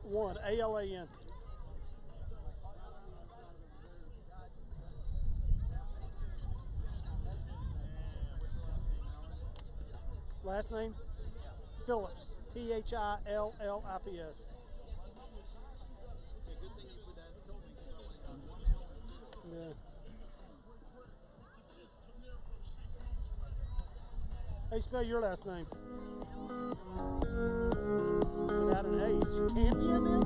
1, A-L-A-N. Last name? Phillips. P-H-I-L-L-I-P-S. Yeah. How you spell your last name? Without an H. Campion then?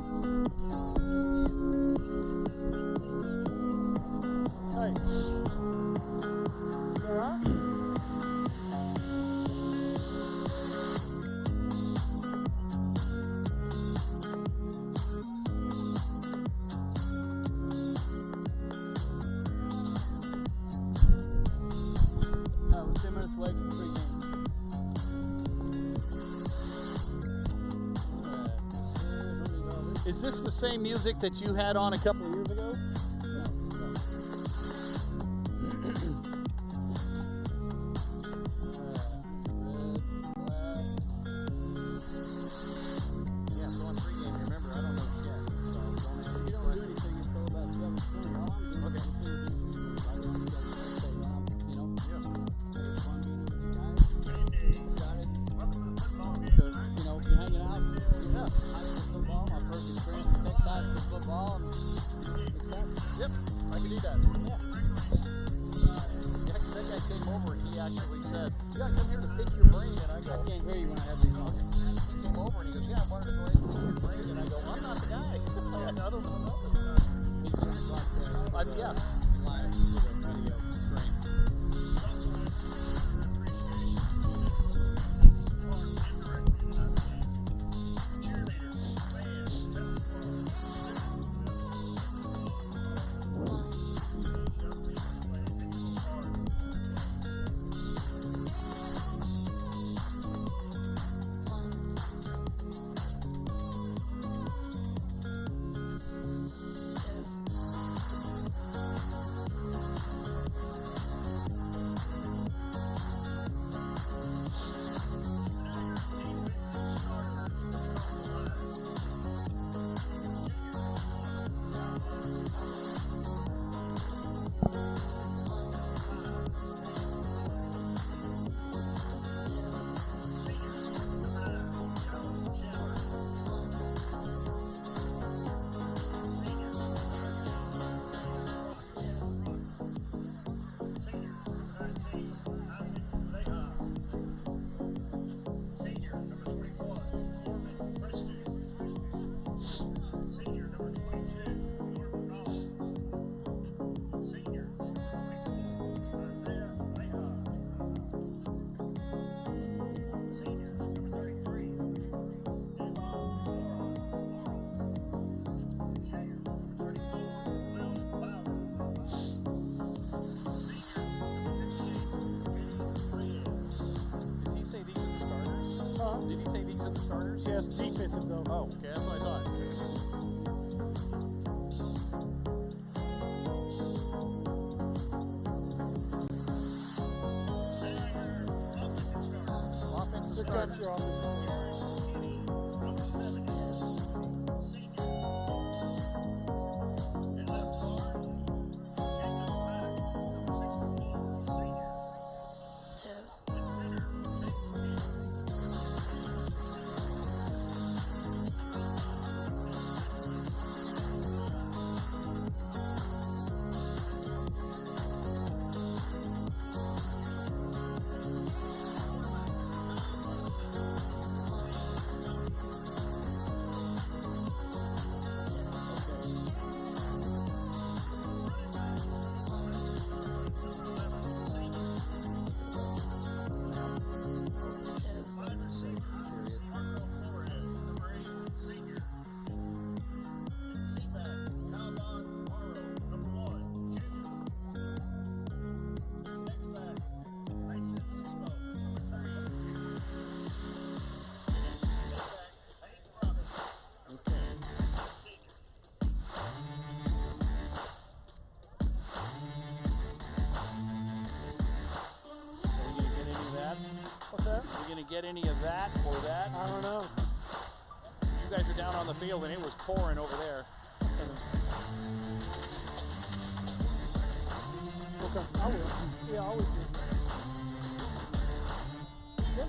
Hey. All right? We're 10 minutes away from pregame. Is this the same music that you had on a couple of years ago? Yeah, so on pregame, remember, I don't know yet. So you don't do anything until about 7:20. All I'm doing is introducing you. I don't know, you know, it's fun being with you guys. Excited to, you know, be hanging out. Yeah. High school football, my first experience with Texas high school football. Yep, I can do that. Yeah. Yeah, because that guy came over and he actually said, "You gotta come here to pick your brain." And I go, "I can't hear you when I have these on." He came over and he goes, "Yeah, I wanted to go ahead and pick your brain." And I go, "I'm not the guy." I don't know. He's just like that. Yeah. Live to the video stream. Did he say these are the starters? Yes, defensive though. Oh, okay, that's what I thought. Offensive starters. Your offensive starters. What's that? Are you going to get any of that or that? I don't know. you guys were down on the field and it was pouring over there. Okay, I will. Yeah, I always do. Yeah.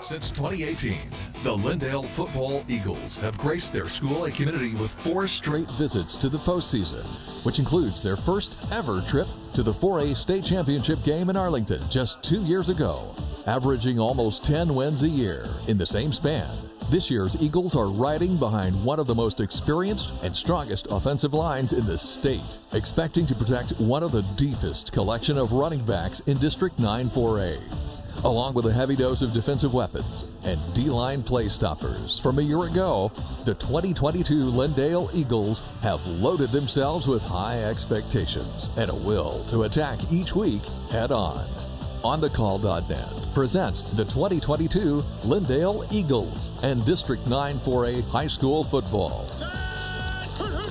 Since 2018, the Lindale Football Eagles have graced their school and community with 4 straight visits to the postseason, which includes their first ever trip to the 4A state championship game in Arlington just 2 years ago. Averaging almost 10 wins a year in the same span, This year's Eagles are riding behind one of the most experienced and strongest offensive lines in the state, expecting to protect one of the deepest collection of running backs in District 9-4A, along with a heavy dose of defensive weapons and D-line play stoppers. From a year ago, the 2022 Lindale Eagles have loaded themselves with high expectations and a will to attack each week head-on. OnTheCall.net presents the 2022 Lindale Eagles and District 9-4A High School Football.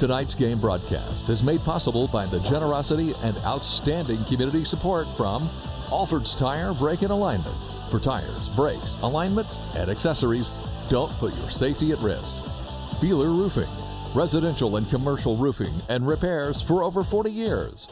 Tonight's game broadcast is made possible by the generosity and outstanding community support from Alford's Tire Brake and Alignment. For tires, brakes, alignment, and accessories, don't put your safety at risk. Beeler Roofing, residential and commercial roofing and repairs for over 40 years.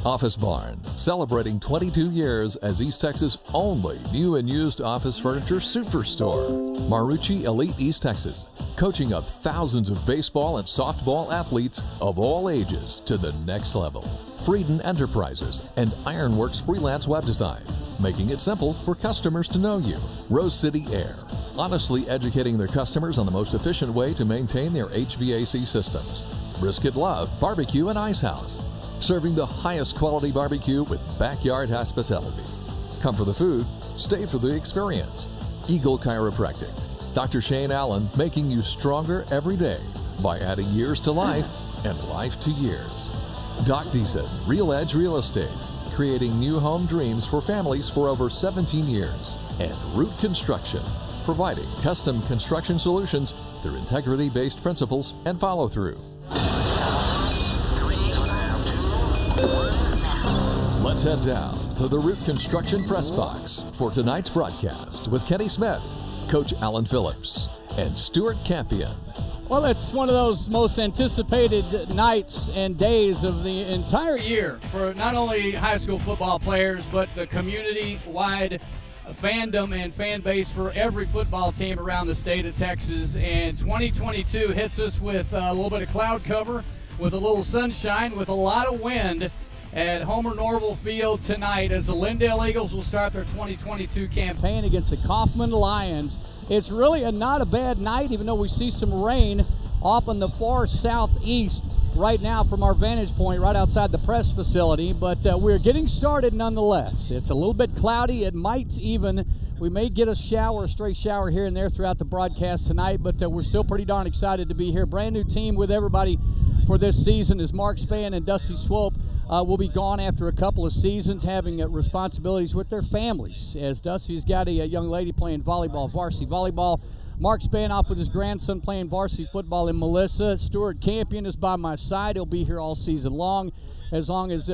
Office Barn, celebrating 22 years as East Texas' only new and used office furniture superstore. Marucci Elite East Texas, coaching up thousands of baseball and softball athletes of all ages to the next level. Frieden Enterprises and Ironworks Freelance Web Design, making it simple for customers to know you. Rose City Air, honestly educating their customers on the most efficient way to maintain their HVAC systems. Brisket Love Barbecue and Ice House, serving the highest quality barbecue with backyard hospitality. Come for the food, stay for the experience. Eagle Chiropractic, Dr. Shane Allen, making you stronger every day by adding years to life and life to years. Doc Deason, Real Edge Real Estate, creating new home dreams for families for over 17 years. And Root Construction, providing custom construction solutions through integrity-based principles and follow-through. Let's head down to the Root Construction press box for tonight's broadcast with Kenny Smith, Coach Alan Phillips, and Stuart Campion. Well, it's one of those most anticipated nights and days of the entire year for not only high school football players, but the community-wide fandom and fan base for every football team around the state of Texas. And 2022 hits us with a little bit of cloud cover, with a little sunshine, with a lot of wind at Homer Norville Field tonight as the Lindale Eagles will start their 2022 campaign against the Kaufman Lions. It's really not a bad night, even though we see some rain off in the far southeast right now from our vantage point right outside the press facility, but we're getting started nonetheless. It's a little bit cloudy. We may get a stray shower here and there throughout the broadcast tonight, but we're still pretty darn excited to be here. Brand new team with everybody for this season as Mark Spann and Dusty Swope will be gone after a couple of seasons, having responsibilities with their families, as Dusty's got a young lady playing volleyball, varsity volleyball. Mark Spann off with his grandson playing varsity football in Melissa. Stuart Campion is by my side. He'll be here all season long, as long as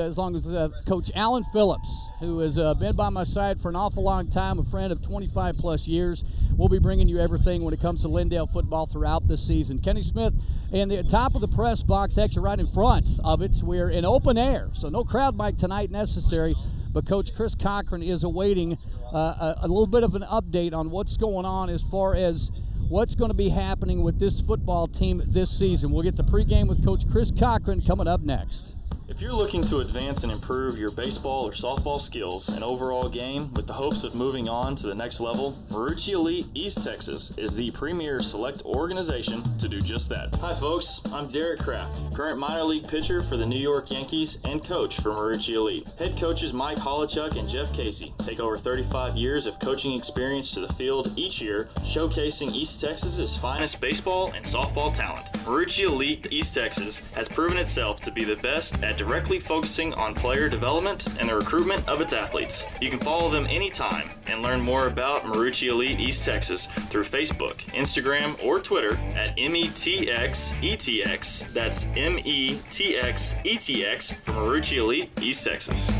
Coach Alan Phillips, who has been by my side for an awful long time, a friend of 25 plus years. We'll be bringing you everything when it comes to Lindale football throughout this season. Kenny Smith, and the top of the press box, actually right in front of it, we're in open air, so no crowd mic tonight necessary, but Coach Chris Cochran is awaiting a little bit of an update on what's going on as far as what's going to be happening with this football team this season. We'll get the pregame with Coach Chris Cochran coming up next. If you're looking to advance and improve your baseball or softball skills and overall game with the hopes of moving on to the next level, Marucci Elite East Texas is the premier select organization to do just that. Hi folks, I'm Derek Kraft, current minor league pitcher for the New York Yankees and coach for Marucci Elite. Head coaches Mike Holochuk and Jeff Casey take over 35 years of coaching experience to the field each year, showcasing East Texas's finest baseball and softball talent. Marucci Elite East Texas has proven itself to be the best at directly focusing on player development and the recruitment of its athletes. You can follow them anytime and learn more about Marucci Elite East Texas through Facebook, Instagram, or Twitter at METXETX. That's METXETX for Marucci Elite East Texas.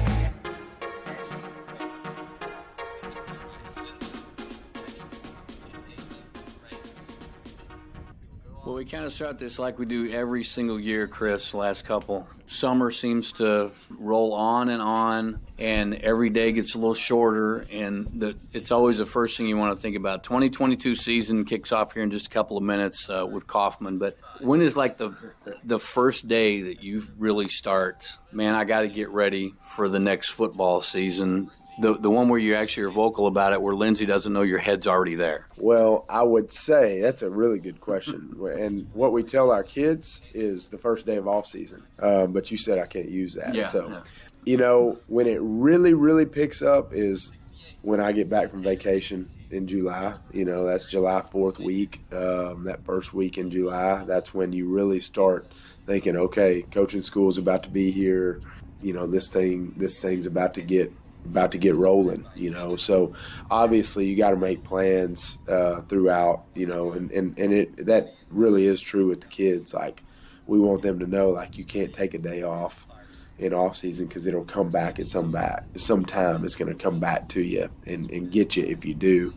Well, we kind of start this like we do every single year, Chris, last couple. Summer seems to roll on and on. and every day gets a little shorter, and it's always the first thing you want to think about. 2022 season kicks off here in just a couple of minutes with Kaufman, but when is like the first day that you really start, man, I got to get ready for the next football season? The one where you actually are vocal about it, where Lindsay doesn't know your head's already there. Well, I would say that's a really good question. And what we tell our kids is the first day of off season. But you said I can't use that. Yeah, so, yeah. You know, when it really, really picks up is when I get back from vacation in July. You know, that's July 4th week, that first week in July. That's when you really start thinking, okay, coaching school is about to be here. You know, this thing's about to get rolling, you know. So obviously you got to make plans throughout, you know, and that really is true with the kids. Like, we want them to know, like, you can't take a day off in off season because it'll come back at some time. It's going to come back to you and get you if you do.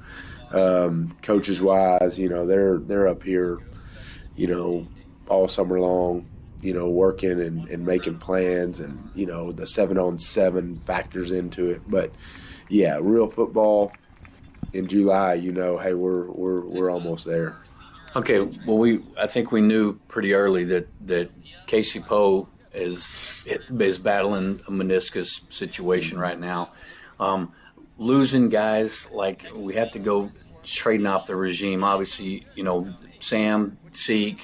Coaches wise, you know, they're up here, you know, all summer long, you know, working and making plans, and, you know, the 7-on-7 factors into it. But yeah, real football in July, you know, hey, we're almost there. Okay, well, I think we knew pretty early that Casey Poe is battling a meniscus situation right now. Losing guys, like, we have to go trading off the regime. Obviously, you know, Sam, Seek,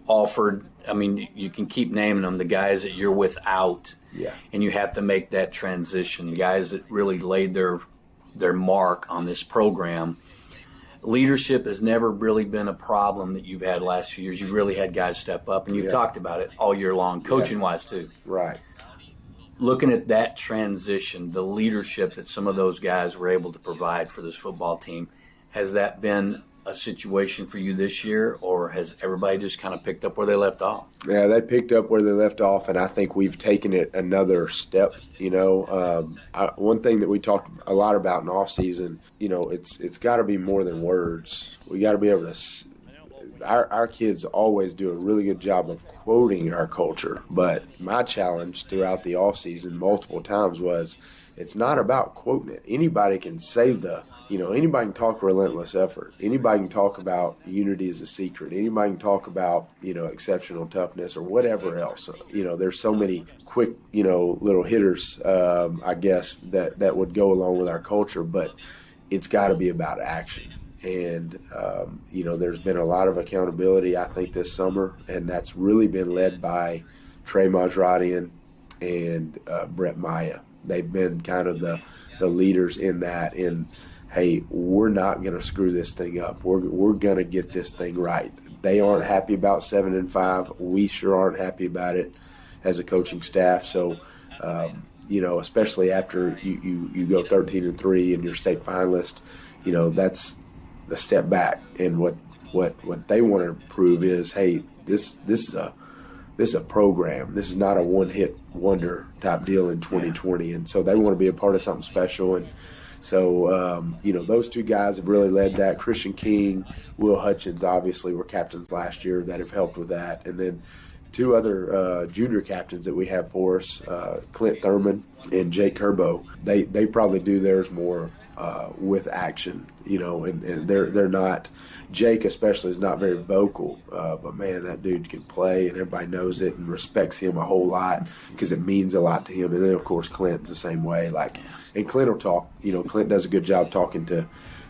Alford. I mean, you can keep naming them, the guys that you're without. Yeah. And you have to make that transition. The guys that really laid their mark on this program. Leadership has never really been a problem that you've had last few years. You've really had guys step up, and you've talked about it all year long, coaching-wise too. Right. Looking at that transition, the leadership that some of those guys were able to provide for this football team, has that been a situation for you this year, or has everybody just kind of picked up where they left off? Yeah, they picked up where they left off, and I think we've taken it another step. You know, one thing that we talked a lot about in off season, you know, it's got to be more than words. We got to be able to. Our kids always do a really good job of quoting our culture, but my challenge throughout the off season multiple times was, it's not about quoting it. Anybody can say anybody can talk relentless effort. Anybody can talk about unity is a secret. Anybody can talk about, you know, exceptional toughness or whatever else. You know, there's so many quick, you know, little hitters, I guess, that would go along with our culture, but it's got to be about action. And, you know, there's been a lot of accountability, I think, this summer, and that's really been led by Trey Majradian and Brett Maya. They've been kind of the leaders in that. And hey, we're not going to screw this thing up. We're going to get this thing right. They aren't happy about 7-5. We sure aren't happy about it as a coaching staff. So, you know, especially after you go 13-3 and you're state finalist, you know, that's a step back. And what they want to prove is, hey, this is a program. This is not a one-hit wonder type deal in 2020. And so they want to be a part of something special. And so, you know, those two guys have really led that. Christian King, Will Hutchins, obviously, were captains last year that have helped with that. And then two other junior captains that we have for us, Clint Thurman and Jake Kerbo. They probably do theirs more with action, you know, and they're not. Jake especially is not very vocal, but man, that dude can play, and everybody knows it and respects him a whole lot because it means a lot to him. And then of course Clint's the same way. Like, and Clint will talk. You know, Clint does a good job talking to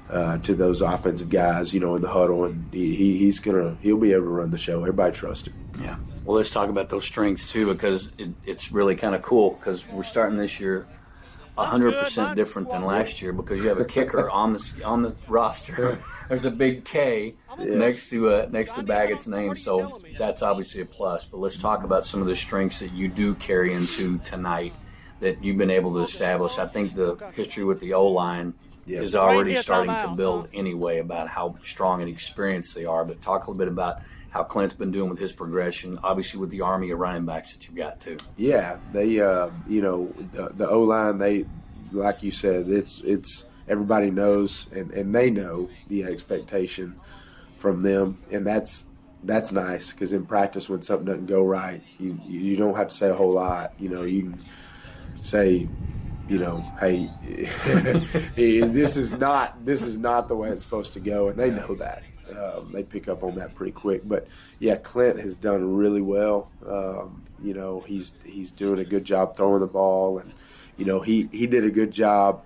those offensive guys, you know, in the huddle, and he'll be able to run the show. Everybody trusts him. Yeah. Well, let's talk about those strengths too, because it's really kind of cool because we're starting this year 100% different than last year because you have a kicker on the roster. There's a big K next to Baggett's name, so that's obviously a plus. But let's talk about some of the strengths that you do carry into tonight that you've been able to establish. I think the history with the O-line is already starting to build anyway about how strong and experienced they are. But talk a little bit about how Clint's been doing with his progression, obviously with the army of running backs that you've got too. Yeah, they, you know, the O-line, they, like you said, it's everybody knows and they know the expectation from them, and that's nice because in practice when something doesn't go right, you don't have to say a whole lot. You know, you can say, hey, this is not the way it's supposed to go, and they know that. They pick up on that pretty quick. But yeah, Clint has done really well. He's doing a good job throwing the ball, and he did a good job,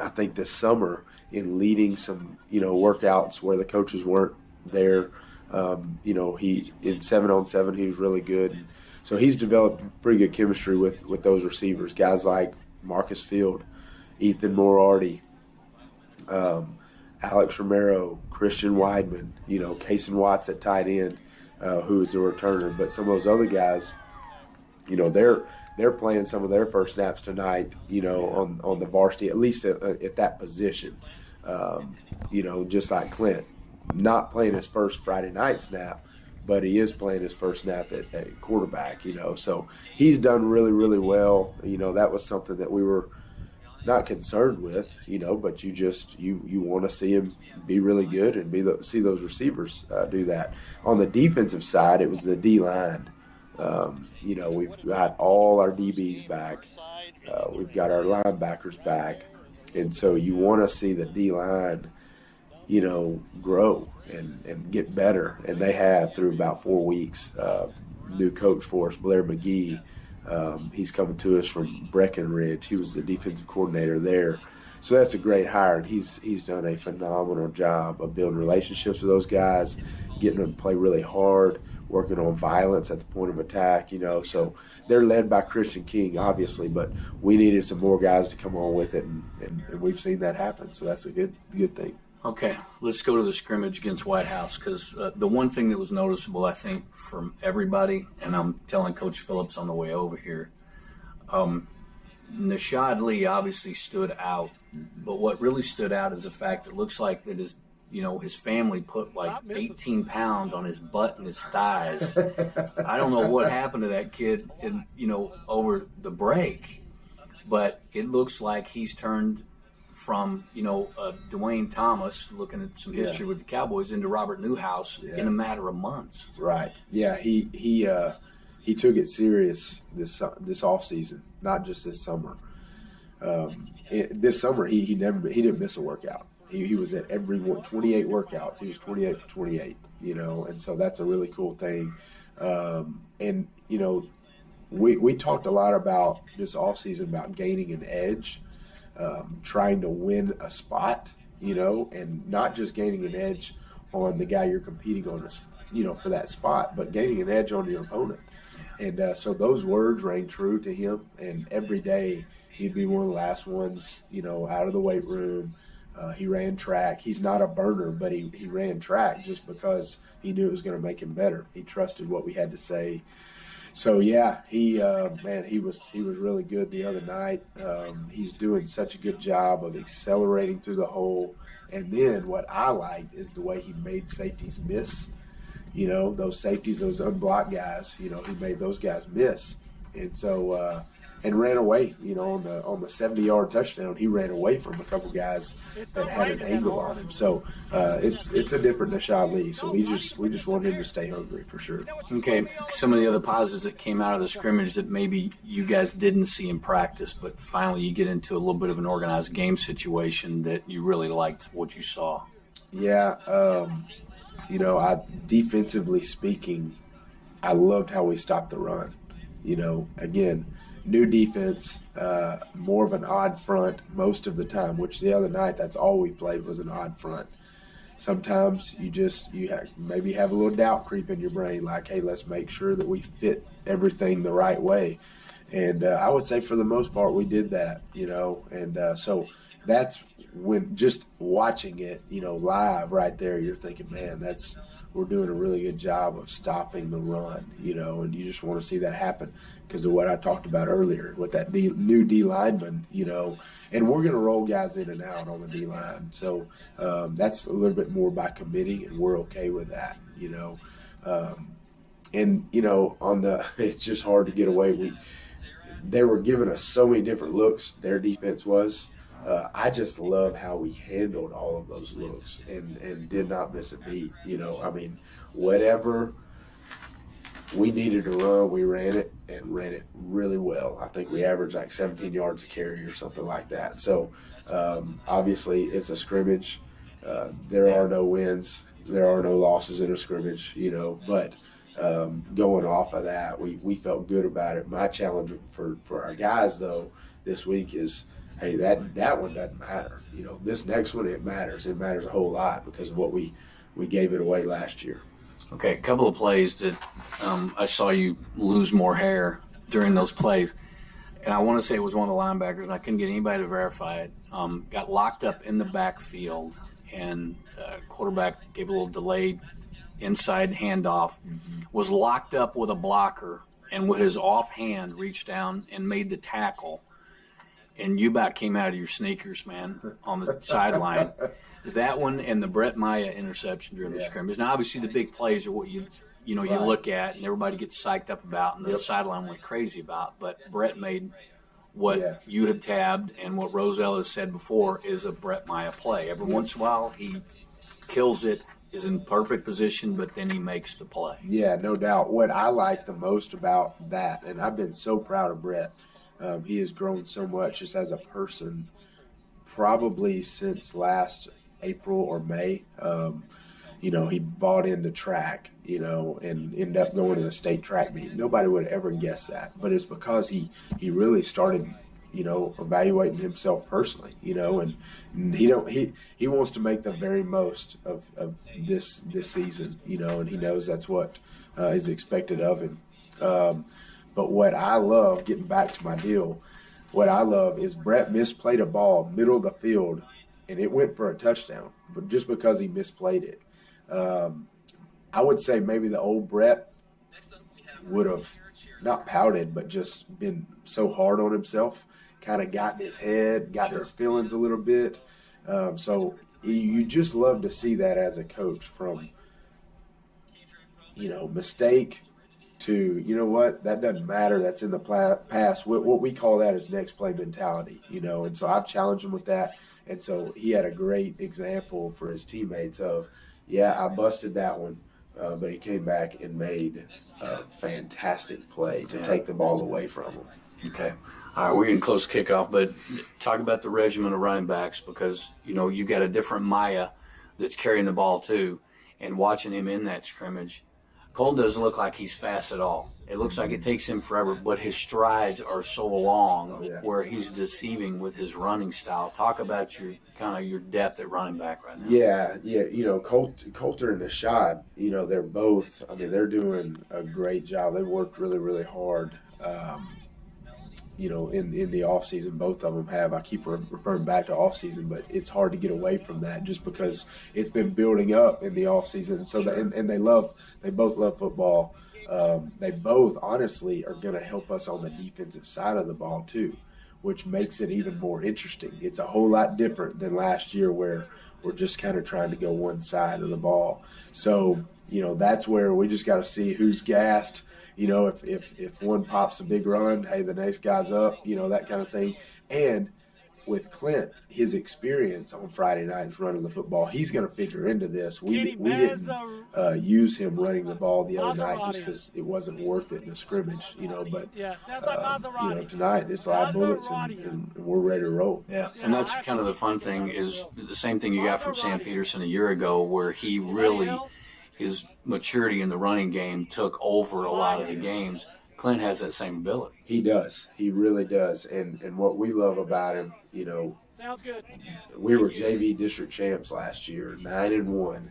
I think, this summer in leading some workouts where the coaches weren't there. He in 7-on-7 he was really good. And so he's developed pretty good chemistry with those receivers, guys like Marcus Field, Ethan Moriarty, Alex Romero, Christian Weidman, Kason Watts at tight end, who is a returner. But some of those other guys, they're playing some of their first snaps tonight, on the varsity, at least at that position. Just like Clint, not playing his first Friday night snap, but he is playing his first snap at quarterback, So he's done really, really well. That was something that we were not concerned with, but you want to see him be really good and see those receivers do that. On the defensive side, it was the D-line. We've got all our DBs back. We've got our linebackers back. And so you want to see the D-line, grow and get better. And they have through about 4 weeks. New coach for us, Blair McGee. He's coming to us from Breckenridge. He was the defensive coordinator there. So that's a great hire. And he's done a phenomenal job of building relationships with those guys, getting them to play really hard, working on violence at the point of attack, So they're led by Christian King, obviously, but we needed some more guys to come on with it, and we've seen that happen. So that's a good thing. Okay, let's go to the scrimmage against White House, because the one thing that was noticeable, I think, from everybody, and I'm telling Coach Phillips on the way over here, Nashad Lee obviously stood out, but what really stood out is the fact that it looks like that his family put like 18 pounds on his butt and his thighs. I don't know what happened to that kid over the break, but it looks like he's turned from, Dwayne Thomas, looking at some history with the Cowboys, into Robert Newhouse in a matter of months. Right. Yeah, he took it serious this offseason, not just this summer. This summer he didn't miss a workout. He was at every 28 workouts. He was 28 for 28, and so that's a really cool thing. We talked a lot about this offseason about gaining an edge, trying to win a spot, and not just gaining an edge on the guy you're competing on, for that spot, but gaining an edge on your opponent. And so those words rang true to him, and every day he'd be one of the last ones, out of the weight room. He ran track. He's not a burner, but he ran track just because he knew it was going to make him better. He trusted what we had to say. So yeah, he was really good the other night. He's doing such a good job of accelerating through the hole. And then what I liked is the way he made safeties miss. Those safeties, those unblocked guys. He made those guys miss. And so. And ran away, on the 70-yard touchdown. He ran away from a couple guys that had an angle on him. So it's a different Nashad Lee. So we just want him to stay hungry for sure. Okay, some of the other positives that came out of the scrimmage that maybe you guys didn't see in practice, but finally you get into a little bit of an organized game situation that you really liked what you saw. Yeah, defensively speaking, I loved how we stopped the run. Again. New defense, more of an odd front most of the time, which the other night, that's all we played was an odd front. Sometimes maybe have a little doubt creep in your brain, like, hey, let's make sure that we fit everything the right way. And I would say for the most part we did that, and so that's when just watching it, live right there, you're thinking, man, we're doing a really good job of stopping the run, and you just want to see that happen because of what I talked about earlier with that new D lineman, and we're going to roll guys in and out on the D line. So that's a little bit more by committee, and we're okay with that, it's just hard to get away. They were giving us so many different looks, their defense was. I just love how we handled all of those looks and did not miss a beat. Whatever we needed to run. We ran it and ran it really well. I think we averaged like 17 yards a carry or something like that. So obviously it's a scrimmage. There are no wins. There are no losses in a scrimmage, but going off of that, we felt good about it. My challenge for our guys, though, this week is, hey, that one doesn't matter. This next one, it matters. It matters a whole lot because of what we gave it away last year. Okay, a couple of plays that I saw you lose more hair during those plays. And I want to say it was one of the linebackers, and I couldn't get anybody to verify it. Got locked up in the backfield, and quarterback gave a little delayed inside handoff, was locked up with a blocker, and with his offhand reached down and made the tackle. And you about came out of your sneakers, man, on the sideline. That one and the Brett Maya interception during the scrimmage. Now, obviously, the big plays are what you look at and everybody gets psyched up about and the sideline went crazy about. But Brett made what you have tabbed and what Roselle has said before is a Brett Maya play. Every once in a while, he kills it, is in perfect position, but then he makes the play. Yeah, no doubt. What I like the most about that, and I've been so proud of Brett, he has grown so much just as a person, probably since last April or May. He bought into track, and ended up going to the state track meet. Nobody would ever guess that, but it's because he really started, evaluating himself personally, and he wants to make the very most of this season, and he knows that's what is expected of him. But what I love, getting back to my deal, what I love is Brett misplayed a ball middle of the field, and it went for a touchdown, but just because he misplayed it. I would say maybe the old Brett would have not pouted, but just been so hard on himself, kind of got in his head, got in his feelings a little bit. So you just love to see that as a coach, from, mistake to, that doesn't matter. That's in the past. What we call that is next play mentality, and so I've challenged him with that. And so he had a great example for his teammates of, I busted that one, but he came back and made a fantastic play to take the ball away from him. Okay. All right, we're getting close to kickoff, but talk about the regimen of running backs because, you got a different Maya that's carrying the ball too, and watching him in that scrimmage, Cole doesn't look like he's fast at all. It looks like it takes him forever, but his strides are so long where he's deceiving with his running style. Talk about your depth at running back right now. Yeah. Coulter and Ashad, they're both, they're doing a great job. They worked really, really hard, in the offseason. Both of them have. I keep referring back to offseason, but it's hard to get away from that just because it's been building up in the offseason. So they both love football. They both honestly are going to help us on the defensive side of the ball too, which makes it even more interesting. It's a whole lot different than last year where we're just kind of trying to go one side of the ball. So, that's where we just got to see who's gassed. If one pops a big run, hey, the next guy's up, that kind of thing. And with Clint, his experience on Friday nights running the football, he's going to figure into this. We didn't use him running the ball the other night just because it wasn't worth it in a scrimmage, but tonight it's live bullets and we're ready to roll. Yeah, and that's kind of the fun thing is the same thing you got from Sam Peterson a year ago where he really, his maturity in the running game took over a lot of the games. Clint has that same ability. He does. He really does. And what we love about him, Sounds good. We were JV district champs last year, 9-1,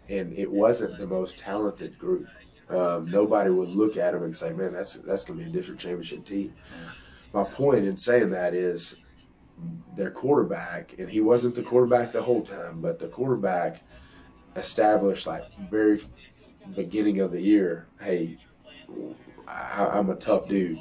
and it wasn't the most talented group. Nobody would look at them and say, man, that's going to be a district championship team. My point in saying that is their quarterback, and he wasn't the quarterback the whole time, but the quarterback established like very beginning of the year, hey, I'm a tough dude.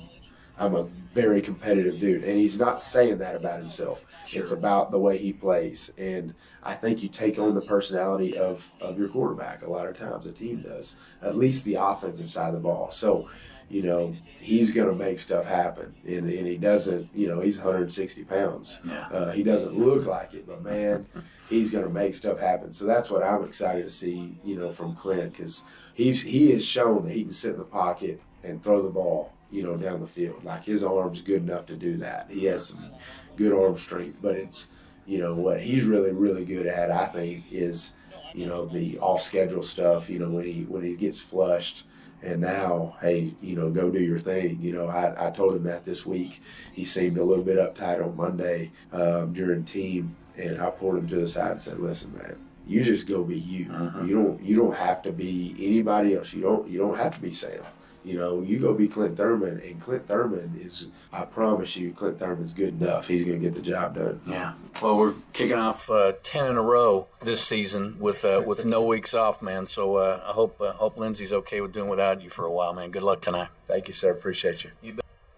I'm a very competitive dude. And he's not saying that about himself. Sure. It's about the way he plays. And I think you take on the personality of your quarterback a lot of times. The team does, at least the offensive side of the ball. So, you know, he's going to make stuff happen. And he doesn't, you know, he's 160 pounds. Yeah. He doesn't look like it, but, man, he's going to make stuff happen. So that's what I'm excited to see, you know, from Clint, because he has shown that he can sit in the pocket and throw the ball, you know, down the field. Like, his arm's good enough to do that. He has some good arm strength. But it's, you know, what he's really, really good at, I think, is, you know, the off-schedule stuff, you know, when he gets flushed. And now, hey, you know, go do your thing. You know, I told him that this week. He seemed a little bit uptight on Monday during team, and I pulled him to the side and said, "Listen, man, you just go be you. You don't have to be anybody else. You don't have to be Sam. You know, you go be Clint Thurman, and Clint Thurman is, I promise you, Clint Thurman's good enough. He's going to get the job done." Yeah. Well, we're kicking off 10 in a row this season with no weeks off, man. So I hope Lindsay's okay with doing without you for a while, man. Good luck tonight. Thank you, sir. Appreciate you.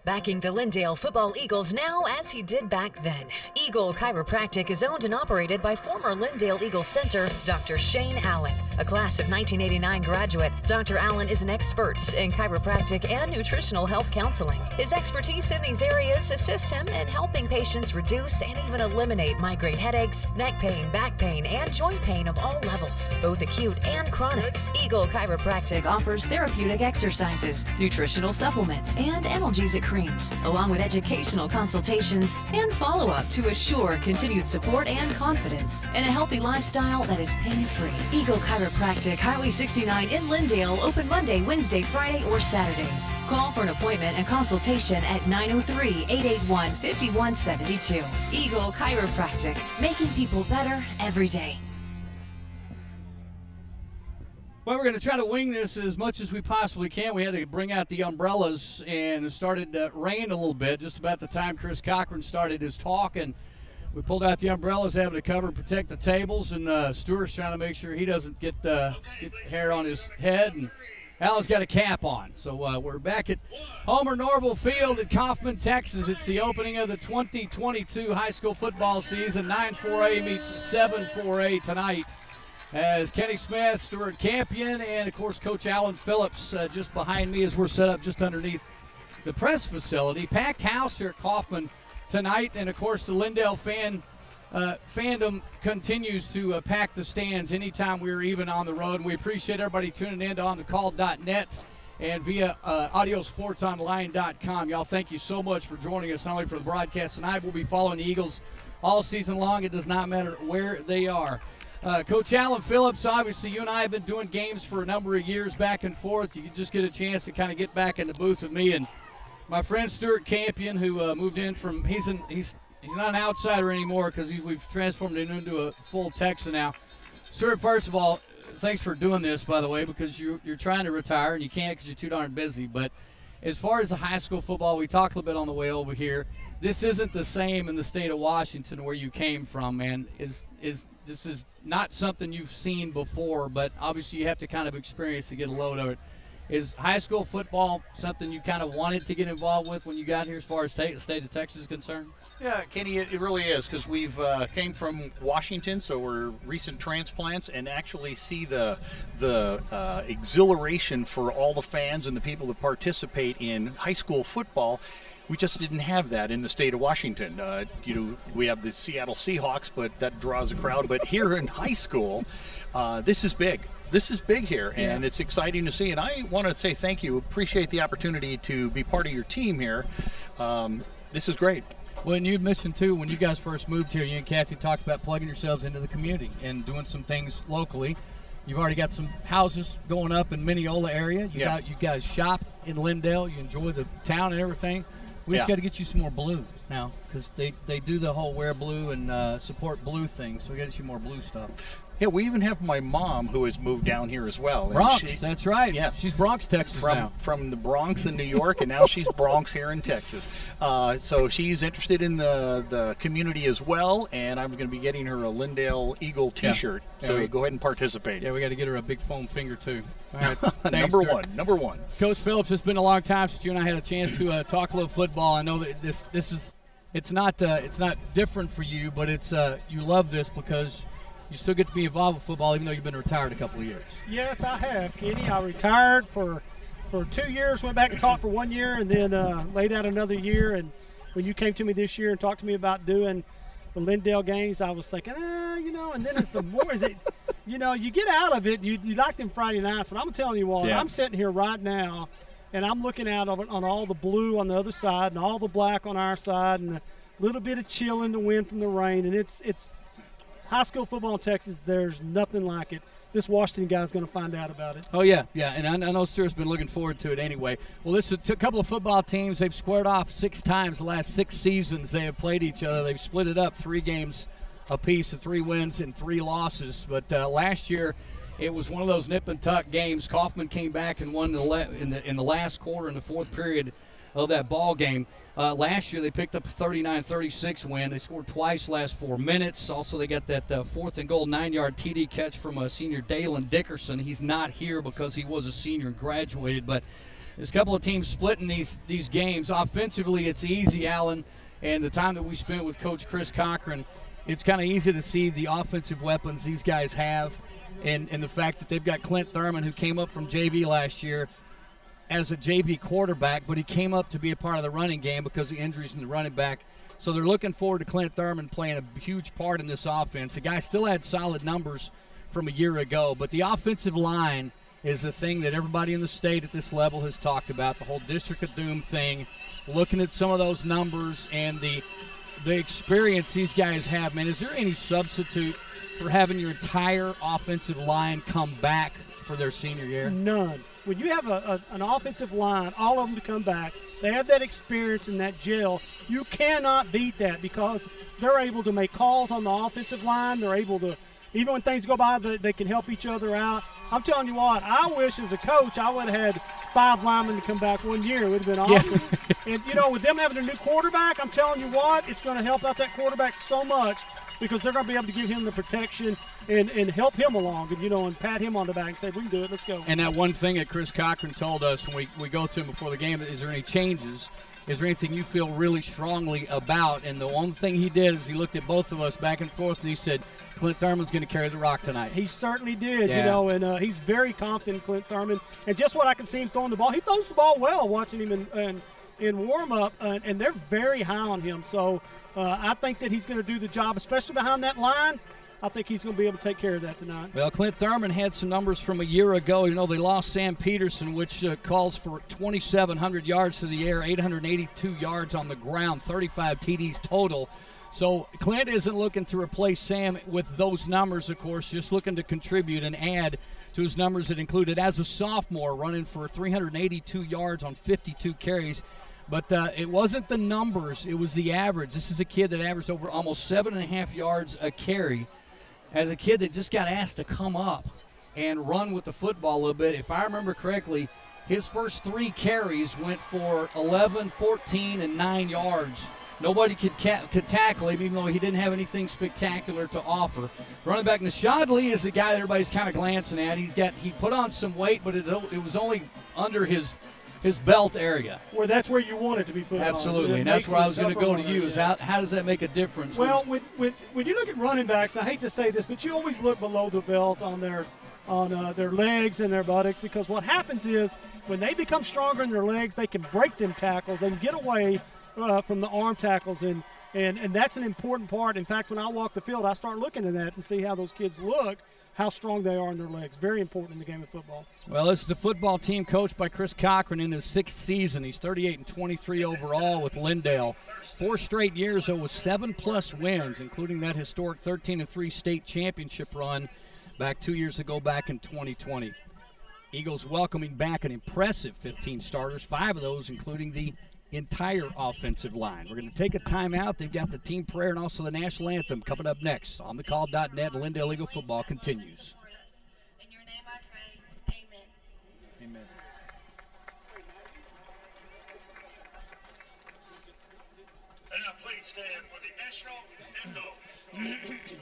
Backing the Lindale football Eagles now as he did back then. Eagle Chiropractic is owned and operated by former Lindale Eagles center, Dr. Shane Allen. A class of 1989 graduate, Dr. Allen is an expert in chiropractic and nutritional health counseling. His expertise in these areas assist him in helping patients reduce and even eliminate migraine headaches, neck pain, back pain, and joint pain of all levels, both acute and chronic. Eagle Chiropractic offers therapeutic exercises, nutritional supplements, and analgesic creams, along with educational consultations and follow-up to assure continued support and confidence in a healthy lifestyle that is pain-free. Eagle Chiropractic, Highway 69 in Lindale, open Monday, Wednesday, Friday, or Saturdays. Call for an appointment and consultation at 903-881-5172. Eagle Chiropractic, making people better every day. Well, we're going to try to wing this as much as we possibly can. We had to bring out the umbrellas, and it started to rain a little bit just about the time Chris Cochran started his talk, and we pulled out the umbrellas, having to cover and protect the tables, and Stewart's trying to make sure he doesn't get hair on his head, and Alan's got a cap on. So we're back at Homer Norville Field at Kaufman, Texas. It's the opening of the 2022 high school football season. 9-4A meets 7-4A tonight, as Kenny Smith, Stuart Campion, and, of course, Coach Alan Phillips just behind me as we're set up just underneath the press facility. Packed house here at Kaufman tonight, and, of course, the Lindale fandom continues to pack the stands anytime we're even on the road. And we appreciate everybody tuning in to onthecall.net and via audiosportsonline.com. Y'all, thank you so much for joining us, not only for the broadcast tonight. We'll be following the Eagles all season long. It does not matter where they are. Coach Alan Phillips, obviously you and I have been doing games for a number of years back and forth. You just get a chance to kind of get back in the booth with me. And my friend Stuart Campion, who moved in from, he's not an outsider anymore because we've transformed him into a full Texan now. Stuart, first of all, thanks for doing this, by the way, because you're trying to retire and you can't because you're too darn busy. But as far as the high school football, we talked a little bit on the way over here. This isn't the same in the state of Washington where you came from, man. This is not something you've seen before, but obviously you have to kind of experience to get a load of it. Is high school football something you kind of wanted to get involved with when you got here as far as the state of Texas is concerned? Yeah, Kenny, it really is, because we've came from Washington, so we're recent transplants, and actually see the exhilaration for all the fans and the people that participate in high school football. We just didn't have that in the state of Washington. We have the Seattle Seahawks, but that draws a crowd. But here in high school, this is big. This is big here, and it's exciting to see. And I want to say thank you. Appreciate the opportunity to be part of your team here. This is great. Well, and you'd mentioned, too, when you guys first moved here, you and Kathy talked about plugging yourselves into the community and doing some things locally. You've already got some houses going up in Mineola area. You guys shop in Lindale. You enjoy the town and everything. We just got to get you some more blue now, because they do the whole wear blue and support blue thing, so we got to get you more blue stuff. Yeah, we even have my mom who has moved down here as well. Bronx, that's right. Yeah, she's Bronx, Texas now. From the Bronx in New York, and now she's Bronx here in Texas. So she's interested in the community as well, and I'm going to be getting her a Lindale Eagle T-shirt. Yeah. So go ahead and participate. Yeah, we got to get her a big foam finger too. All right, Thanks, number one. Coach Phillips, it's been a long time since you and I had a chance to talk a little football. I know that this is it's not different for you, but it's you love this because you still get to be involved with football even though you've been retired a couple of years. Yes, I have, Kenny. I retired for for 2 years, went back and talked for 1 year, and then laid out another year. And when you came to me this year and talked to me about doing the Lindale games, I was thinking, and then it's the more is it, you get out of it. You like them Friday nights, but I'm telling you what, I'm sitting here right now, and I'm looking out on all the blue on the other side and all the black on our side, and a little bit of chill in the wind from the rain, and it's high school football in Texas. There's nothing like it. This Washington guy's going to find out about it. Oh, yeah, and I know Stuart's been looking forward to it anyway. Well, this is a couple of football teams. They've squared off 6 times the last 6 seasons they have played each other. They've split it up 3 games apiece, 3 wins and 3 losses. But last year it was one of those nip and tuck games. Kaufman came back and won in the last quarter in the 4th period of that ball game. Last year they picked up a 39-36 win. They scored twice last 4 minutes. Also, they got that 4th and goal 9-yard TD catch from senior Dalen Dickerson. He's not here because he was a senior and graduated, but there's a couple of teams splitting these games. Offensively, it's easy, Alan, and the time that we spent with Coach Chris Cochran, it's kind of easy to see the offensive weapons these guys have, and the fact that they've got Clint Thurman, who came up from JV last year as a JV quarterback, but he came up to be a part of the running game because of injuries in the running back. So they're looking forward to Clint Thurman playing a huge part in this offense. The guy still had solid numbers from a year ago, but the offensive line is the thing that everybody in the state at this level has talked about, the whole District of Doom thing, looking at some of those numbers and the experience these guys have. Man, is there any substitute for having your entire offensive line come back for their senior year? None. When you have an offensive line, all of them to come back, they have that experience and that gel, you cannot beat that because they're able to make calls on the offensive line. They're able to, even when things go by, they can help each other out. I'm telling you what, I wish as a coach I would have had 5 linemen to come back 1 year. It would have been awesome. Yeah. And, with them having a new quarterback, I'm telling you what, it's going to help out that quarterback so much because they're going to be able to give him the protection and help him along and pat him on the back and say, we can do it, let's go. And that one thing that Chris Cochran told us when we go to him before the game, is there any changes? Is there anything you feel really strongly about? And the one thing he did is he looked at both of us back and forth and he said, Clint Thurman's going to carry the rock tonight. He certainly did, and he's very confident in Clint Thurman. And just what I can see him throwing the ball, he throws the ball well watching him in warm-up, and they're very high on him. So I think that he's going to do the job, especially behind that line. I think he's going to be able to take care of that tonight. Well, Clint Thurman had some numbers from a year ago. They lost Sam Peterson, which calls for 2,700 yards to the air, 882 yards on the ground, 35 TDs total. So Clint isn't looking to replace Sam with those numbers, of course, just looking to contribute and add to his numbers that included, as a sophomore, running for 382 yards on 52 carries. But it wasn't the numbers, it was the average. This is a kid that averaged over almost 7.5 yards a carry. As a kid that just got asked to come up and run with the football a little bit, if I remember correctly, his first 3 carries went for 11, 14, and 9 yards. Nobody could tackle him, even though he didn't have anything spectacular to offer. Running back Nashad Lee is the guy that everybody's kind of glancing at. He put on some weight, but it was only under his belt area. Well, that's where you want it to be put Absolutely, on. and that's where I was going to go to you. Is how does that make a difference? Well, when you look at running backs, and I hate to say this, but you always look below the belt on their legs and their buttocks, because what happens is when they become stronger in their legs, they can break them tackles. They can get away from the arm tackles, and that's an important part. In fact, when I walk the field, I start looking at that and see how those kids look, how strong they are in their legs. Very important in the game of football. Well, this is a football team coached by Chris Cochran in his 6th season. He's 38-23 overall with Lindale. 4 straight years, though, with 7+ wins, including that historic 13-3 state championship run back 2 years ago, back in 2020. Eagles welcoming back an impressive 15 starters, 5 of those including the entire offensive line. We're going to take a timeout. They've got the team prayer and also the national anthem coming up next on thecall.net. Lindale Eagle football continues. In your name I pray. Amen. Amen. And now please stand for the national anthem.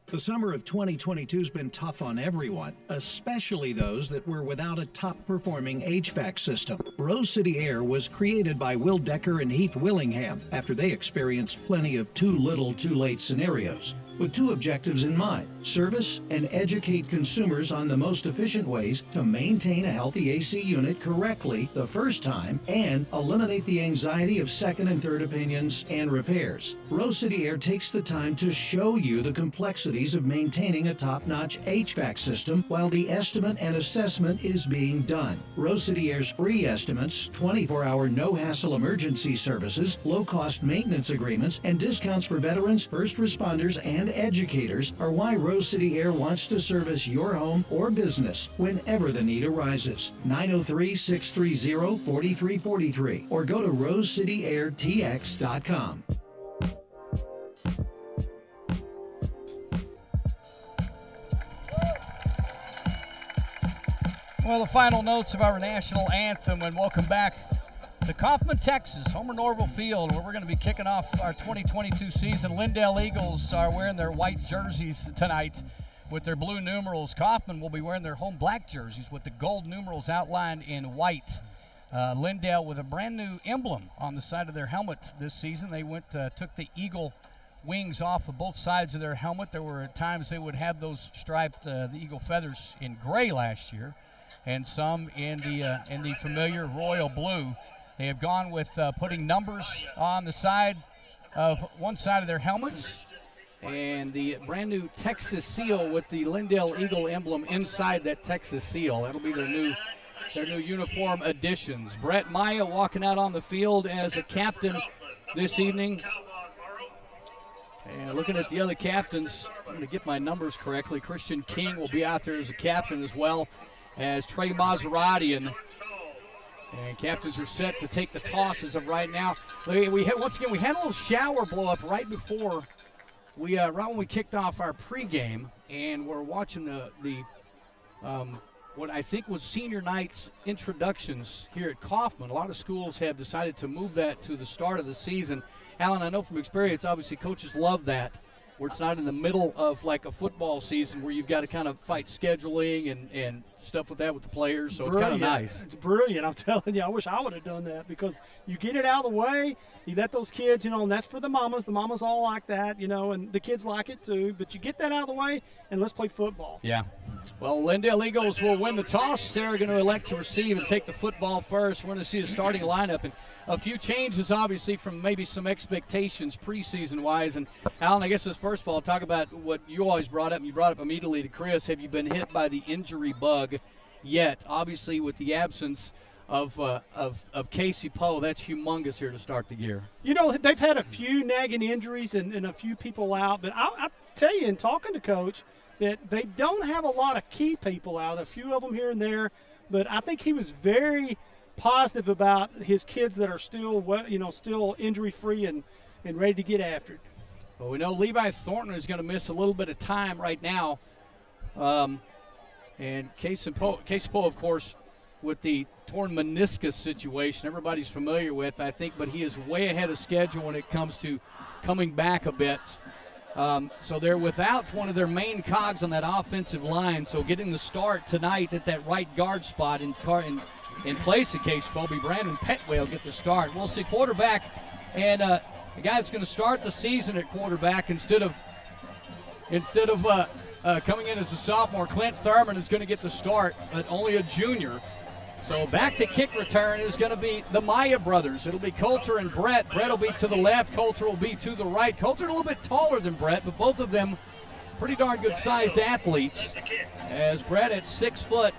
The summer of 2022 has been tough on everyone, especially those that were without a top-performing HVAC system. Rose City Air was created by Will Decker and Heath Willingham after they experienced plenty of too little, too late scenarios. with two objectives in mind: service and educate consumers on the most efficient ways to maintain a healthy AC unit correctly the first time and eliminate the anxiety of second and third opinions and repairs. Rose City Air takes the time to show you the complexities of maintaining a top-notch HVAC system while the estimate and assessment is being done. Rose City Air's free estimates, 24-hour no-hassle emergency services, low-cost maintenance agreements, and discounts for veterans, first responders, and educators are why Rose City Air wants to service your home or business whenever the need arises. 903-630-4343 or go to rosecityairtx.com. Well, the final notes of our national anthem, and welcome back to Kaufman, Texas, Homer Norville Field, where we're going to be kicking off our 2022 season. Lindale Eagles are wearing their white jerseys tonight with their blue numerals. Kaufman will be wearing their home black jerseys with the gold numerals outlined in white. Lindale with a brand new emblem on the side of their helmet this season. They took the eagle wings off of both sides of their helmet. There were times they would have those striped, the eagle feathers in gray last year, and some in the familiar royal blue. They have gone with putting numbers on the side of one side of their helmets, and the brand new Texas seal with the Lindale Eagle emblem inside that Texas seal. That'll be their new uniform additions. Brett Maya walking out on the field as a captain this evening. And looking at the other captains, I'm going to get my numbers correctly. Christian King will be out there as a captain, as well as Trey Maserati, and captains are set to take the toss as of right now. We had a little shower blow up right before right when we kicked off our pregame, and we're watching the what I think was senior night's introductions here at Kaufman. A lot of schools have decided to move that to the start of the season. Alan, I know from experience, obviously coaches love that, where it's not in the middle of like a football season where you've got to kind of fight scheduling and stuff with that with the players, so Brilliant. It's kind of nice. It's brilliant. I'm telling you, I wish I would have done that, because you get it out of the way, you let those kids, and that's for the mamas. The mamas all like that, and the kids like it too, but you get that out of the way, and let's play football. Yeah. Well, Lindale Eagles will win the toss. They're going to elect to receive and take the football first. We're going to see the starting lineup, and a few changes, obviously, from maybe some expectations preseason-wise. And, Alan, I guess first of all, talk about what you always brought up, and you brought up immediately to Chris. Have you been hit by the injury bug yet? Obviously, with the absence of Casey Poe, that's humongous here to start the year. They've had a few nagging injuries and a few people out, but I'll tell you, in talking to Coach, that they don't have a lot of key people out. A few of them here and there, but I think he was very positive about his kids that are still, still injury-free and ready to get after it. Well, we know Levi Thornton is going to miss a little bit of time right now. And Casey Poe, of course, with the torn meniscus situation, everybody's familiar with, I think, but he is way ahead of schedule when it comes to coming back a bit. So they're without one of their main cogs on that offensive line, so getting the start tonight at that right guard spot in place of Casey Poe, Brandon Petway will get the start. We'll see quarterback, and the guy that's going to start the season at quarterback instead of coming in as a sophomore, Clint Thurman is going to get the start, but only a junior. So back to kick return is going to be the Maya brothers. It'll be Coulter and Brett. Brett will be to the left. Coulter will be to the right. Coulter a little bit taller than Brett, but both of them pretty darn good-sized athletes. As Brett at 6 foot,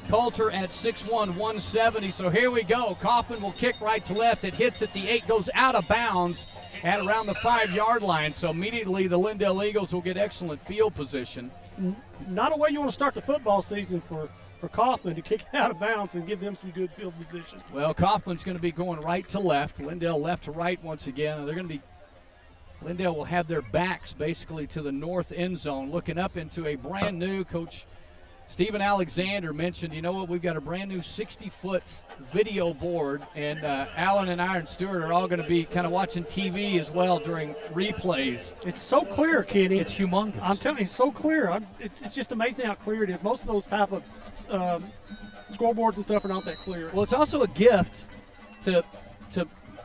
Coulter at 6'1", 170. So here we go. Kaufman will kick right to left. It hits at the 8, goes out of bounds at around the 5-yard line. So immediately the Lindale Eagles will get excellent field position. Not a way you want to start the football season for Kaufman, to kick it out of bounds and give them some good field position. Well, Kaufman's going to be going right to left. Lindale left to right once again. Lindale will have their backs basically to the north end zone, looking up into a brand new Coach Stephen Alexander mentioned, we've got a brand new 60-foot video board, and Alan and I and Stewart are all going to be kind of watching TV as well during replays. It's so clear, Kenny. It's humongous. I'm telling you, it's so clear. It's just amazing how clear it is. Most of those type of scoreboards and stuff are not that clear. Well, it's also a gift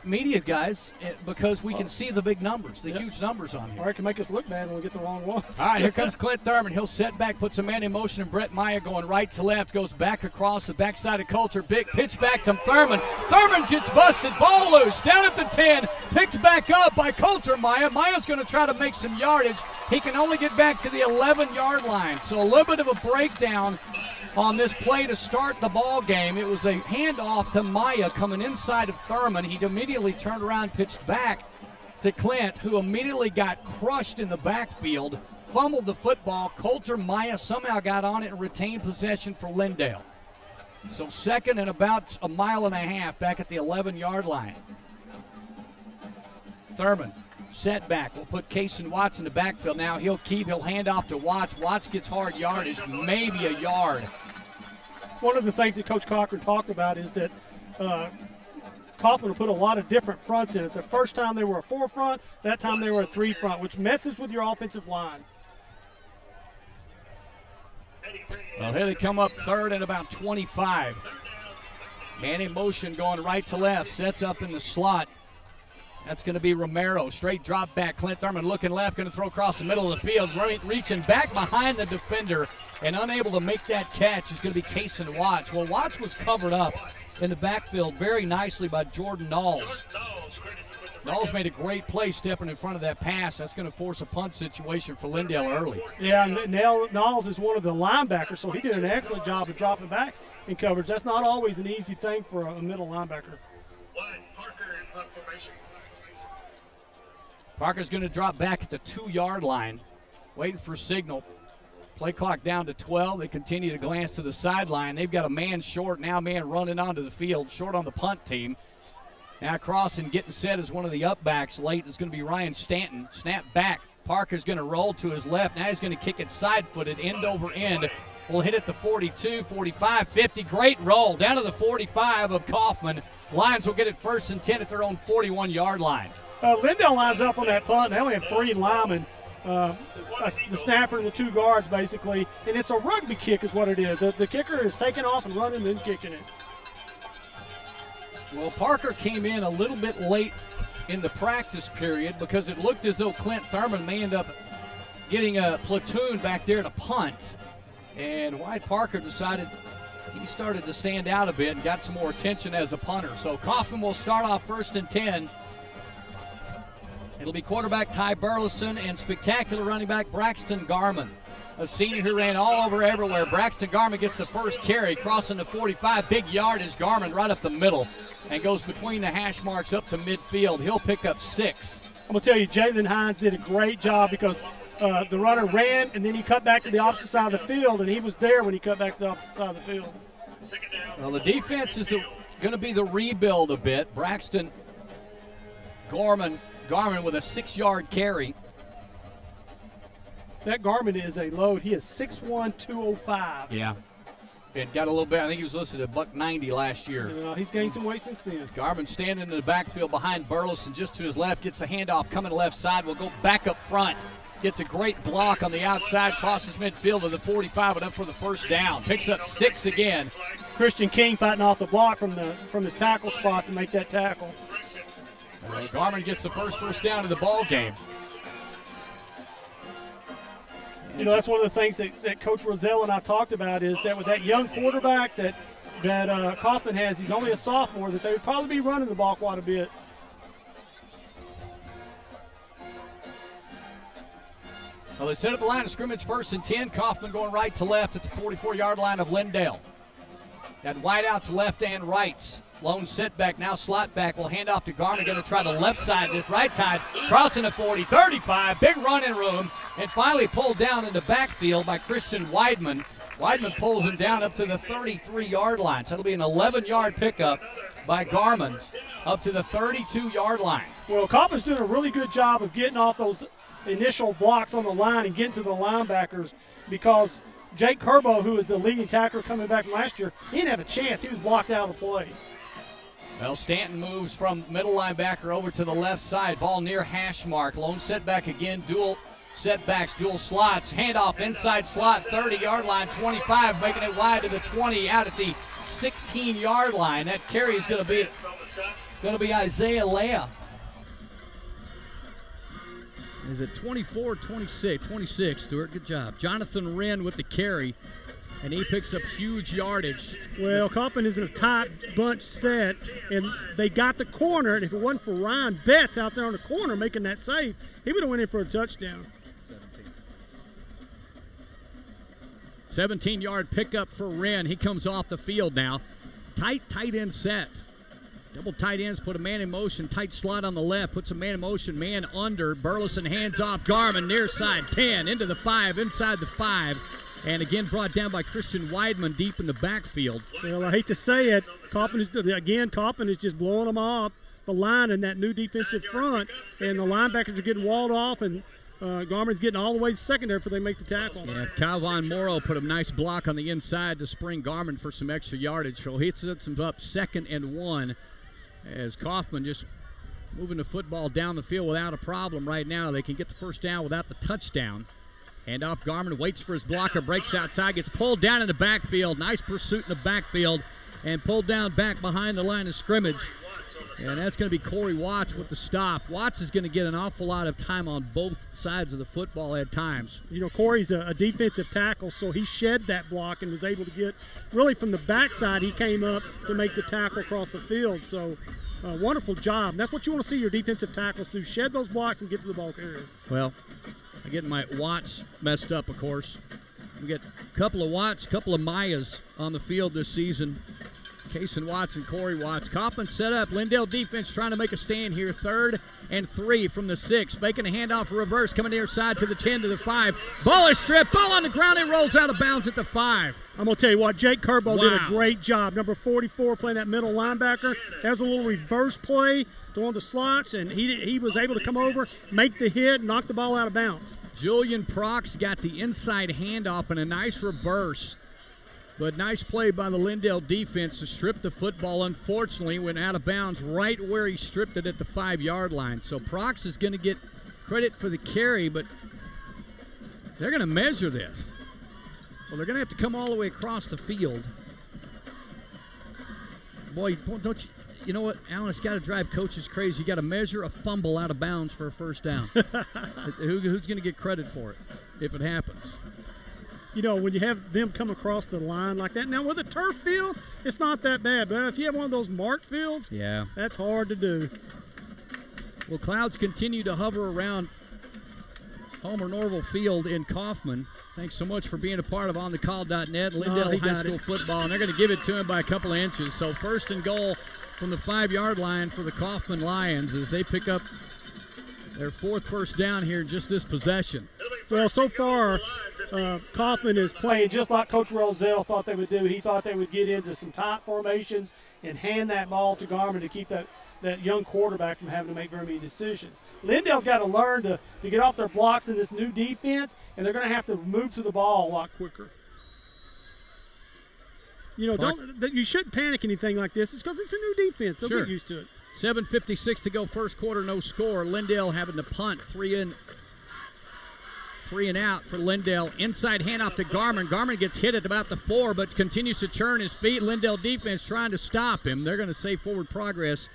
media guys because we can see the big numbers, the huge numbers on here. Or it can make us look bad when we get the wrong ones. All right, here comes Clint Thurman. He'll set back, puts a man in motion, and Brett Meyer going right to left, goes back across the backside of Coulter. Big pitch back to Thurman. Thurman gets busted, ball loose, down at the 10, picked back up by Coulter Meyer. Meyer's going to try to make some yardage. He can only get back to the 11-yard line. So a little bit of a breakdown on this play to start the ball game. It was a handoff to Maya coming inside of Thurman. He immediately turned around, pitched back to Clint, who immediately got crushed in the backfield, fumbled the football. Coulter Maya somehow got on it and retained possession for Lindale. So second and about a mile and a half back at the 11-yard line. Thurman set back. We'll put Kason Watts in the backfield now. He'll hand off to Watts. Watts gets hard yardage, maybe a yard. One of the things that Coach Cochran talked about is that Kaufman will put a lot of different fronts in it. The first time they were a 4 front, that time they were a 3 front, which messes with your offensive line. Well, here they come up third and about 25. Man in motion going right to left, sets up in the slot. That's going to be Romero. Straight drop back. Clint Thurman looking left, going to throw across the middle of the field, reaching back behind the defender and unable to make that catch is going to be Kason Watts. Well, Watts was covered up in the backfield very nicely by Jordan Knowles. Knowles made a great play stepping in front of that pass. That's going to force a punt situation for Lindale early. Yeah, Knowles is one of the linebackers, so he did an excellent job of dropping back in coverage. That's not always an easy thing for a middle linebacker. Parker in punt formation. Parker's going to drop back at the 2-yard line, waiting for signal. Play clock down to 12. They continue to glance to the sideline. They've got a man short, now man running onto the field, short on the punt team. Now crossing, getting set as one of the upbacks late is going to be Ryan Stanton. Snap back. Parker's going to roll to his left. Now he's going to kick it side-footed, end over end. Will hit at the 42, 45, 50. Great roll down to the 45 of Kaufman. Lions will get it 1st and 10 at their own 41-yard line. Lindale lines up on that punt. They only have 3 linemen, the snapper and the 2 guards, basically. And it's a rugby kick is what it is. The kicker is taking off and running and then kicking it. Well, Parker came in a little bit late in the practice period because it looked as though Clint Thurman may end up getting a platoon back there to punt. And Wyatt Parker decided he started to stand out a bit and got some more attention as a punter. So Kaufman will start off 1st and 10. It'll be quarterback Ty Burleson and spectacular running back Braxton Garman, a senior who ran all over everywhere. Braxton Garman gets the first carry, crossing the 45. Big yardage, Garman right up the middle and goes between the hash marks up to midfield. He'll pick up 6. I'm going to tell you, Jalen Hines did a great job because the runner ran and then he cut back to the opposite side of the field, and he was there when he cut back to the opposite side of the field. Well, the defense is going to be the rebuild a bit. Braxton Garman with a 6-yard carry. That Garmin is a load. He is 6'1", 205. Yeah. It got a little bit. I think he was listed at $190 last year. He's gained some weight since then. Garmin standing in the backfield behind Burleson just to his left. Gets the handoff coming left side. Will go back up front. Gets a great block on the outside. Crosses midfield to the 45 and up for the first down. Picks up 6 again. Christian King fighting off the block from his tackle spot to make that tackle. Garmin gets the first down of the ball game. You know, that's one of the things that Coach Rozelle and I talked about is that with that young quarterback that Kaufman has, he's only a sophomore, that they would probably be running the ball quite a bit. Well, they set up the line of scrimmage 1st and 10. Kaufman going right to left at the 44-yard line of Lindale. Got wideouts left and rights. Lone setback, now slot back. Will hand off to Garmin. Going to try the left side, this right side. Crossing the 40, 35. Big running room. And finally pulled down in the backfield by Christian Weidman. Weidman pulls him down up to the 33-yard line. So it'll be an 11-yard pickup by Garmin up to the 32-yard line. Well, Kaufman's doing a really good job of getting off those initial blocks on the line and getting to the linebackers because Jake Kerbo, who was the leading tackler coming back from last year, he didn't have a chance. He was blocked out of the play. Well, Stanton moves from middle linebacker over to the left side. Ball near hash mark. Lone setback again. Dual setbacks, dual slots. Handoff inside slot, 30-yard line, 25, making it wide to the 20, out at the 16-yard line. That carry is going to be Going to be Isaiah Leah. Is it 24, 26? 26, Stuart. Good job. Jonathan Wren with the carry, and he picks up huge yardage. Well, Kaufman is in a tight bunch set, and they got the corner, and if it wasn't for Ryan Betts out there on the corner making that save, he would have went in for a touchdown. 17-yard pickup for Wren. He comes off the field now. Tight end set. Double tight ends put a man in motion. Tight slot on the left. Puts a man in motion. Man under. Burleson hands off. Garmin near side 10. Into the 5. Inside the 5. And again brought down by Christian Weidman deep in the backfield. Well, I hate to say it. Kaufman is just blowing them off the line in that new defensive front. And the linebackers are getting walled off. And Garmin's getting all the way to secondary before they make the tackle. Yeah, Calvin Morrow put a nice block on the inside to spring Garmin for some extra yardage. So he sets him up 2nd and 1 as Kaufman just moving the football down the field without a problem right now. They can get the first down without the touchdown. Hand off Garmin, waits for his blocker, breaks outside, gets pulled down in the backfield. Nice pursuit in the backfield and pulled down back behind the line of scrimmage. And that's going to be Corey Watts with the stop. Watts is going to get an awful lot of time on both sides of the football at times. You know, Corey's a defensive tackle, so he shed that block and was able to get, really from the backside, he came up to make the tackle across the field. So, wonderful job. And that's what you want to see your defensive tackles do, shed those blocks and get to the ball carrier. Well, I get my Watts messed up, of course. We get a couple of Watts, a couple of Mayas on the field this season. Kason Watts and Corey Watts. Kaufman set up. Lindale defense trying to make a stand here. 3rd and 3 from the 6. Faking a handoff, reverse, coming near side to the 10 to the 5. Ball is stripped. Ball on the ground. It rolls out of bounds at the 5. I'm going to tell you what, Jake Kerbo did a great job. Number 44 playing that middle linebacker. That was a little reverse play to one of the slots, and he was able to come over, make the hit, knock the ball out of bounds. Julian Prox got the inside handoff and a nice reverse. But nice play by the Lindale defense to strip the football. Unfortunately, went out of bounds right where he stripped it at the 5-yard line. So Prox is going to get credit for the carry, but they're going to measure this. Well, they're going to have to come all the way across the field. Boy, don't you know what, Alan? It's got to drive coaches crazy. You got to measure a fumble out of bounds for a first down. Who's going to get credit for it if it happens? You know, when you have them come across the line like that. Now, with a turf field, it's not that bad. But if you have one of those marked fields, yeah, that's hard to do. Well, clouds continue to hover around Homer Norville Field in Kaufman. Thanks so much for being a part of OnTheCall.net, Lindale High School football. And they're going to give it to him by a couple of inches. So 1st and goal from the 5-yard line for the Kaufman Lions as they pick up their 4th first down here in just this possession. Well, so far, Kaufman is playing just like Coach Rozelle thought they would do. He thought they would get into some tight formations and hand that ball to Garmin to keep that young quarterback from having to make very many decisions. Lindale's got to learn to get off their blocks in this new defense, and they're going to have to move to the ball a lot quicker. You know, you shouldn't panic anything like this. It's because it's a new defense. They'll get used to it. 7:56 to go, first quarter, no score. Lindale having to punt, 3 and out for Lindale. Inside handoff to Garmin. Garmin gets hit at about the 4, but continues to churn his feet. Lindale defense trying to stop him. They're going to say forward progress.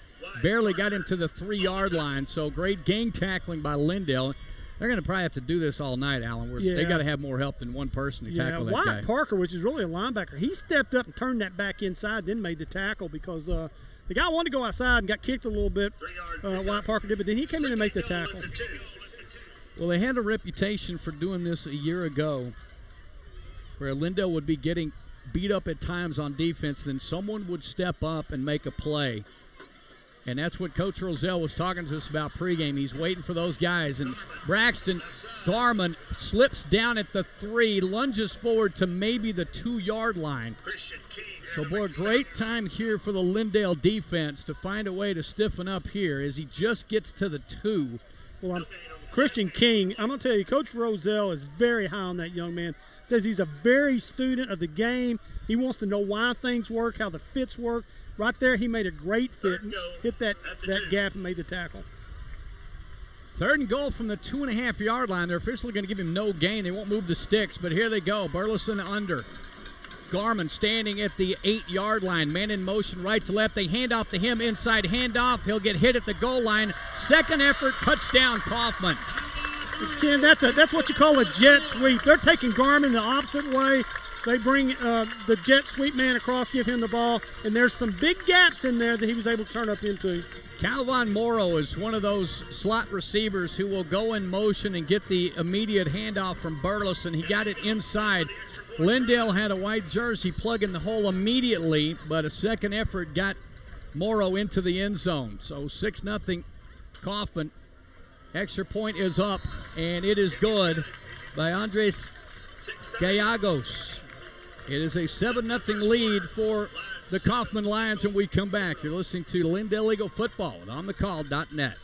Barely got him to the 3-yard line, so great gang tackling by Lindale. They're going to probably have to do this all night, Alan. They got to have more help than one person to tackle that guy. Wyatt Parker, which is really a linebacker, he stepped up and turned that back inside, then made the tackle because the guy wanted to go outside and got kicked a little bit, Wyatt Parker did, but then he came in and made the tackle. Well, they had a reputation for doing this a year ago where Lindale would be getting beat up at times on defense, then someone would step up and make a play. And that's what Coach Rozelle was talking to us about pregame. He's waiting for those guys. And Braxton Garmin slips down at the 3, lunges forward to maybe the 2-yard line. So, boy, great time here for the Lindale defense to find a way to stiffen up here as he just gets to the 2. Well, Christian King, I'm going to tell you, Coach Rozelle is very high on that young man. Says he's a very student of the game. He wants to know why things work, how the fits work. Right there, he made a great fit and hit that gap and made the tackle. 3rd and goal from the 2.5-yard line. They're officially going to give him no gain. They won't move the sticks, but here they go. Burleson under. Garman standing at the 8-yard line. Man in motion, right to left. They hand off to him, inside handoff. He'll get hit at the goal line. Second effort, touchdown, Kaufman. Ken, that's what you call a jet sweep. They're taking Garman the opposite way. They bring the jet sweep man across, give him the ball, and there's some big gaps in there that he was able to turn up into. Calvin Morrow is one of those slot receivers who will go in motion and get the immediate handoff from Burleson. He got it inside. Lindale had a white jersey plug in the hole immediately, but a second effort got Morrow into the end zone. So 6-0 Kaufman. Extra point is up, and it is good by Andres Gallegos. It is a 7-0 lead for the Kaufman Lions when we come back. You're listening to Lindale Eagle Football at onthecall.net.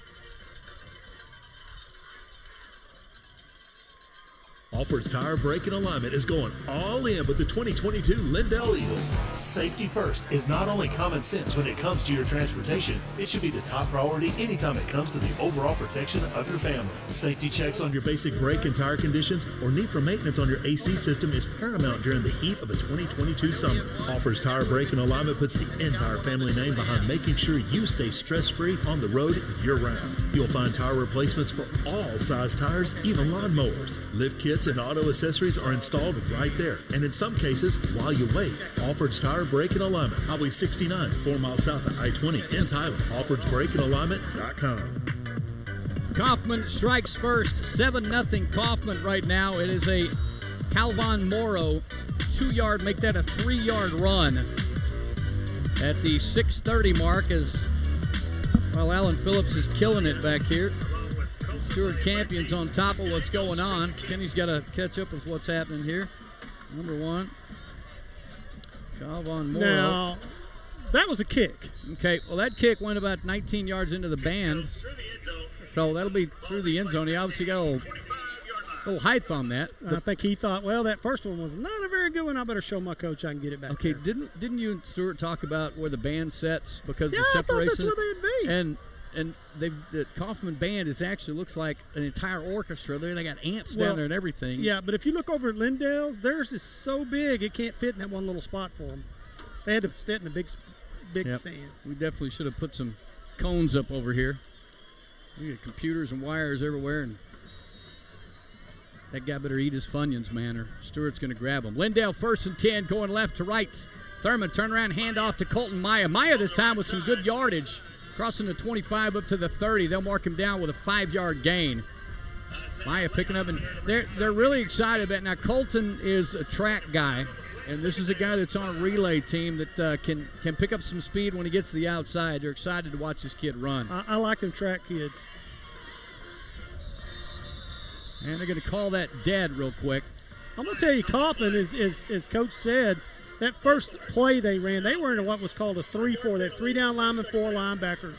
Alford's Tire Brake and Alignment is going all in with the 2022 Lindale Eagles. Safety first is not only common sense when it comes to your transportation, it should be the top priority anytime it comes to the overall protection of your family. Safety checks on your basic brake and tire conditions or need for maintenance on your AC system is paramount during the heat of a 2022 summer. Alford's Tire Brake and Alignment puts the entire family name behind making sure you stay stress-free on the road year-round. You'll find tire replacements for all size tires, even lawn mowers. Lift kits and auto accessories are installed right there, and in some cases, while you wait. Alford's Tire Brake and Alignment, Highway 69, 4 miles south of I-20 in Tyler. AlfordsBrakeandAlignment.com. Kaufman strikes first, 7-0 Kaufman right now. It is a Calvin Morrow 2-yard, make that a 3-yard run at the 6:30 mark as, well, Alan Phillips is killing it back here. Stuart Campion's on top of what's going on. Kenny's got to catch up with what's happening here. Number 1, Calvin Morrow. Now, that was a kick. Okay, well, that kick went about 19 yards into the band. So that'll be through the end zone. He obviously got a little height on that. I think he thought, well, that first one was not a very good one. I better show my coach I can get it back. Okay, there. didn't you and Stuart talk about where the band sets because yeah, of the separation? I thought that's where they'd be. And the Kaufman band is actually looks like an entire orchestra. They got amps down there and everything. Yeah, but if you look over at Lindale's, theirs is so big it can't fit in that one little spot for them. They had to sit in the big stands. We definitely should have put some cones up over here. We got computers and wires everywhere, and that guy better eat his Funyuns, man, or Stewart's going to grab them. Lindale 1st and 10, going left to right. Thurman turnaround handoff to Colton Maya. Maya this time with some good yardage. Crossing the 25 up to the 30. They'll mark him down with a 5-yard gain. Maya picking up, and they're really excited about it. Now, Colton is a track guy, and this is a guy that's on a relay team that can pick up some speed when he gets to the outside. They're excited to watch this kid run. I like them track kids. And they're going to call that dead real quick. I'm going to tell you, Kaufman, as Coach said, that first play they ran, they were in what was called a 3-4. They have 3 down linemen, 4 linebackers.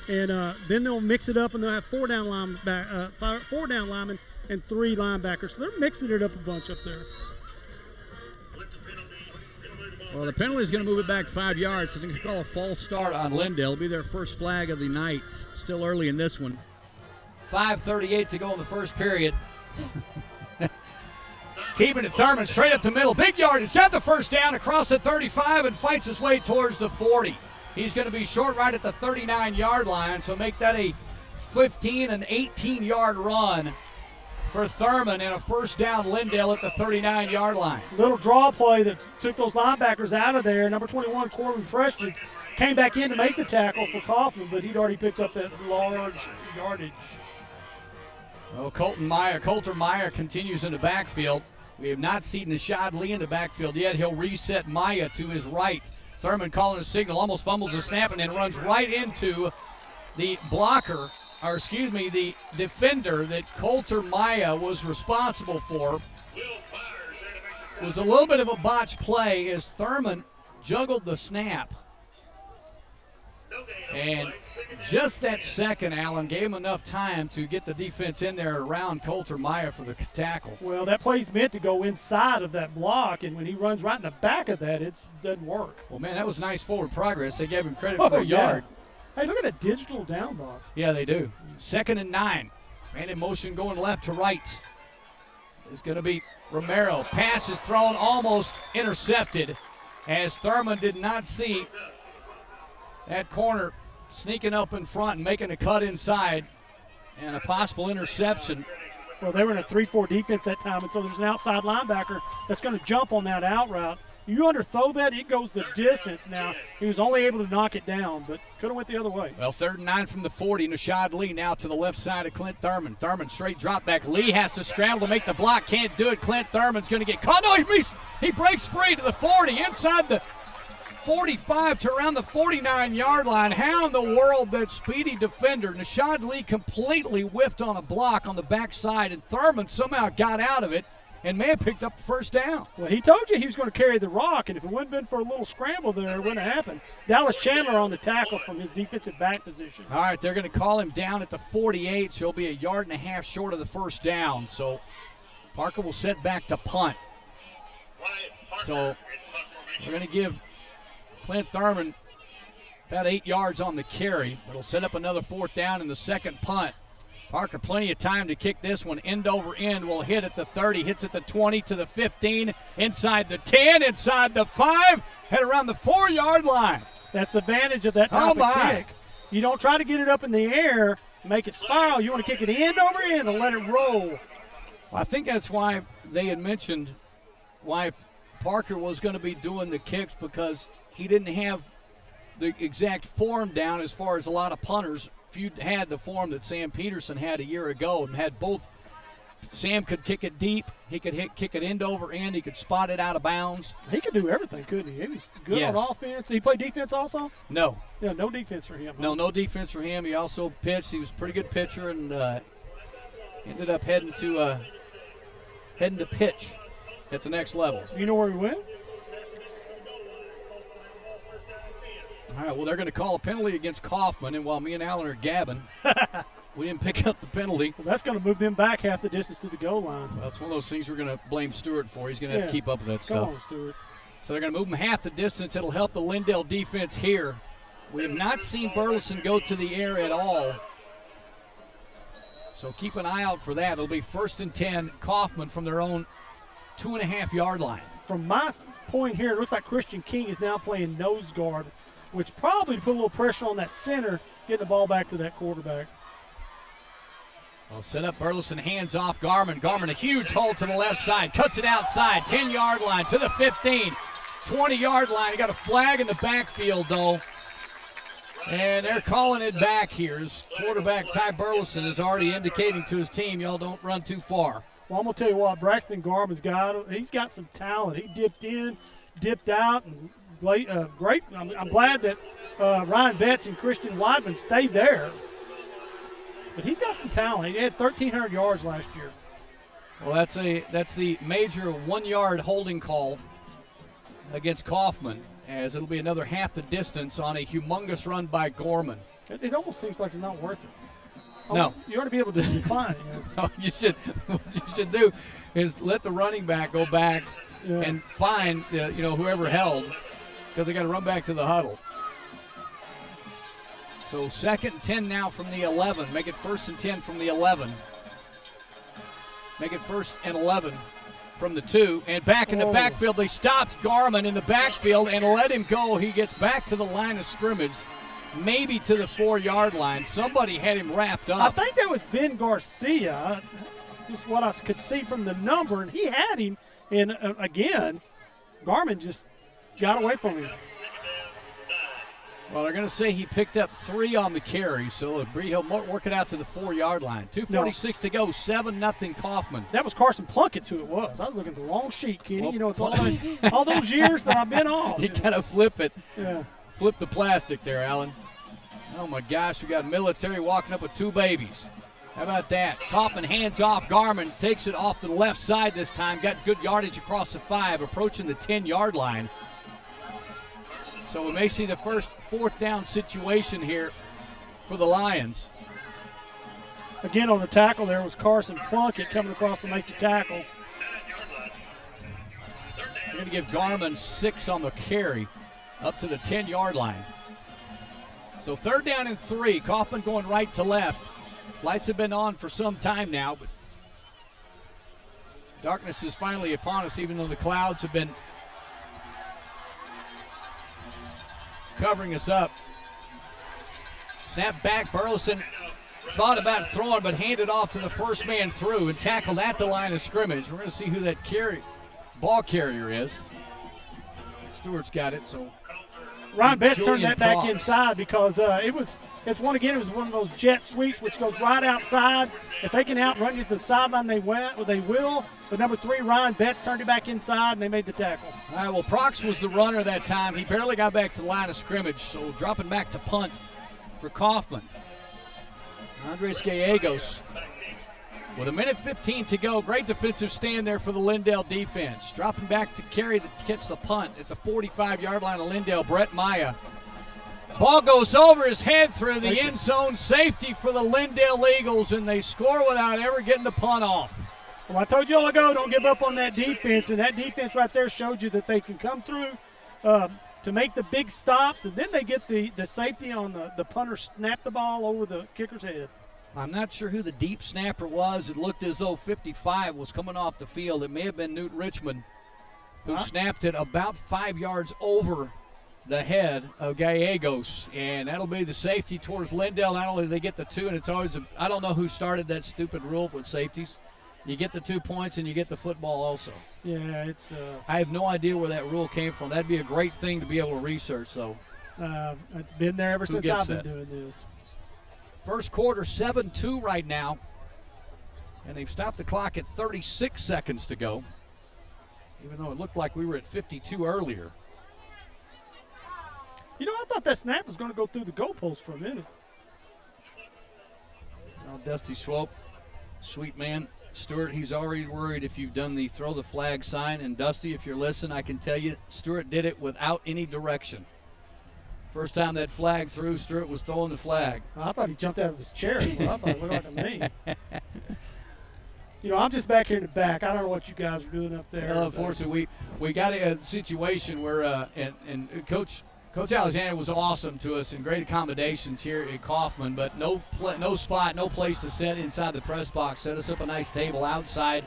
And then they'll mix it up, and they'll have 4 down linemen and 3 linebackers. So they're mixing it up a bunch up there. Well, the penalty is going to move it back 5 yards. So they're going to call a false start on Lindale. It'll be their first flag of the night. Still early in this one. 5:38 to go in the first period. Keeping it, Thurman straight up the middle. Big yard. He's got the first down across the 35 and fights his way towards the 40. He's going to be short right at the 39-yard line, so make that a 15 and 18-yard run for Thurman and a first down Lindale at the 39-yard line. Little draw play that took those linebackers out of there. Number 21, Corbin Freshman, came back in to make the tackle for Kaufman, but he'd already picked up that large yardage. Well, Colter Meyer continues in the backfield. We have not seen Nashad Lee in the backfield yet. He'll reset Maya to his right. Thurman calling a signal, almost fumbles the snap, and then runs right into the blocker, or excuse me, the defender that Colter Maya was responsible for. It was a little bit of a botched play as Thurman juggled the snap. And just that second, Allen, gave him enough time to get the defense in there around Colter Maya for the tackle. Well, that play's meant to go inside of that block, and when he runs right in the back of that, it doesn't work. Well, man, that was nice forward progress. They gave him credit for a yard. Hey, look at that digital down box. Yeah, they do. 2nd and 9. Man in motion going left to right. It's going to be Romero. Pass is thrown, almost intercepted, as Thurman did not see that corner sneaking up in front and making a cut inside, and a possible interception. Well, they were in a 3-4 defense that time, and so there's an outside linebacker that's going to jump on that out route. You underthrow that, it goes the distance. Now, he was only able to knock it down, but could have went the other way. Well, 3rd and 9 from the 40. Nashad Lee now to the left side of Clint Thurman. Thurman straight drop back. Lee has to scramble to make the block. Can't do it. Clint Thurman's going to get caught. No, he breaks free to the 40, inside the 45 to around the 49-yard line. How in the world that speedy defender, Nashad Lee, completely whiffed on a block on the backside, and Thurman somehow got out of it and may have picked up the first down. Well, he told you he was going to carry the rock, and if it wouldn't have been for a little scramble there, it wouldn't have happened. Dallas Chandler on the tackle from his defensive back position. All right, they're going to call him down at the 48, so he'll be a yard and a half short of the first down. So Parker will set back to punt. So we're going to give Clint Thurman about 8 yards on the carry. It'll set up another 4th down in the second punt. Parker, plenty of time to kick this one. End over end will hit at the 30, hits at the 20 to the 15, inside the 10, inside the 5, head around the 4-yard line. That's the advantage of that type of kick. You don't try to get it up in the air, make it spiral. You want to kick it end over end and let it roll. Well, I think that's why they had mentioned why Parker was going to be doing the kicks, because he didn't have the exact form down as far as a lot of punters. If you had the form that Sam Peterson had a year ago and had both, Sam could kick it deep, he could kick it end over end, he could spot it out of bounds. He could do everything, couldn't he? He was good on offense. Did he play defense also? No. Yeah, no defense for him. No defense for him. He also pitched. He was a pretty good pitcher, and ended up heading to pitch at the next level. You know where he went? All right, well, they're going to call a penalty against Kaufman, and while me and Allen are gabbing, we didn't pick up the penalty. Well, that's going to move them back half the distance to the goal line. Well, it's one of those things we're going to blame Stewart for. He's going to have to keep up with that stuff. Come on, Stewart. So they're going to move them half the distance. It'll help the Lindale defense here. We have not seen Burleson go to the air at all. So keep an eye out for that. It'll be 1st and 10, Kaufman from their own 2.5-yard line. From my point here, it looks like Christian King is now playing nose guard, which probably put a little pressure on that center, getting the ball back to that quarterback. Well, set up Burleson, hands off Garmin. Garmin, a huge hole to the left side, cuts it outside, 10-yard line to the 15, 20-yard line. He got a flag in the backfield, though. And they're calling it back here. His quarterback, Ty Burleson, is already indicating to his team, y'all don't run too far. Well, I'm going to tell you what, Braxton Garmin's he's got some talent. He dipped in, dipped out, and great. I'm glad that Ryan Betts and Christian Weidman stayed there. But he's got some talent. He had 1,300 yards last year. Well, that's the major 1-yard holding call against Kaufman, as it'll be another half the distance on a humongous run by Gorman. It almost seems like it's not worth it. No. You ought to be able to decline. No, what you should do is let the running back go back and find whoever held, because they got to run back to the huddle. So 2nd and 10 now from the 11. Make it 1st and 10 from the 11. Make it 1st and 11 from the 2. And back in the backfield, they stopped Garmin in the backfield and let him go. He gets back to the line of scrimmage, maybe to the 4-yard line. Somebody had him wrapped up. I think that was Ben Garcia. Just what I could see from the number, and he had him. And again, Garmin just got away from him. Well, they're going to say he picked up 3 on the carry, so he'll work it out to the 4-yard line. 2:46 to go, 7-0 Kaufman. That was Carson Plunkett's who it was. I was looking at the wrong sheet, Kenny. Well, it's all those years that I've been off. You got to flip it. Yeah. Flip the plastic there, Alan. Oh, my gosh, we got military walking up with 2 babies. How about that? Kaufman hands off. Garmin takes it off to the left side this time. Got good yardage across the 5, approaching the 10-yard line. So we may see the first 4th down situation here for the Lions. Again, on the tackle there was Carson Plunkett coming across to make the tackle. We're going to give Garmin 6 on the carry up to the 10-yard line. So 3rd down and 3. Kaufman going right to left. Lights have been on for some time now, but Darkness is finally upon us, even though the clouds have been covering us up. Snap back. Burleson thought about throwing, but handed off to the first man through and tackled at the line of scrimmage. We're going to see who that ball carrier is. Stewart's got it, so Ryan Betts turned Julian that back Pross. inside because it was one of those jet sweeps which goes right outside. If they can outrun you to the sideline, they will. But number 3, Ryan Betts turned it back inside, and they made the tackle. All right, well, Prox was the runner that time. He barely got back to the line of scrimmage, so dropping back to punt for Kaufman. Andres Gallegos with 1:15 to go. Great defensive stand there for the Lindale defense. Dropping back to catch the punt at the 45-yard line of Lindale. Brett Maya. Ball goes over his head through the end zone. Safety for the Lindale Eagles, and they score without ever getting the punt off. Well, I told you all ago, don't give up on that defense, and that defense right there showed you that they can come through to make the big stops, and then they get the safety on the punter snap the ball over the kicker's head. I'm not sure who the deep snapper was. It looked as though 55 was coming off the field. It may have been Newt Richmond who snapped it about 5 yards over the head of Gallegos, and that'll be the safety towards Lindale. Not only do they get the 2, and it's always I don't know who started that stupid rule with safeties. You get the 2 points and you get the football also. Yeah, it's. I have no idea where that rule came from. That'd be a great thing to be able to research, though. It's been there ever since I've been doing this. First quarter, 7-2 right now, and they've stopped the clock at 36 seconds to go, even though it looked like we were at 52 earlier. You know, I thought that snap was going to go through the goalpost for a minute. Now Dusty Swope, sweet man. Stewart, he's already worried if you've done the throw the flag sign. And Dusty, if you're listening, I can tell you Stewart did it without any direction. First time that flag threw, Stewart was throwing the flag. I thought he jumped out of his chair. Well, I thought it looked like to me. You know, I'm just back here in the back. I don't know what you guys are doing up there. Well, unfortunately, we got a situation where and Coach Alexander was awesome to us and great accommodations here at Kaufman, but no spot, no place to sit inside the press box. Set us up a nice table outside.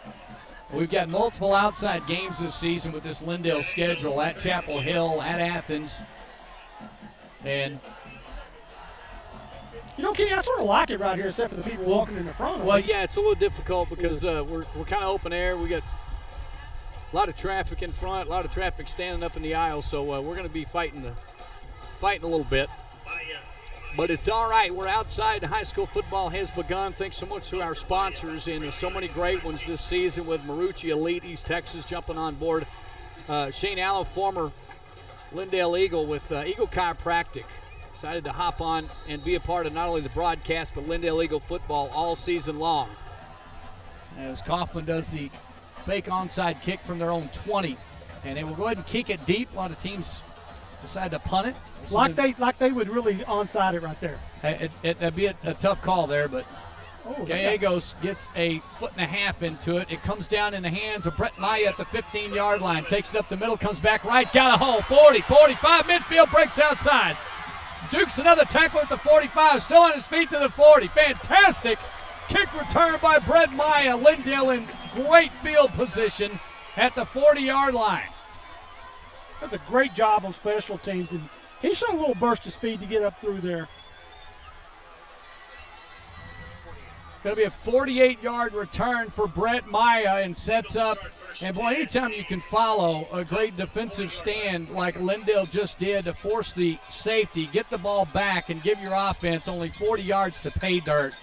We've got multiple outside games this season with this Lindale schedule at Chapel Hill, at Athens, and you know, Kenny, I sort of like it right here, except for the people walking in the front of us. Well, yeah, it's a little difficult because we're kind of open air. We got a lot of traffic in front, a lot of traffic standing up in the aisle, so we're going to be fighting a little bit. But it's all right. We're outside. High school football has begun. Thanks so much to our sponsors, and so many great ones this season with Marucci Elite, East Texas jumping on board. Shane Allen, former Lindale Eagle with Eagle Chiropractic, decided to hop on and be a part of not only the broadcast but Lindale Eagle football all season long. As Kaufman does the fake onside kick from their own 20, and they will go ahead and kick it deep. A lot of teams decide to punt it. Like they would really onside it right there. That'd be a tough call there, but Gallegos gets a 1.5 foot into it. It comes down in the hands of Brett Maya at the 15-yard line. Takes it up the middle, comes back right, got a hole. 40, 45, midfield, breaks outside. Dukes another tackle at the 45, still on his feet to the 40. Fantastic kick return by Brett Maya. Lindale in great field position at the 40-yard line. That's a great job on special teams, and he showed a little burst of speed to get up through there. Going to be a 48-yard return for Brett Maya and sets up. And, boy, anytime you can follow a great defensive stand like Lindale just did to force the safety, get the ball back, and give your offense only 40 yards to pay dirt,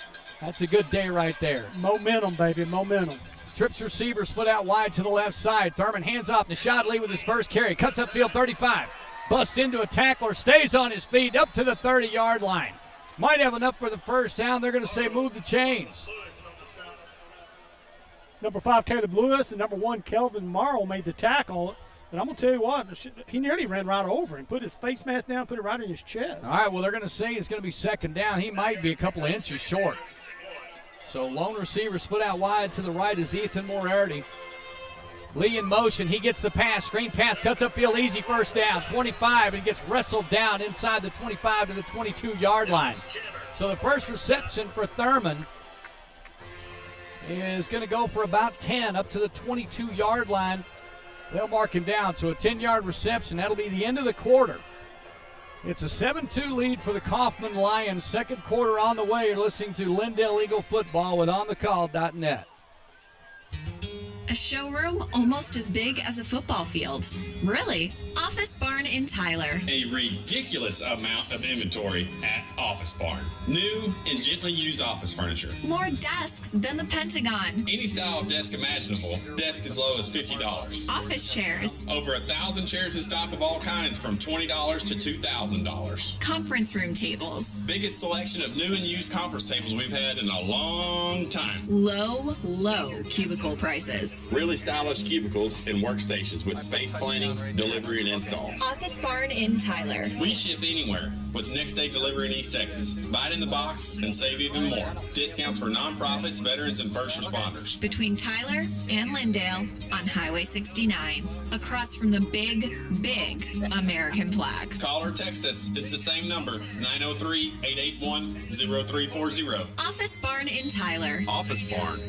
that's a good day right there. Momentum, baby, momentum. Trips receiver split out wide to the left side. Thurman hands off Nashad Lee with his first carry. Cuts upfield 35. Busts into a tackler. Stays on his feet up to the 30-yard line. Might have enough for the first down. They're going to say move the chains. Number 5, Caleb Lewis, and number 1, Kelvin Morrow made the tackle. And I'm going to tell you what, he nearly ran right over him. Put his face mask down, put it right in his chest. All right, well, they're going to say it's going to be second down. He might be a couple of inches short. So lone receiver split out wide to the right is Ethan Moriarty. Lee in motion. He gets the pass. Screen pass. Cuts upfield. Easy first down. 25 and gets wrestled down inside the 25 to the 22-yard line. So the first reception for Thurman is going to go for about 10 up to the 22-yard line. They'll mark him down. So a 10-yard reception. That'll be the end of the quarter. It's a 7-2 lead for the Kaufman Lions. Second quarter on the way. You're listening to Lindale Eagle Football with OnTheCall.net. A showroom almost as big as a football field. Really? Office Barn in Tyler. A ridiculous amount of inventory at Office Barn. New and gently used office furniture. More desks than the Pentagon. Any style of desk imaginable. Desk as low as $50. Office chairs. Over 1,000 chairs in stock of all kinds from $20 to $2,000. Conference room tables. Biggest selection of new and used conference tables we've had in a long time. Low cubicle prices. Really stylish cubicles and workstations with space planning, delivery, and install. Office Barn in Tyler. We ship anywhere with next day delivery in East Texas. Buy it in the box and save even more. Discounts for nonprofits, veterans, and first responders. Between Tyler and Lindale on Highway 69. Across from the big American flag. Call or text us. It's the same number, 903-881-0340. Office Barn in Tyler. Office Barn.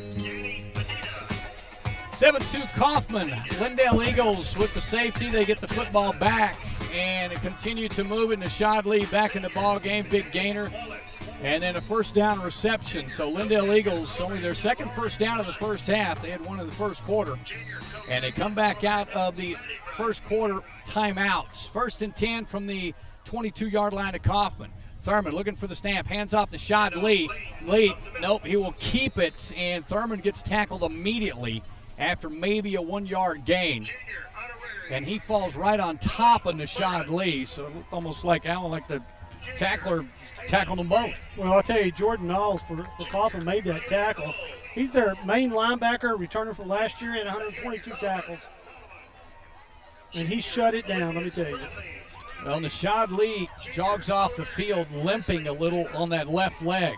7-2 Kaufman. Lindale Eagles with the safety. They get the football back and continue to move it. Nashad Lee back in the ball game. Big gainer. And then a first down reception. So Lindale Eagles, only their second first down of the first half. They had one in the first quarter. And they come back out of the first quarter timeouts. 1st and 10 from the 22-yard line of Kaufman. Thurman looking for the snap. Hands off to Nashad Lee. Nope, he will keep it. And Thurman gets tackled immediately after maybe a 1-yard gain. And he falls right on top of Nashad Lee. So almost like Allen, like the tackler tackled them both. Well, I'll tell you, Jordan Knowles for Kaufman made that tackle. He's their main linebacker, returning from last year at 122 tackles. And he shut it down, let me tell you. Well, Nashad Lee jogs off the field limping a little on that left leg.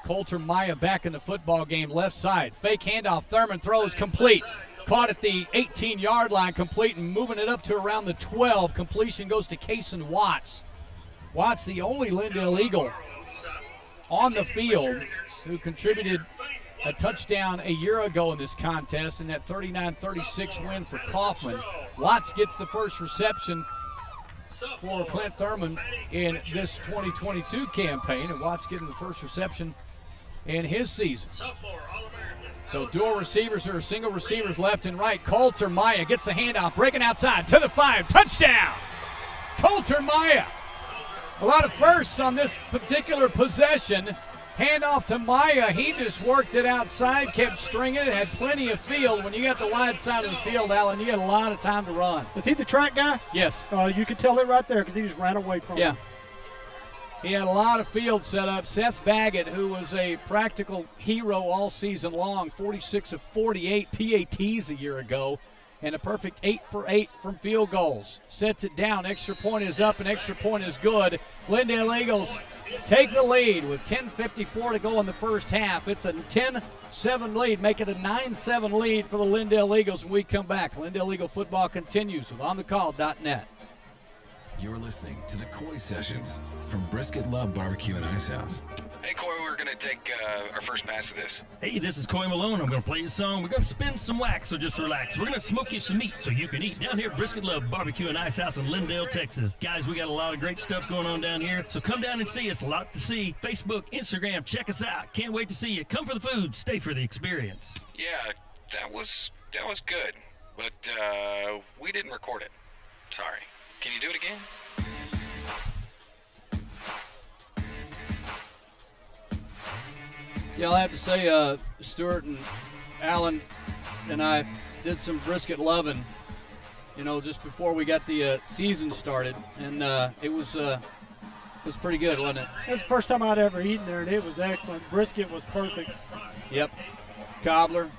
Coulter Maya back in the football game, left side. Fake handoff, Thurman throws complete. Caught at the 18-yard line, complete, and moving it up to around the 12. Completion goes to Kason Watts. Watts, the only Lindale Eagle on the field who contributed a touchdown a year ago in this contest in that 39-36 win for Kaufman. Watts gets the first reception for Clint Thurman in this 2022 campaign, and Watts getting the first reception in his season. So dual receivers or single receivers left and right. Coulter Maya gets the handoff, breaking outside to the 5. Touchdown! Coulter Maya. A lot of firsts on this particular possession. Handoff to Maya. He just worked it outside, kept stringing it, had plenty of field. When you got the wide side of the field, Alan, you had a lot of time to run. Is he the track guy? Yes. You could tell it right there because he just ran away from him. He had a lot of field set up. Seth Baggett, who was a practical hero all season long, 46 of 48 PATs a year ago, and a perfect 8 for 8 from field goals. Sets it down. Extra point is up, and extra point is good. Lindale Eagles take the lead with 10:54 to go in the first half. It's a 10-7 lead, make it a 9-7 lead for the Lindale Eagles when we come back. Lindale Eagle football continues with OnTheCall.net. You're listening to the Koi Sessions from Brisket Love Barbecue and Ice House. Hey, Corey, we're going to take our first pass of this. Hey, this is Coy Malone. I'm going to play you a song. We're going to spin some wax, so just relax. We're going to smoke you some meat so you can eat down here at Brisket Love Barbecue and Ice House in Lindale, Texas. Guys, we got a lot of great stuff going on down here, so come down and see us. A lot to see. Facebook, Instagram, check us out. Can't wait to see you. Come for the food. Stay for the experience. Yeah, that was good, but we didn't record it. Sorry. Can you do it again? Yeah, I'll have to say, Stuart and Alan and I did some brisket loving, just before we got the season started, and it was pretty good, wasn't it? That's the first time I'd ever eaten there, and it was excellent. Brisket was perfect. Yep. Cobbler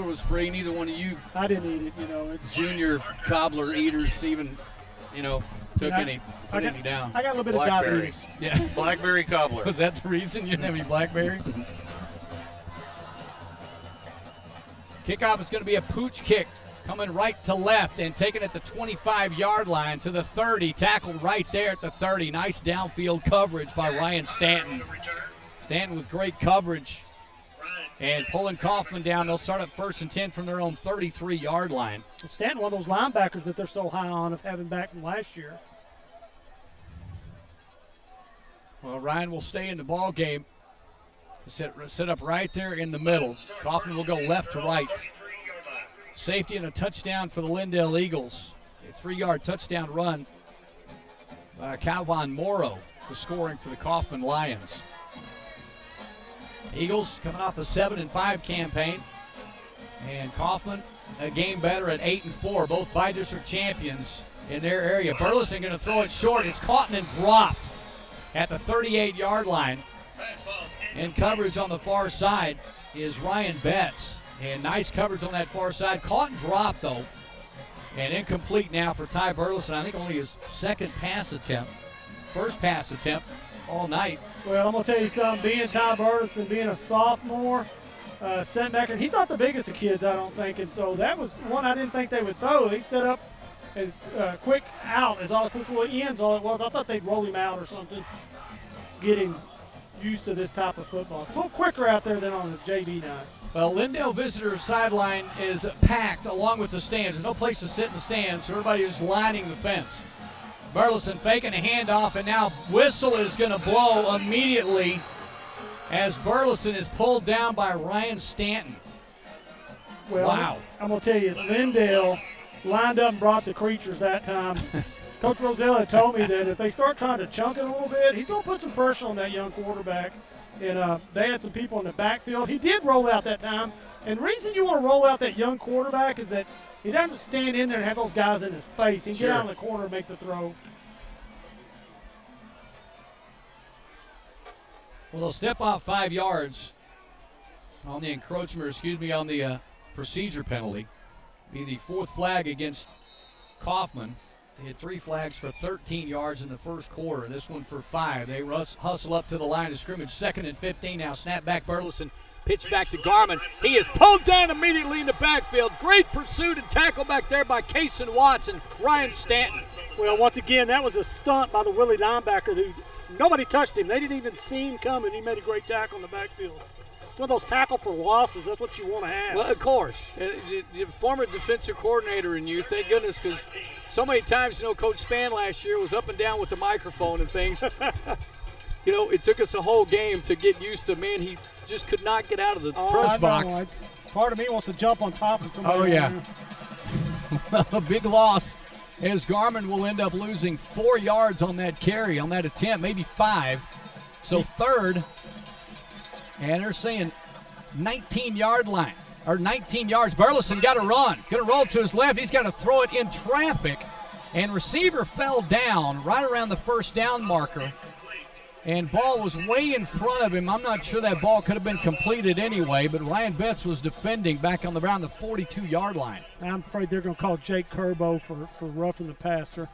was free. Neither one of you. I didn't eat it. It's junior cobbler eaters even, took any down. I got a little bit of diabetes. Yeah. Blackberry cobbler. Was that the reason you didn't have any blackberry? Kickoff is going to be a pooch kick, coming right to left and taking it to 25-yard line to the 30. Tackled right there at the 30. Nice downfield coverage by Ryan Stanton. Stanton with great coverage. and pulling Kaufman down. They'll start at 1st and 10 from their own 33-yard line. Stanton, one of those linebackers that they're so high on of having back from last year. Well, Ryan will stay in the ball game. Sit up right there in the middle. Kaufman will go left to right. Safety and a touchdown for the Lindale Eagles. A 3-yard touchdown run by Kaufman Morrow, the scoring for the Kaufman Lions. Eagles coming off a 7-5 campaign, and Kaufman a game better at 8-4. Both by-district champions in their area. Burleson going to throw it short. It's caught and dropped at the 38-yard line. In coverage on the far side is Ryan Betts. And nice coverage on that far side. Caught and dropped, though. And incomplete now for Ty Burleson. I think only his second pass attempt. First pass attempt all night. Well, I'm going to tell you something. Being Ty Burleson, being a sophomore, setbacker, he's not the biggest of kids, I don't think. And so that was one I didn't think they would throw. He set up a quick out, as all quick little ends, all it was. I thought they'd roll him out or something, get him used to this type of football. It's a little quicker out there than on the JV night. Well, Lindale visitor sideline is packed along with the stands. There's no place to sit in the stands, so everybody is lining the fence. Burleson faking a handoff, and now whistle is going to blow immediately as Burleson is pulled down by Ryan Stanton. Well, wow. I'm going to tell you, Lindale lined up and brought the creatures that time. Coach Rosella told me that if they start trying to chunk it a little bit, he's going to put some pressure on that young quarterback. And they had some people in the backfield. He did roll out that time. And the reason you want to roll out that young quarterback is that he doesn't stand in there and have those guys in his face. He can get out in the corner and make the throw. Well, they'll step off 5 yards on the encroachment, on the procedure penalty. Be the 4th flag against Kaufman. They had 3 flags for 13 yards in the first quarter. This one for 5. They hustle up to the line of scrimmage. 2nd and 15 now. Snap back Burleson. Pitch back to Garmin. He is pulled down immediately in the backfield. Great pursuit and tackle back there by Kason Watts and Ryan Stanton. Well, once again, that was a stunt by the Willie linebacker. Who nobody touched him. They didn't even see him coming. He made a great tackle in the backfield. It's one of those tackle for losses. That's what you want to have. Well, of course. The former defensive coordinator in you, thank goodness, because so many times, Coach Span last year was up and down with the microphone and things. It took us a whole game to get used to, man, he just could not get out of the press box. Part of me wants to jump on top of somebody. Oh, yeah. A big loss as Garmin will end up losing 4 yards on that carry, on that attempt, maybe 5. So 3rd, and they're saying 19-yard line. Or 19 yards. Burleson got to run. Going to roll to his left. He's got to throw it in traffic. And receiver fell down right around the first down marker. And ball was way in front of him. I'm not sure that ball could have been completed anyway, but Ryan Betts was defending back on around the 42-yard line. I'm afraid they're going to call Jake Curbo for roughing the passer.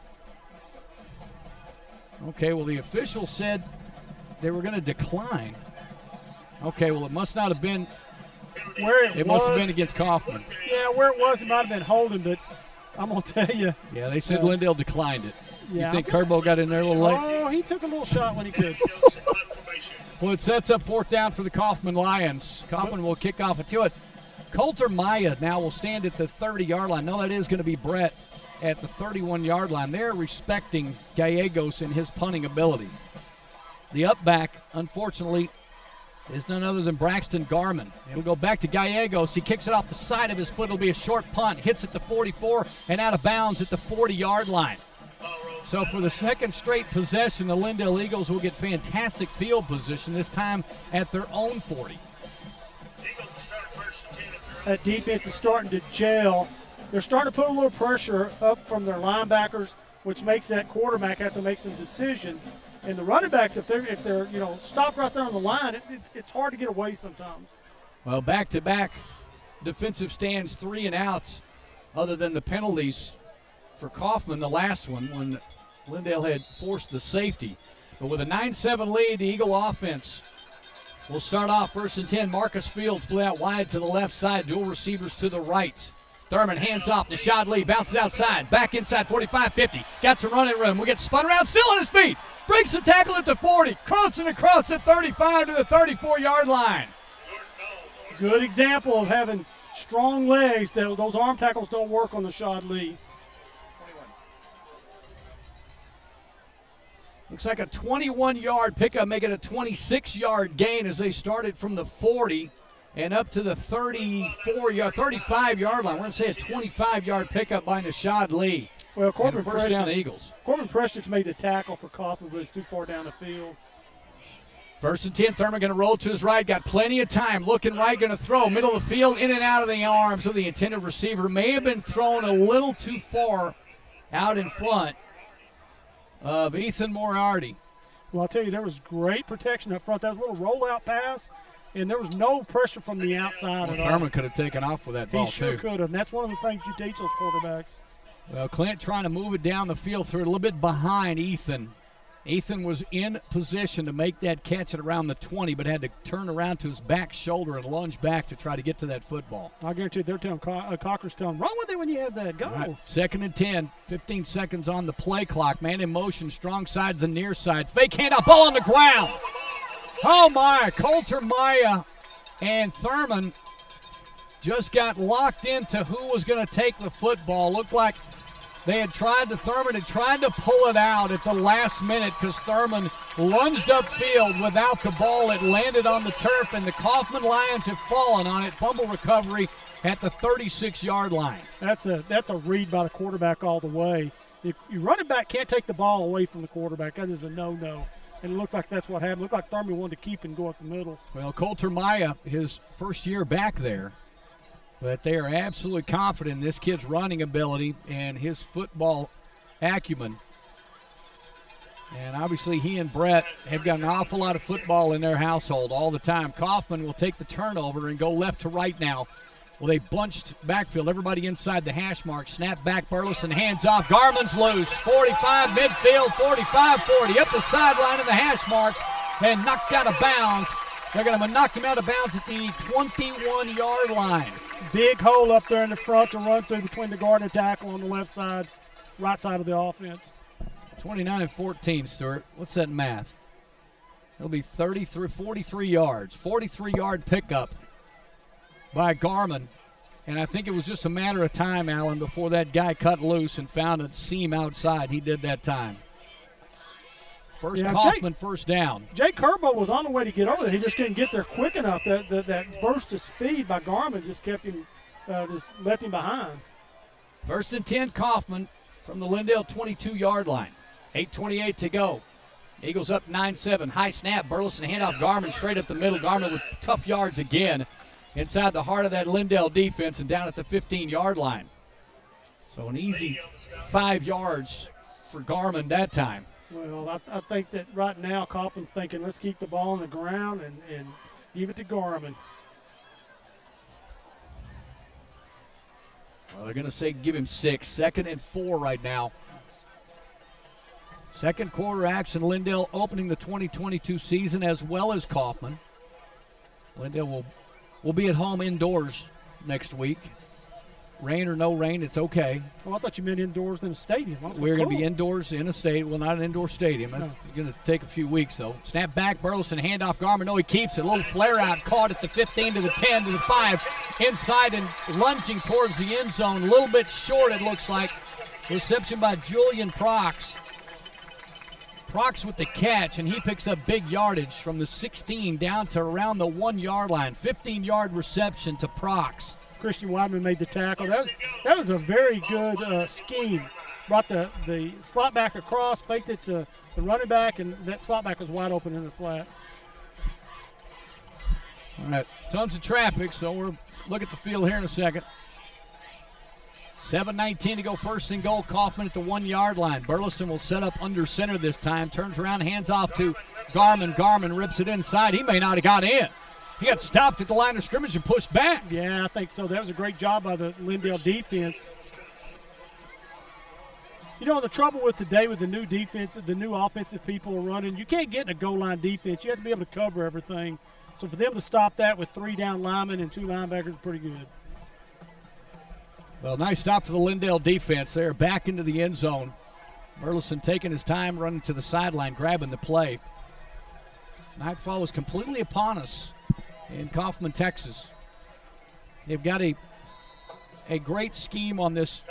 Okay, well, the official said they were going to decline. Okay, well, it must not have been where it must have been against Kaufman. Yeah, where it was, it might have been holding, but I'm going to tell you. Yeah, they said Lindale declined it. Yeah. You think Curbo got in there a little late? Oh, he took a little shot when he could. Well, it sets up 4th down for the Kaufman Lions. Kaufman will kick off to it. Coulter Maya now will stand at the 30-yard line. No, that is going to be Brett at the 31-yard line. They're respecting Gallegos and his punting ability. The up back, unfortunately, is none other than Braxton Garmin. It'll go back to Gallegos. He kicks it off the side of his foot. It'll be a short punt. Hits at the 44 and out of bounds at the 40-yard line. So for the 2nd straight possession, the Lindale Eagles will get fantastic field position, this time at their own 40. That defense is starting to gel. They're starting to put a little pressure up from their linebackers, which makes that quarterback have to make some decisions. And the running backs, if they're stopped right there on the line, it's hard to get away sometimes. Well, back-to-back defensive stands, 3 and outs, other than the penalties for Kaufman, the last one, when Lindale had forced the safety. But with a 9-7 lead, the Eagle offense will start off 1st and 10. Marcus Fields split out wide to the left side, dual receivers to the right. Thurman hands off to Shad Lee, bounces outside, back inside 45-50. Got some running room. We'll get spun around, still on his feet. Breaks the tackle at the 40, crossing across the 35 to the 34-yard line. Good example of having strong legs. Those arm tackles don't work on the Shad Lee. Looks like a 21-yard pickup, making a 26-yard gain as they started from the 40 and up to the 35-yard line. We're going to say a 25-yard pickup by Nashad Lee. Well, Corbin first down the Eagles. Corbin Prestich made the tackle for Kaufman, but it's too far down the field. 1st and 10, Thurman going to roll to his right, got plenty of time, looking right, going to throw, middle of the field, in and out of the arms of the intended receiver. May have been thrown a little too far out in front of Ethan Moriarty. Well, I'll tell you, there was great protection up front. That was a little rollout pass, and there was no pressure from the outside at all. Thurman could have taken off with that ball, He sure too. could have, and that's one of the things you teach those quarterbacks. Well, Clint trying to move it down the field, threw it a little bit behind Ethan. Ethan was in position to make that catch at around the 20, but had to turn around to his back shoulder and lunge back to try to get to that football. I guarantee you they're telling Cocker's telling, run with it when you have that. Go. Right. 2nd and 10, 15 seconds on the play clock. Man in motion, strong side to the near side. Fake handoff, ball on the ground. Oh, my. Coulter Maya and Thurman just got locked into who was going to take the football. Looked like Thurman had tried to pull it out at the last minute because Thurman lunged upfield without the ball. It landed on the turf, and the Kaufman Lions have fallen on it. Fumble recovery at the 36-yard line. That's a read by the quarterback all the way. If you running back can't take the ball away from the quarterback, that is a no-no. And it looks like that's what happened. It looked like Thurman wanted to keep and go up the middle. Well, Coulter Maya, his first year back there, but they are absolutely confident in this kid's running ability and his football acumen. And obviously he and Brett have got an awful lot of football in their household all the time. Kaufman will take the turnover and go left to right now. Well, they bunched backfield. Everybody inside the hash mark. Snap back, Burleson, hands off. Garmin's loose. 45, midfield, 45, 40. Up the sideline in the hash marks and knocked out of bounds. They're going to knock him out of bounds at the 21-yard line. Big hole up there in the front to run through between the guard and tackle on the left side, right side of the offense. 29 and 14, Stuart. What's that math? It'll be 43 yards. 43-yard pickup by Garmin. And I think it was just a matter of time, Allen, before that guy cut loose and found a seam outside. He did that time. Kaufman first down. Jay Kerbo was on the way to get over there. He just couldn't get there quick enough. That burst of speed by Garmin just kept him, just left him behind. 1st and 10, Kaufman from the Lindale 22-yard line. 8:28 to go. Eagles up 9-7. High snap. Burleson handoff. Garmin straight up the middle. Garmin with tough yards again inside the heart of that Lindale defense and down at the 15-yard line. So an easy 5 yards for Garmin that time. Well, I think that right now Kaufman's thinking, let's keep the ball on the ground and give it to Garmin. Well, they're going to say give him 6. 2nd and 4 right now. Second quarter action. Lindale opening the 2022 season as well as Kaufman. Lindale will be at home indoors next week. Rain or no rain, it's okay. Oh, I thought you meant indoors in a stadium. We're going to be indoors in a stadium. Well, not an indoor stadium. That's going to take a few weeks, though. Snap back, Burleson, handoff, Garmin. No, he keeps it. A little flare out, caught at the 15 to the 10 to the 5. Inside and lunging towards the end zone. A little bit short, it looks like. Reception by Julian Prox. Prox with the catch, and he picks up big yardage from the 16 down to around the 1-yard line. 15-yard reception to Prox. Christian Weidman made the tackle. That was a very good scheme. Brought the slot back across, faked it to the running back, and that slot back was wide open in the flat. All right, tons of traffic, so we'll look at the field here in a second. 7:19 to go, 1st and goal. Kaufman at the 1-yard line. Burleson will set up under center this time. Turns around, hands off to Garmin. Garmin rips it inside. He may not have got in. He got stopped at the line of scrimmage and pushed back. Yeah, I think so. That was a great job by the Lindale defense. You know, the trouble with today with the new defense, the new offensive people are running, you can't get in a goal line defense. You have to be able to cover everything. So for them to stop that with 3 down linemen and 2 linebackers is pretty good. Well, nice stop for the Lindale defense there. Back into the end zone. Burleson taking his time, running to the sideline, grabbing the play. Nightfall is completely upon us in Kaufman, Texas. They've got a great scheme on this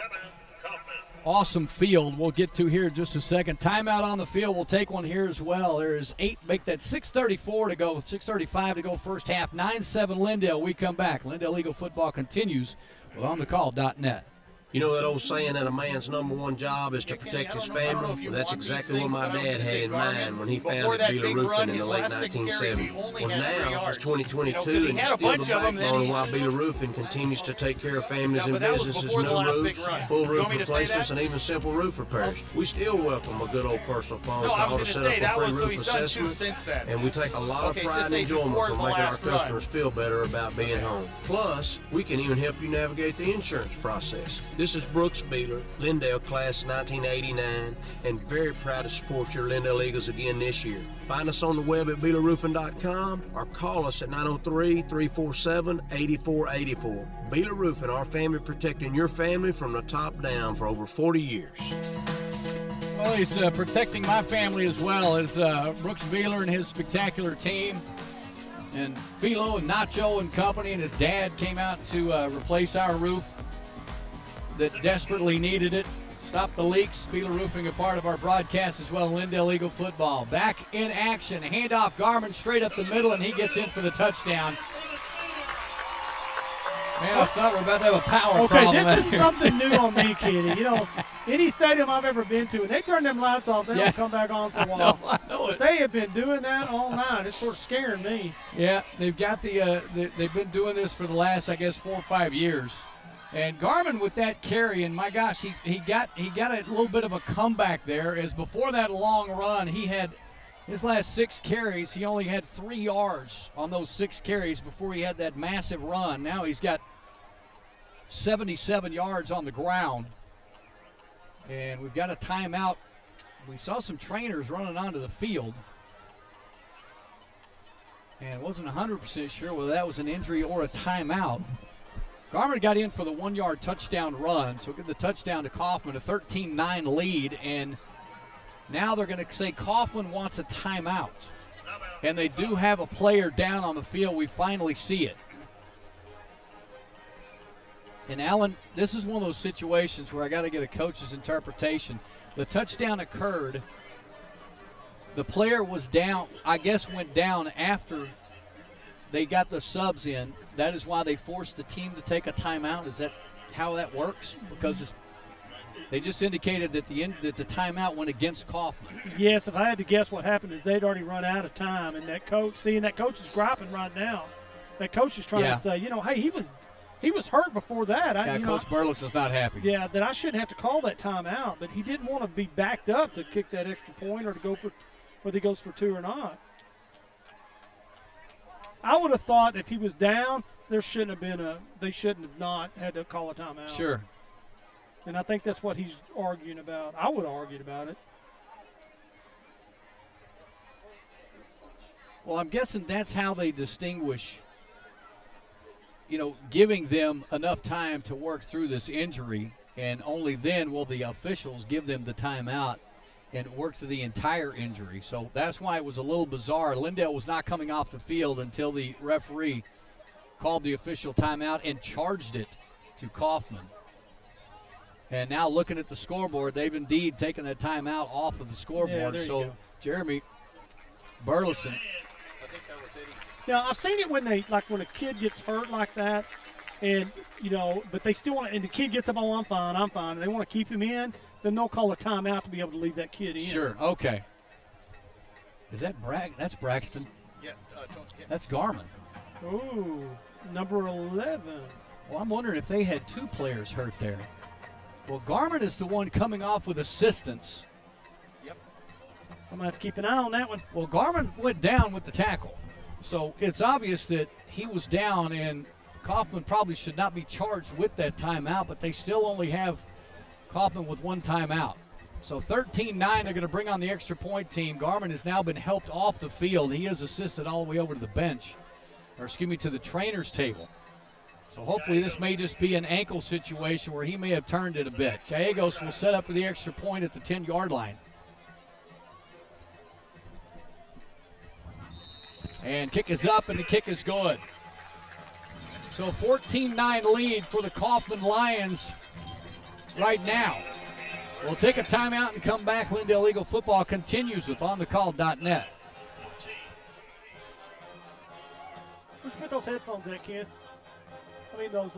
awesome field we'll get to here in just a second. Timeout on the field. We'll take one here as well. There's 8, make that 6:34 to go, 6:35 to go first half. 9-7 Lindale. We come back. Lindale Eagle football continues with OnTheCall.net. You know that old saying that a man's number one job is to protect his family? Well, that's exactly what my dad had in mind when he founded Beeler Roofing in the late 1970s. Well, now it's 2022 and he's still the backbone of why Beeler Roofing continues to take care of families and businesses, new roofs, full roof replacements, and even simple roof repairs. We still welcome a good old personal phone call to set up a free roof assessment, and we take a lot of pride and enjoyment from making our customers feel better about being home. Plus, we can even help you navigate the insurance process. This is Brooks Beeler, Lindale class 1989, and very proud to support your Lindale Eagles again this year. Find us on the web at BeelerRoofing.com or call us at 903-347-8484. Beeler Roofing, our family protecting your family from the top down for over 40 years. Well, he's protecting my family as well as Brooks Beeler and his spectacular team. And Philo and Nacho and company and his dad came out to replace our roof that desperately needed it. Stop the leaks. Beeler Roofing, a part of our broadcast as well. Lindale Eagle football back in action. Handoff Garmin straight up the middle, and he gets in for the touchdown. Man, I thought we were about to have a power problem. Okay, this is something new on me, Kenny. You know, any stadium I've ever been to, and they turn them lights off, they don't come back on for a while. I know it. They have been doing that all night. It's sort of scaring me. Yeah, they've got they've been doing this for the last, I guess, 4 or 5 years. And Garmin with that carry, and my gosh, he got a little bit of a comeback there. As before that long run, he had his last 6 carries. He only had 3 yards on those 6 carries before he had that massive run. Now he's got 77 yards on the ground. And we've got a timeout. We saw some trainers running onto the field. And wasn't 100% sure whether that was an injury or a timeout. Garmin got in for the 1-yard touchdown run, so we'll give the touchdown to Kaufman, a 13-9 lead, and now they're going to say Kaufman wants a timeout. And they do have a player down on the field. We finally see it. And, Alan, this is one of those situations where I got to get a coach's interpretation. The touchdown occurred. The player was down, I guess went down after they got the subs in. That is why they forced the team to take a timeout. Is that how that works? Because they just indicated that the timeout went against Kaufman. Yes, if I had to guess what happened is they'd already run out of time. And that coach is griping right now. That coach is trying to say, hey, he was hurt before that. Coach Burles is not happy. Yeah, that I shouldn't have to call that timeout. But he didn't want to be backed up to kick that extra point or to go for whether he goes for 2 or not. I would have thought if he was down, they shouldn't have not had to call a timeout. Sure. And I think that's what he's arguing about. I would have argued about it. Well, I'm guessing that's how they distinguish, giving them enough time to work through this injury, and only then will the officials give them the timeout and work through the entire injury. So that's why it was a little bizarre. Lindale was not coming off the field until the referee called the official timeout and charged it to Kaufman. And now looking at the scoreboard, they've indeed taken that timeout off of the scoreboard. Yeah, so Jeremy Burleson. Now, I've seen it when when a kid gets hurt like that, and, but they still want to, and the kid gets up, I'm fine, and they want to keep him in, then they'll call a timeout to be able to leave that kid in. Sure, okay. Is that That's Braxton? Yeah. That's Garmin. Ooh, number 11. Well, I'm wondering if they had 2 players hurt there. Well, Garmin is the one coming off with assistance. Yep. I'm going to have to keep an eye on that one. Well, Garmin went down with the tackle. So it's obvious that he was down, and Kaufman probably should not be charged with that timeout, but they still only have Kaufman with 1 timeout. So 13-9, they're going to bring on the extra point team. Garmin has now been helped off the field. He is assisted all the way over to the bench, to the trainer's table. So hopefully this may just be an ankle situation where he may have turned it a bit. Gallegos will set up for the extra point at the 10-yard line. And kick is up, and the kick is good. So 14-9 lead for the Kaufman Lions right now. We'll take a timeout and come back. Lindale Eagle football continues with onthecall.net. Where'd you put those headphones at, Ken? I mean, those,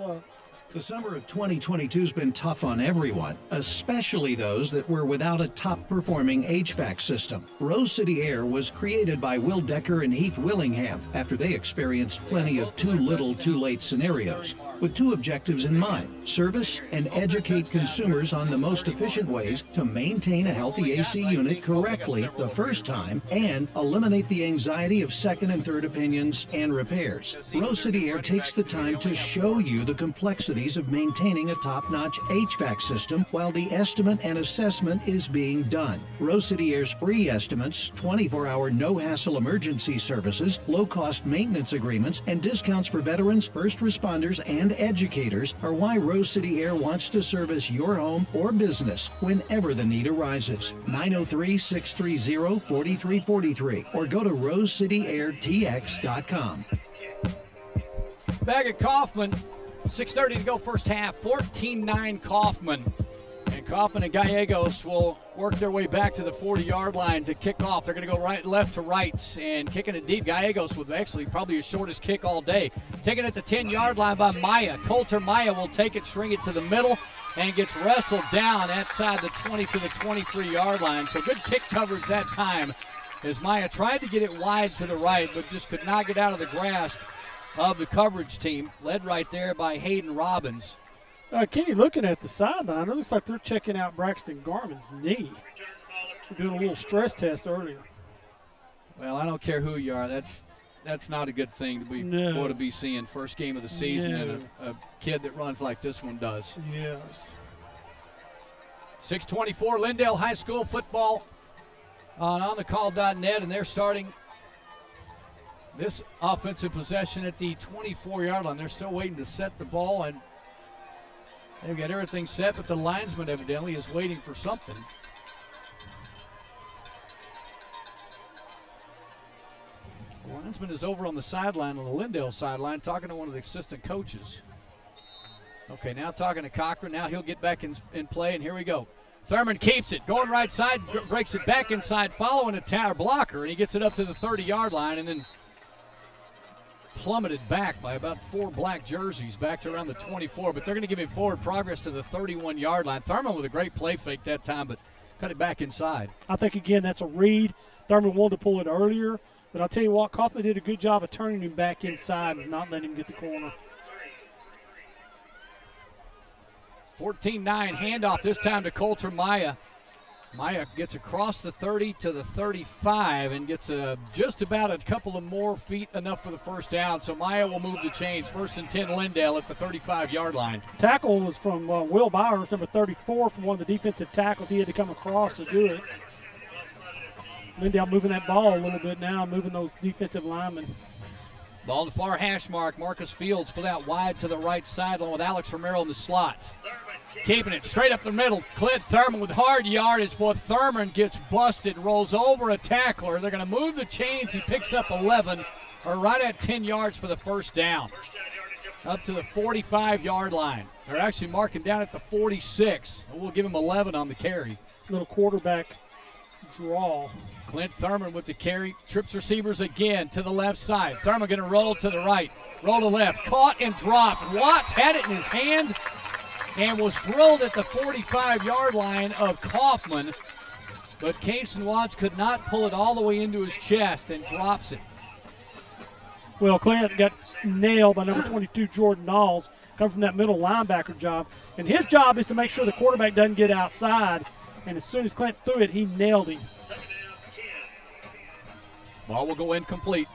The summer of 2022 has been tough on everyone, especially those that were without a top-performing HVAC system. Rose City Air was created by Will Decker and Heath Willingham after they experienced plenty of too little, too late scenarios, with two objectives in mind: service and educate consumers on the most efficient ways to maintain a healthy AC unit correctly the first time and eliminate the anxiety of second and third opinions and repairs. Rose City Air takes the time to show you the complexity of maintaining a top-notch HVAC system while the estimate and assessment is being done. Rose City Air's free estimates, 24-hour no-hassle emergency services, low-cost maintenance agreements, and discounts for veterans, first responders, and educators are why Rose City Air wants to service your home or business whenever the need arises. 903-630-4343 or go to rosecityairtx.com. Back at Kaufman. 6:30 to go first half, 14-9 Kaufman. And Kaufman and Gallegos will work their way back to the 40-yard line to kick off. They're going to go left to right and kicking it deep. Gallegos with actually probably his shortest kick all day. Taking it to the 10-yard line by Maya. Coulter Maya will take it, string it to the middle, and gets wrestled down outside the 20 to the 23-yard line. So good kick coverage that time as Maya tried to get it wide to the right, but just could not get out of the grasp of the coverage team, led right there by Hayden Robbins. Kenny, looking at the sideline, it looks like they're checking out Braxton Garman's knee. They're doing a little stress test earlier. Well, I don't care who you are. That's not a good thing to be seeing. First game of the season, and a kid that runs like this one does. Yes. 6:24 Lindale High School football on onthecall.net, and they're starting this offensive possession at the 24-yard line. They're still waiting to set the ball, and they've got everything set, but the linesman evidently is waiting for something. The linesman is over on the sideline, on the Lindale sideline, talking to one of the assistant coaches. Okay, now talking to Cochran. Now he'll get back in play, and here we go. Thurman keeps it, going right side, breaks it back inside, following a tower blocker, and he gets it up to the 30-yard line, and then plummeted back by about 4 black jerseys back to around the 24, but they're going to give him forward progress to the 31-yard line. Thurman with a great play fake that time, but cut it back inside. I think, again, that's a read. Thurman wanted to pull it earlier, but I'll tell you what, Kaufman did a good job of turning him back inside and not letting him get the corner. 14-9 handoff, this time to Coulter Maya. Maya gets across the 30 to the 35 and gets just about a couple of more feet, enough for the first down. So Maya will move the chains. 1st and 10 Lindale at the 35-yard line. Tackle was from Will Byers, number 34, from one of the defensive tackles. He had to come across to do it. Lindale moving that ball a little bit now, moving those defensive linemen. Ball to far hash mark. Marcus Fields split out wide to the right sideline with Alex Romero in the slot. Keeping it straight up the middle. Clint Thurman with hard yardage, but Thurman gets busted, rolls over a tackler. They're going to move the chains. He picks up 11, or right at 10 yards for the first down. Up to the 45-yard line. They're actually marking down at the 46. We'll give him 11 on the carry. Little quarterback draw. Clint Thurman with the carry. Trips receivers again to the left side. Thurman going to roll to the right. Roll to left. Caught and dropped. Watts had it in his hand and was drilled at the 45-yard line of Kaufman. But Cason Watts could not pull it all the way into his chest and drops it. Well, Clint got nailed by number 22, Jordan Knowles, coming from that middle linebacker job. And his job is to make sure the quarterback doesn't get outside. And as soon as Clint threw it, he nailed him. Ball will go incomplete.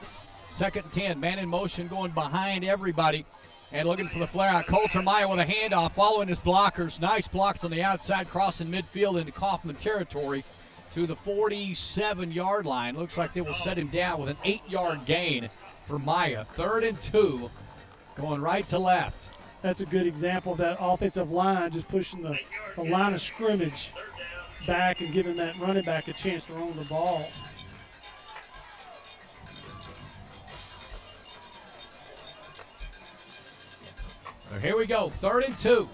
2nd and 10, man in motion going behind everybody. And looking for the flare out. Coulter Maya with a handoff, following his blockers. Nice blocks on the outside, crossing midfield into Kaufman territory to the 47-yard line. Looks like they will set him down with an 8-yard gain for Maya. 3rd and 2, going right to left. That's a good example of that offensive line just pushing the line of scrimmage back and giving that running back a chance to run the ball. So here we go, 3rd and 2.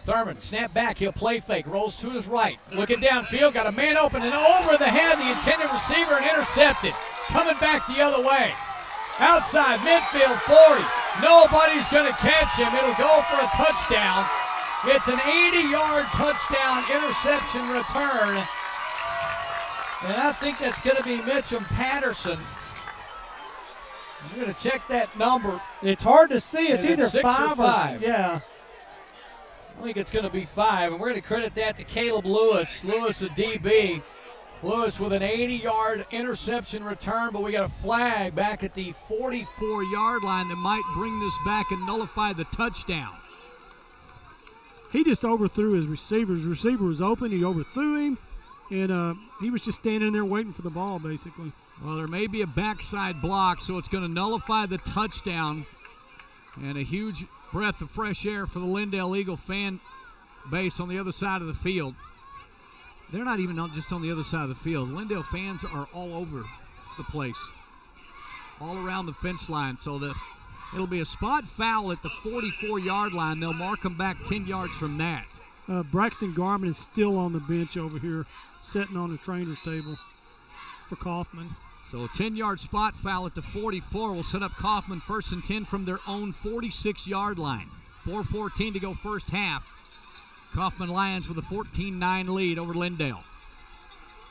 Thurman, snap back, he'll play fake, rolls to his right. Looking downfield, got a man open and over the head, the intended receiver, and intercepted. Coming back the other way. Outside midfield, 40. Nobody's going to catch him. It'll go for a touchdown. It's an 80-yard touchdown interception return. And I think that's going to be Mitchum Patterson. I'm going to check that number. It's hard to see. It's either 6 5 or 5. Yeah. I think it's going to be 5, and we're going to credit that to Caleb Lewis. Lewis, a DB. Lewis with an 80-yard interception return, but we got a flag back at the 44-yard line that might bring this back and nullify the touchdown. He just overthrew his receiver. His receiver was open. He overthrew him, and he was just standing there waiting for the ball, basically. Well, there may be a backside block, so it's going to nullify the touchdown. And a huge breath of fresh air for the Lindale Eagle fan base on the other side of the field. They're not even just on the other side of the field. Lindale fans are all over the place, all around the fence line. So it'll be a spot foul at the 44-yard line. They'll mark them back 10 yards from that. Braxton Garman is still on the bench over here, sitting on the trainer's table for Kaufman. So a 10-yard spot foul at the 44 will set up Kaufman 1st and 10 from their own 46-yard line. 4:14 to go first half. Kaufman Lions with a 14-9 lead over Lindale.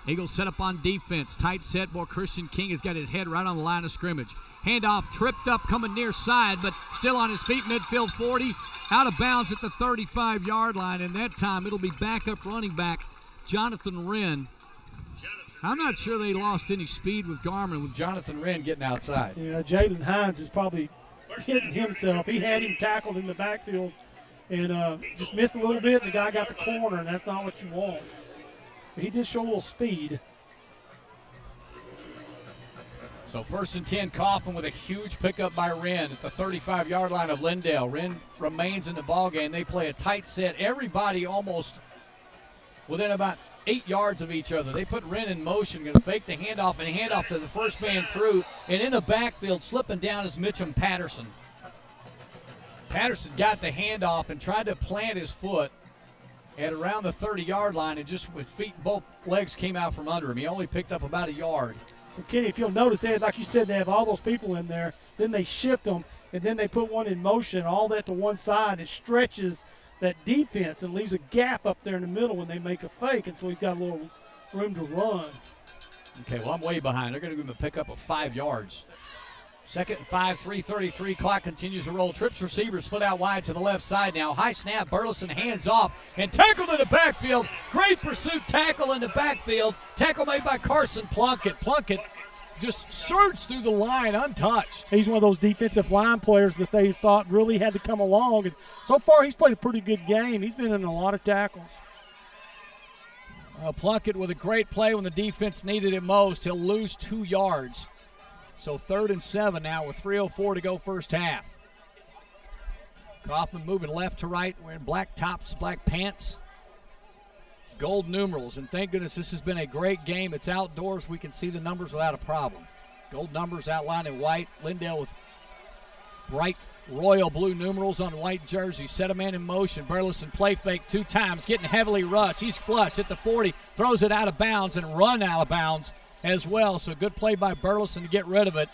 Eagles set up on defense. Tight set. Boy, Christian King has got his head right on the line of scrimmage. Handoff tripped up, coming near side, but still on his feet, midfield 40. Out of bounds at the 35-yard line, and that time it'll be backup running back Jonathan Wren. I'm not sure they lost any speed with Garmin with Jonathan Wren getting outside. Yeah, Jalen Hines is probably hitting himself. He had him tackled in the backfield and just missed a little bit. The guy got the corner, and that's not what you want. But he did show a little speed. So 1st and 10, Kaufman with a huge pickup by Wren at the 35-yard line of Lindale. Wren remains in the ballgame. They play a tight set. Everybody almost within about 8 yards of each other. They put Wren in motion, going to fake the handoff, and handoff to the first man through. And in the backfield, slipping down is Mitchum Patterson. Patterson got the handoff and tried to plant his foot at around the 30-yard line, and just with feet, both legs came out from under him. He only picked up about a yard. Well, Kenny, if you'll notice, like you said, they have all those people in there. Then they shift them, and then they put one in motion, all that to one side. It stretches that defense and leaves a gap up there in the middle when they make a fake, and so he's got a little room to run. Okay, well, I'm way behind. They're going to give him a pickup of 5 yards. 2nd and 5, 3:33. Clock continues to roll. Trips receiver split out wide to the left side now. High snap, Burleson hands off and tackled in the backfield. Great pursuit tackle in the backfield. Tackle made by Carson Plunkett. Plunkett just surged through the line untouched. He's one of those defensive line players that they thought really had to come along, and so far he's played a pretty good game. He's been in a lot of tackles. Plunkett with a great play when the defense needed it most. He'll lose 2 yards. So 3rd and 7 now with 3:04 to go first half. Kaufman moving left to right, wearing black tops, black pants, gold numerals. And thank goodness this has been a great game. It's outdoors. We can see the numbers without a problem. Gold numbers outlined in white. Lindale with bright royal blue numerals on white jersey. Set a man in motion. Burleson play fake 2 times, getting heavily rushed. He's flush at the 40, throws it out of bounds and run out of bounds as well. So good play by Burleson to get rid of it.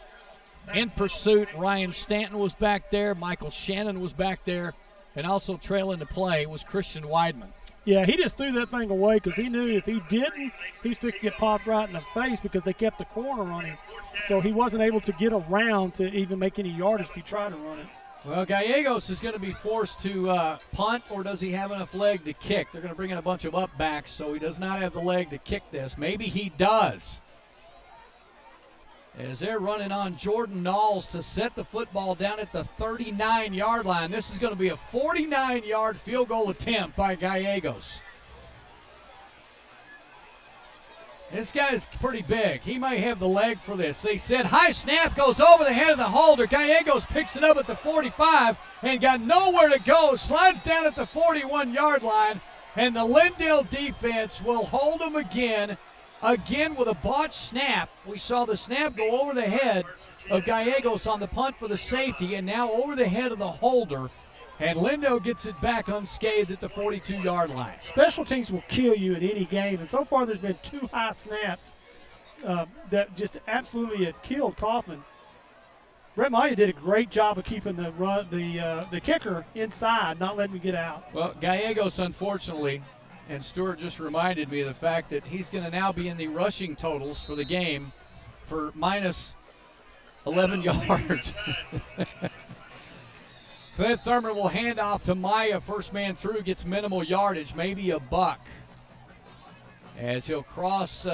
In pursuit, Ryan Stanton was back there. Michael Shannon was back there. And also trailing the play was Christian Weidman. Yeah, he just threw that thing away because he knew if he didn't, he's going to get popped right in the face because they kept the corner on him. So he wasn't able to get around to even make any yardage if he tried to run it. Well, Gallegos is going to be forced to punt, or does he have enough leg to kick? They're going to bring in a bunch of up backs, so he does not have the leg to kick this. Maybe he does. As they're running on Jordan Knowles to set the football down at the 39-yard line. This is going to be a 49-yard field goal attempt by Gallegos. This guy's pretty big. He might have the leg for this. They said high snap goes over the head of the holder. Gallegos picks it up at the 45 and got nowhere to go. Slides down at the 41-yard line, and the Lindale defense will hold him again with a botched snap. We saw the snap go over the head of Gallegos on the punt for the safety, and now over the head of the holder. And Lindale gets it back unscathed at the 42-yard line. Special teams will kill you in any game, and so far there's been 2 high snaps that just absolutely have killed Kaufman. Brett Maya did a great job of keeping the kicker inside, not letting him get out. Well, Gallegos, unfortunately, and Stewart just reminded me of the fact that he's going to now be in the rushing totals for the game for minus 11 yards. Cliff Thurman will hand off to Maya. First man through, gets minimal yardage, maybe a buck. As he'll cross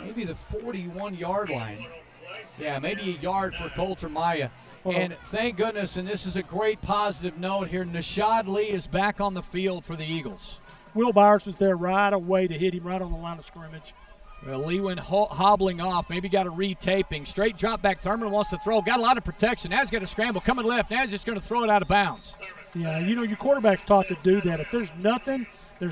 maybe the 41-yard line. Yeah, maybe a yard for Coulter Maya. And thank goodness, and this is a great positive note here, Nashad Lee is back on the field for the Eagles. Will Byers was there right away to hit him right on the line of scrimmage. Well, Lee went hobbling off, maybe got a retaping. Straight drop back. Thurman wants to throw. Got a lot of protection. Now he's got to scramble. Coming left. Now he's just going to throw it out of bounds. Yeah, your quarterback's taught to do that. If there's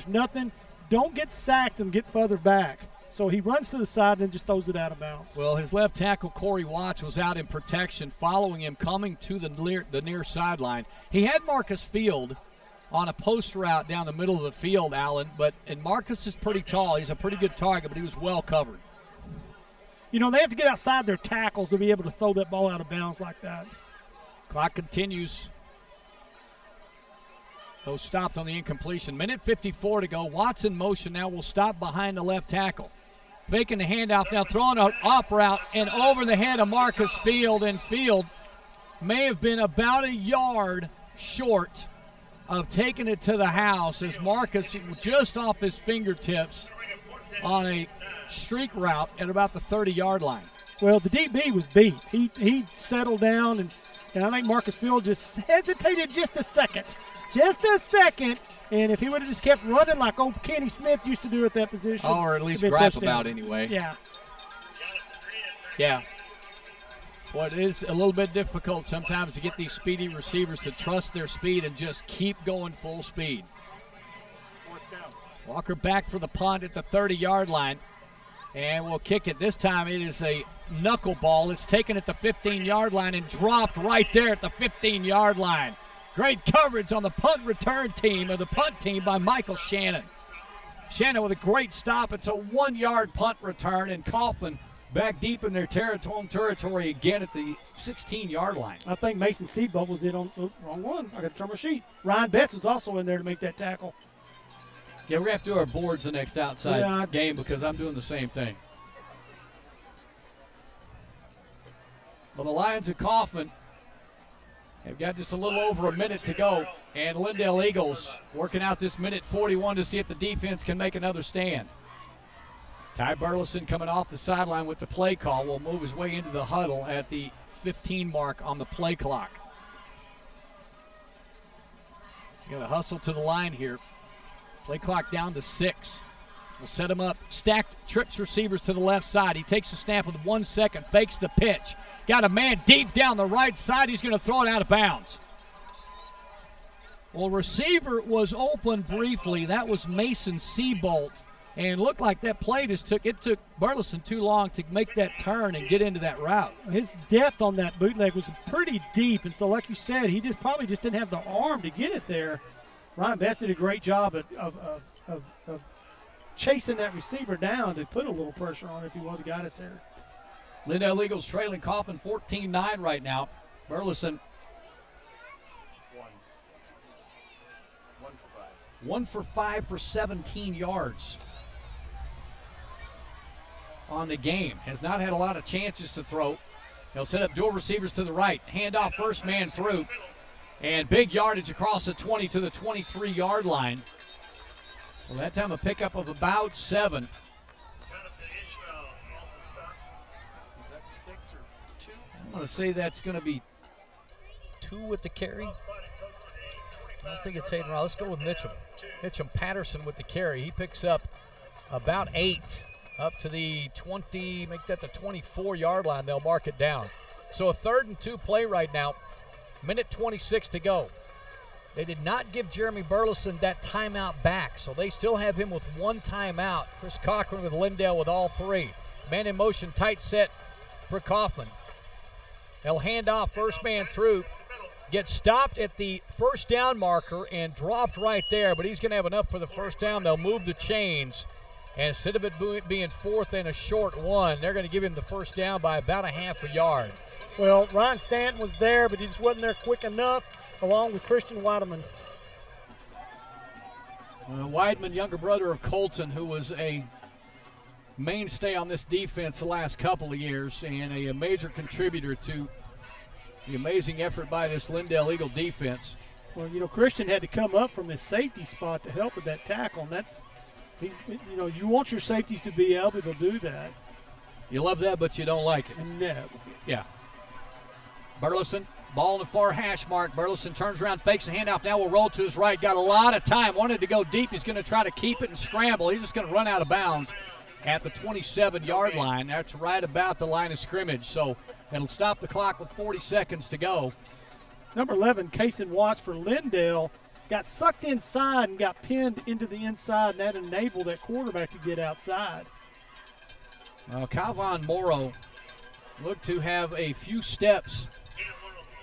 nothing. Don't get sacked and get further back. So he runs to the side and then just throws it out of bounds. Well, his left tackle, Corey Watts, was out in protection, following him, coming to the near sideline. He had Marcus Field on a post route down the middle of the field, Allen, and Marcus is pretty tall. He's a pretty good target, but he was well covered. They have to get outside their tackles to be able to throw that ball out of bounds like that. Clock continues. Those stopped on the incompletion. Minute 54 to go. Watts in motion now will stop behind the left tackle. Faking the handoff now, throwing an off route and over the head of Marcus Field, and Field may have been about a yard short of taking it to the house as Marcus just off his fingertips on a streak route at about the 30-yard line. Well, the DB was beat. He settled down, and I think Marcus Field just hesitated just a second. And if he would have just kept running like old Kenny Smith used to do at that position. Or at least grab about anyway. Yeah. Yeah. Well, it is a little bit difficult sometimes to get these speedy receivers to trust their speed and just keep going full speed. Walker back for the punt at the 30-yard line. And we'll kick it. This time it is a knuckleball. It's taken at the 15-yard line and dropped right there at the 15-yard line. Great coverage on the punt return team, or the punt team, by Michael Shannon. Shannon with a great stop. It's a 1-yard punt return, and Kaufman back deep in their territory again at the 16-yard line. I think Mason Seabolt was in on the wrong one. I got to turn my sheet. Ryan Betts was also in there to make that tackle. Yeah, we're going to have to do our boards the next outside game because I'm doing the same thing. Well, the Lions of Kaufman have got just a little over a minute to go, and Lindale Eagles working out this minute 41 to see if the defense can make another stand. Ty Burleson coming off the sideline with the play call will move his way into the huddle at the 15 mark on the play clock. Got to hustle to the line here. Play clock down to 6. We'll set him up. Stacked trips receivers to the left side. He takes the snap with 1 second, fakes the pitch. Got a man deep down the right side. He's going to throw it out of bounds. Well, receiver was open briefly. That was Mason Seabolt. And looked like that play took Burleson too long to make that turn and get into that route. His depth on that bootleg was pretty deep, and so like you said, he probably just didn't have the arm to get it there. Ryan Betts did a great job of chasing that receiver down to put a little pressure on it if he would have got it there. Lindale Eagles trailing Kaufman 14-9 right now. Burleson 1 for 5 for 17 yards on the game. Has not had a lot of chances to throw. He'll set up dual receivers to the right. Handoff, first man through. And big yardage across the 20 to the 23-yard line. So that time a pickup of about 7. Is that 6 or 2? I'm going to say that's going to be 2 with the carry. I don't think it's Hayden Rowell. Let's go with Mitchum. Mitchum Patterson with the carry. He picks up about 8 up to the 20, make that the 24-yard line. They'll mark it down. So a 3rd and 2 play right now. Minute 26 to go. They did not give Jeremy Burleson that timeout back, so they still have him with 1 timeout. Chris Cochran with Lindale with all 3. Man in motion, tight set for Kaufman. They'll hand off, first man through. gets stopped at the first down marker and dropped right there, but he's going to have enough for the first down. They'll move the chains. And instead of it being 4th and a short 1, they're going to give him the first down by about a half a yard. Well, Ryan Stanton was there, but he just wasn't there quick enough, along with Christian Weideman. Weidman, younger brother of Colton, who was a mainstay on this defense the last couple of years and a major contributor to the amazing effort by this Lindale Eagle defense. Well, Christian had to come up from his safety spot to help with that tackle, and you want your safeties to be able to do that. You love that, but you don't like it. No. Yeah. Burleson, ball in the far hash mark. Burleson turns around, fakes the handoff. Now will roll to his right. Got a lot of time. Wanted to go deep. He's going to try to keep it and scramble. He's just going to run out of bounds at the 27-yard line. That's right about the line of scrimmage. So it'll stop the clock with 40 seconds to go. Number 11, Kaysen Watts for Lindale, got sucked inside and got pinned into the inside, and that enabled that quarterback to get outside. Kaufman Morrow looked to have a few steps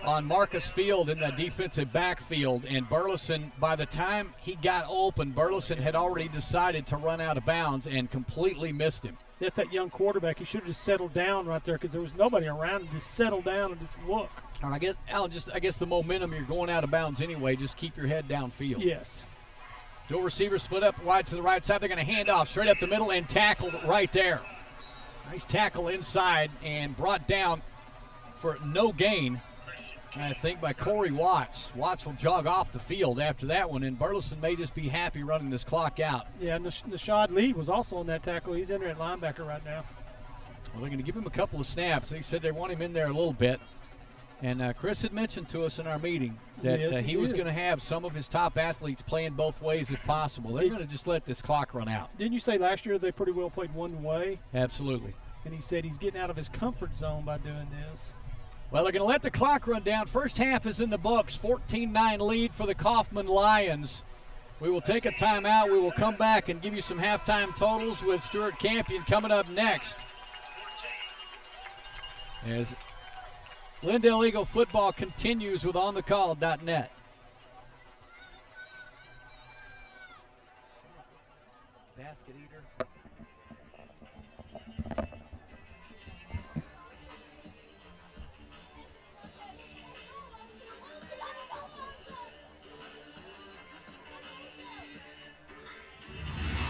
on Marcus Field in the defensive backfield, and Burleson, by the time he got open, Burleson had already decided to run out of bounds and completely missed him. That's that young quarterback. He should have just settled down right there because there was nobody around him. Just settle down and just look. I guess, Alan, I guess the momentum, you're going out of bounds anyway. Just keep your head downfield. Yes. Dual receivers split up wide to the right side. They're going to hand off straight up the middle and tackled right there. Nice tackle inside and brought down for no gain, I think, by Corey Watts. Watts will jog off the field after that one, and Burleson may just be happy running this clock out. Yeah, Nashad Lee was also on that tackle. He's in there at linebacker right now. Well, they're going to give him a couple of snaps. They said they want him in there a little bit. And Chris had mentioned to us in our meeting that he was going to have some of his top athletes playing both ways if possible. They're going to just let this clock run out. Didn't you say last year they pretty well played one way? Absolutely. And he said he's getting out of his comfort zone by doing this. Well, they're going to let the clock run down. First half is in the books. 14-9 lead for the Kaufman Lions. We will take a timeout. We will come back and give you some halftime totals with Stuart Campion coming up next. As Lindale Eagle football continues with OnTheCall.net. Basket eater.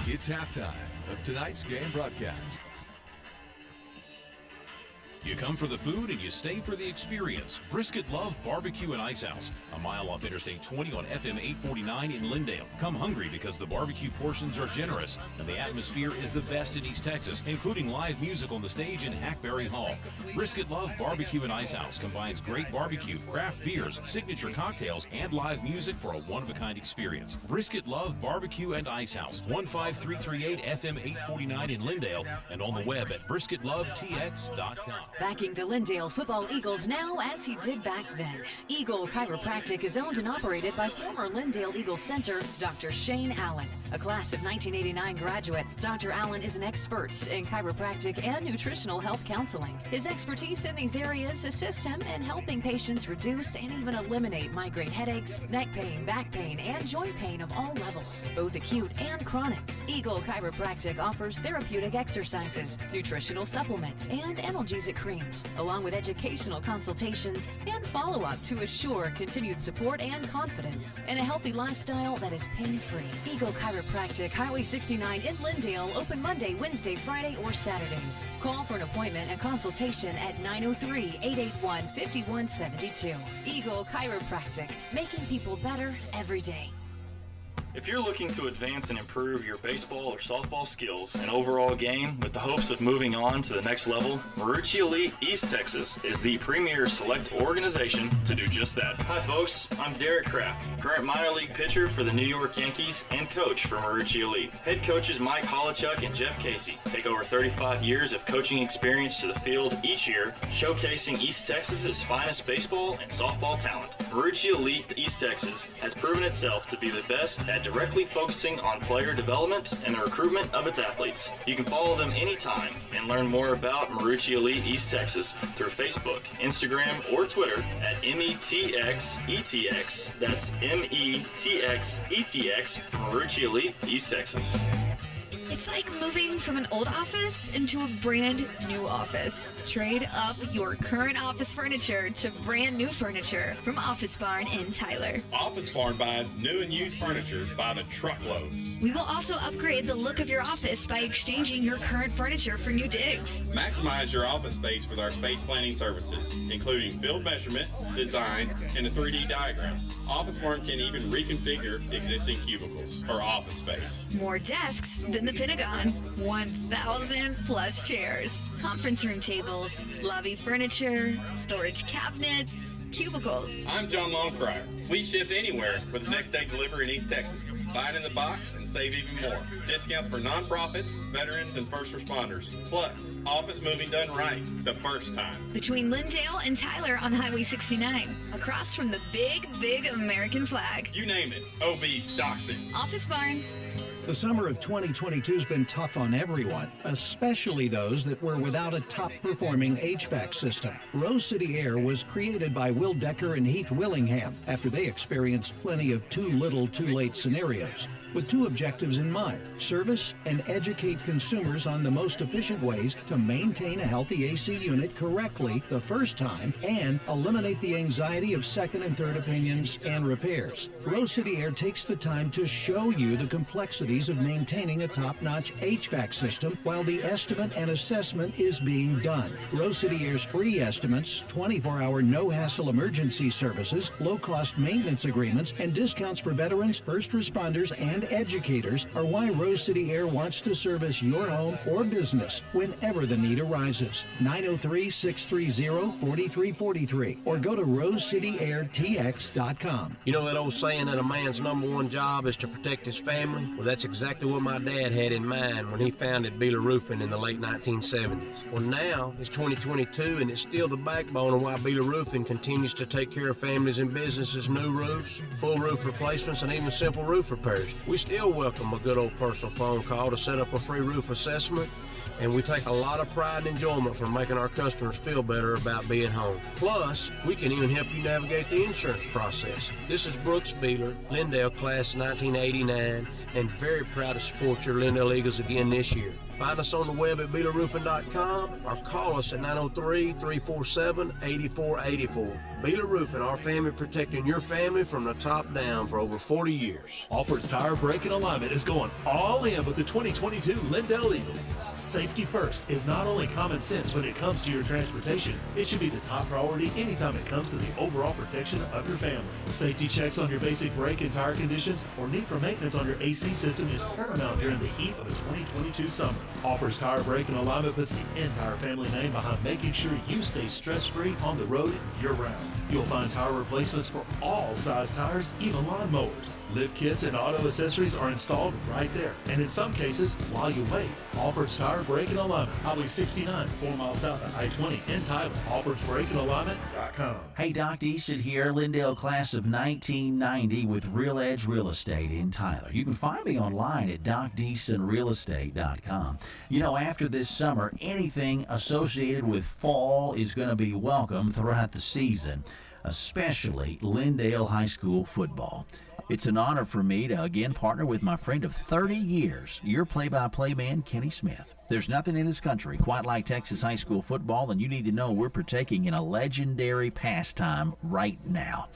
It's halftime of tonight's game broadcast. You come for the food and you stay for the experience. Brisket Love Barbecue and Ice House, a mile off Interstate 20 on FM 849 in Lindale. Come hungry because the barbecue portions are generous and the atmosphere is the best in East Texas, including live music on the stage in Hackberry Hall. Brisket Love Barbecue and Ice House combines great barbecue, craft beers, signature cocktails, and live music for a one-of-a-kind experience. Brisket Love Barbecue and Ice House, 15338 FM 849 in Lindale, and on the web at brisketlovetx.com. Backing the Lindale Football Eagles now as he did back then. Eagle Chiropractic is owned and operated by former Lindale Eagle Center, Dr. Shane Allen. A class of 1989 graduate, Dr. Allen is an expert in chiropractic and nutritional health counseling. His expertise in these areas assists him in helping patients reduce and even eliminate migraine headaches, neck pain, back pain, and joint pain of all levels, both acute and chronic. Eagle Chiropractic offers therapeutic exercises, nutritional supplements, and analgesic creams, along with educational consultations and follow-up to assure continued support and confidence in a healthy lifestyle that is pain-free. Eagle Chiropractic, Highway 69 in Lindale, open Monday, Wednesday, Friday, or Saturdays. Call for an appointment and consultation at 903-881-5172. Eagle Chiropractic, making people better every day. If you're looking to advance and improve your baseball or softball skills and overall game with the hopes of moving on to the next level, Marucci Elite East Texas is the premier select organization to do just that. Hi folks, I'm Derek Kraft, current minor league pitcher for the New York Yankees and coach for Marucci Elite. Head coaches Mike Holochuk and Jeff Casey take over 35 years of coaching experience to the field each year, showcasing East Texas's finest baseball and softball talent. Marucci Elite East Texas has proven itself to be the best at directly focusing on player development and the recruitment of its athletes. You can follow them anytime and learn more about Marucci Elite East Texas through Facebook, Instagram, or Twitter at METXETX. That's METXETX for Marucci Elite East Texas. It's like moving from an old office into a brand new office. Trade up your current office furniture to brand new furniture from Office Barn in Tyler. Office Barn buys new and used furniture by the truckloads. We will also upgrade the look of your office by exchanging your current furniture for new digs. Maximize your office space with our space planning services, including field measurement, design, and a 3D diagram. Office Barn can even reconfigure existing cubicles for office space. More desks than the Pentagon. 1,000 plus chairs. Conference room tables, lobby furniture, storage cabinets, cubicles. I'm John Longcrier. We ship anywhere with next day delivery in East Texas. Buy it in the box and save even more. Discounts for nonprofits, veterans, and first responders. Plus, office moving done right the first time. Between Lindale and Tyler on Highway 69, across from the big, big American flag. You name it, OB stocks it. Office Barn. The summer of 2022 has been tough on everyone, especially those that were without a top-performing HVAC system. Rose City Air was created by Will Decker and Heath Willingham after they experienced plenty of too little, too late scenarios. With two objectives in mind: service and educate consumers on the most efficient ways to maintain a healthy AC unit correctly the first time and eliminate the anxiety of second and third opinions and repairs. Rose City Air takes the time to show you the complexities of maintaining a top-notch HVAC system while the estimate and assessment is being done. Rose City Air's free estimates, 24-hour no-hassle emergency services, low-cost maintenance agreements, and discounts for veterans, first responders, and educators are why Rose City Air wants to service your home or business whenever the need arises. 903-630-4343 or go to rosecityairtx.com. You know that old saying that a man's number one job is to protect his family? Well, that's exactly what my dad had in mind when he founded Beeler Roofing in the late 1970s. Well, now it's 2022 and it's still the backbone of why Beeler Roofing continues to take care of families and businesses' new roofs, full roof replacements, and even simple roof repairs. We still welcome a good old personal phone call to set up a free roof assessment, and we take a lot of pride and enjoyment from making our customers feel better about being home. Plus, we can even help you navigate the insurance process. This is Brooks Beeler, Lindale class 1989, and very proud to support your Lindale Eagles again this year. Find us on the web at BeelerRoofing.com or call us at 903-347-8484. Beeler Roofing, our family protecting your family from the top down for over 40 years. Alford's Tire Brake and Alignment is going all in with the 2022 Lindale Eagles. Safety first is not only common sense when it comes to your transportation, it should be the top priority anytime it comes to the overall protection of your family. Safety checks on your basic brake and tire conditions or need for maintenance on your AC system is paramount during the heat of the 2022 summer. Offers Tire Brake and Alignment puts the entire family name behind making sure you stay stress-free on the road year-round. You'll find tire replacements for all size tires, even lawn mowers. Lift kits and auto accessories are installed right there. And in some cases, while you wait, Alford's Tire Brake and Alignment, Highway 69, 4 miles south of I-20 in Tyler. AlfordsBrakeandAlignment.com. Hey, Doc Deason here, Lindale class of 1990 with Real Edge Real Estate in Tyler. You can find me online at DocDeasonRealEstate.com. You know, after this summer, anything associated with fall is going to be welcome throughout the season, especially Lindale High School football. It's an honor for me to again partner with my friend of 30 years, your play-by-play man, Kenny Smith. There's nothing in this country quite like Texas high school football, and you need to know we're partaking in a legendary pastime right now.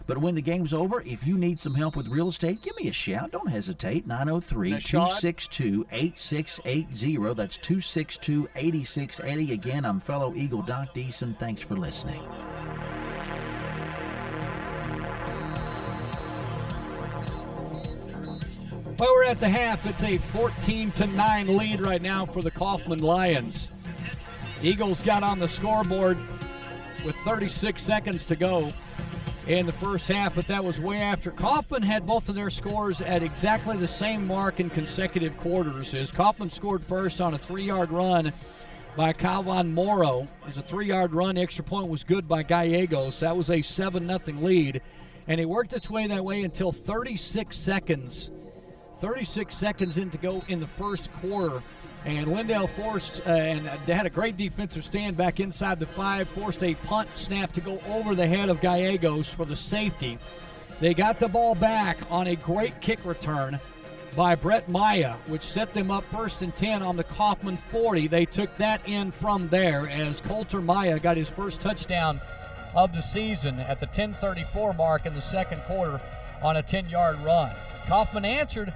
But when the game's over, if you need some help with real estate, give me a shout. Don't hesitate. 903-262-8680. That's 262-8680. Again, I'm fellow Eagle Doc Deason. Thanks for listening. Well, we're at the half. It's a 14-9 lead right now for the Kaufman Lions. Eagles got on the scoreboard with 36 seconds to go in the first half, but that was way after. Kaufman had both of their scores at exactly the same mark in consecutive quarters. As Kaufman scored first on a 3-yard run by Calvin Morrow. It was a 3-yard run. Extra point was good by Gallegos. That was a 7-0 lead. and it worked its way that way until 36 seconds in to go in the first quarter. And Lindale forced, and they had a great defensive stand back inside the 5, forced a punt snap to go over the head of Gallegos for the safety. They got the ball back on a great kick return by Brett Maya, which set them up 1st and 10 on the Kaufman 40. They took that in from there as Coulter Maya got his first touchdown of the season at the 10:34 mark in the second quarter on a 10-yard run. Kaufman answered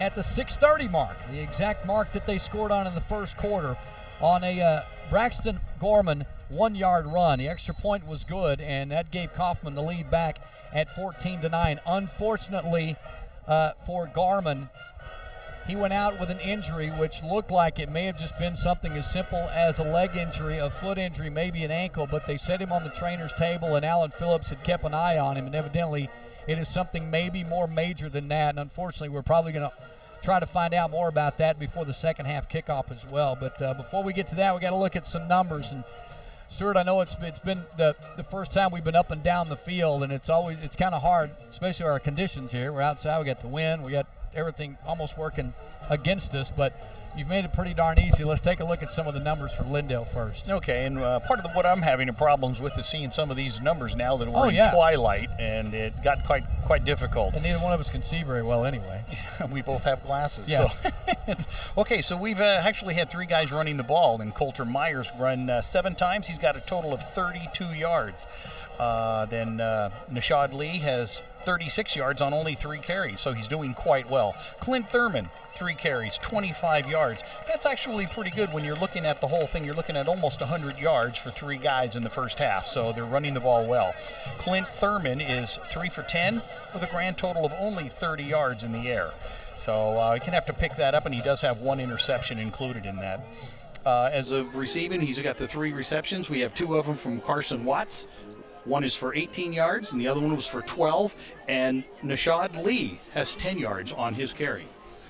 at the 6:30 mark, the exact mark that they scored on in the first quarter, on a Braxton Gorman 1-yard run. The extra point was good, and that gave Kaufman the lead back at 14-9. Unfortunately for Gorman, he went out with an injury which looked like it may have just been something as simple as a leg injury, a foot injury, maybe an ankle, but they set him on the trainer's table, and Alan Phillips had kept an eye on him, and evidently it is something maybe more major than that. And unfortunately, we're probably going to try to find out more about that before the second half kickoff as well. But before we get to that, we got to look at some numbers. And Stuart, I know it's been the first time we've been up and down the field, and it's kind of hard, especially our conditions here. We're outside, we got the wind, we got everything almost working against us, but you've made it pretty darn easy. Let's take a look at some of the numbers for Lindale first. Okay, and part of what I'm having problems with is seeing some of these numbers now that we're in twilight, and it got quite difficult. And neither one of us can see very well anyway. We both have glasses. Yeah. So, so we've actually had 3 guys running the ball, and Coulter Myers run 7 times. He's got a total of 32 yards. Then Nishad Lee has 36 yards on only 3 carries, so he's doing quite well. Clint Thurman, 3 carries, 25 yards. That's actually pretty good when you're looking at the whole thing. You're looking at almost 100 yards for 3 guys in the first half, so they're running the ball well. Clint Thurman is 3 for 10 with a grand total of only 30 yards in the air. So he can have to pick that up, and he does have 1 interception included in that. As of receiving, he's got the 3 receptions. We have 2 of them from Carson Watts. One is for 18 yards, and the other one was for 12. And Nishad Lee has 10 yards on his carry.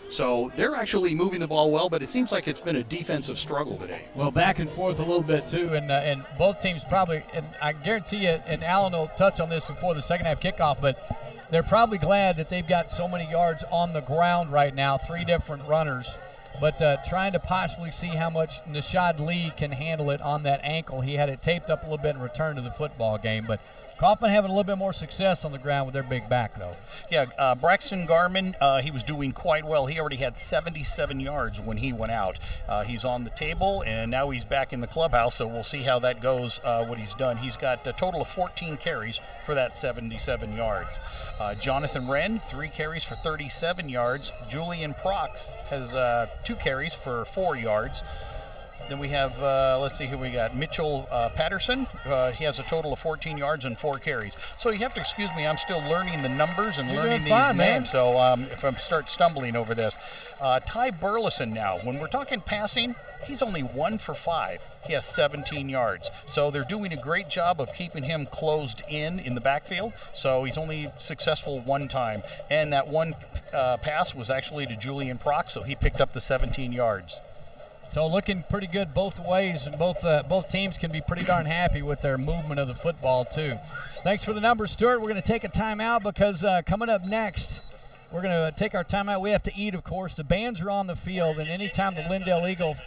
So they're actually moving the ball well, but it seems like it's been a defensive struggle today. Well, back and forth a little bit, too, and both teams probably, and I guarantee you, and Alan will touch on this before the second half kickoff, but they're probably glad that they've got so many yards on the ground right now, 3 different runners. But trying to possibly see how much Nishad Lee can handle it on that ankle. He had it taped up a little bit and returned to the football game. But Kaufman having a little bit more success on the ground with their big back, though. Yeah, Braxton Garman, he was doing quite well. He already had 77 yards when he went out. He's on the table, and now he's back in the clubhouse, so we'll see how that goes, what he's done. He's got a total of 14 carries for that 77 yards. Jonathan Wren, 3 carries for 37 yards. Julian Prox has 2 carries for 4 yards. Then we have, let's see who we got. Mitchell Patterson. He has a total of 14 yards and 4 carries. So you have to excuse me. I'm still learning the numbers and learning these names. Man. So if I start stumbling over this. Ty Burleson now. When we're talking passing, he's only 1 for 5. He has 17 yards. So they're doing a great job of keeping him closed in the backfield. So he's only successful 1 time. And that 1 pass was actually to Julian Prox, so he picked up the 17 yards. So looking pretty good both ways, and both teams can be pretty darn happy with their movement of the football too. Thanks for the numbers, Stuart. We're going to take a timeout because coming up next, we're going to take our timeout. We have to eat, of course. The bands are on the field, and anytime the Lindale Eagle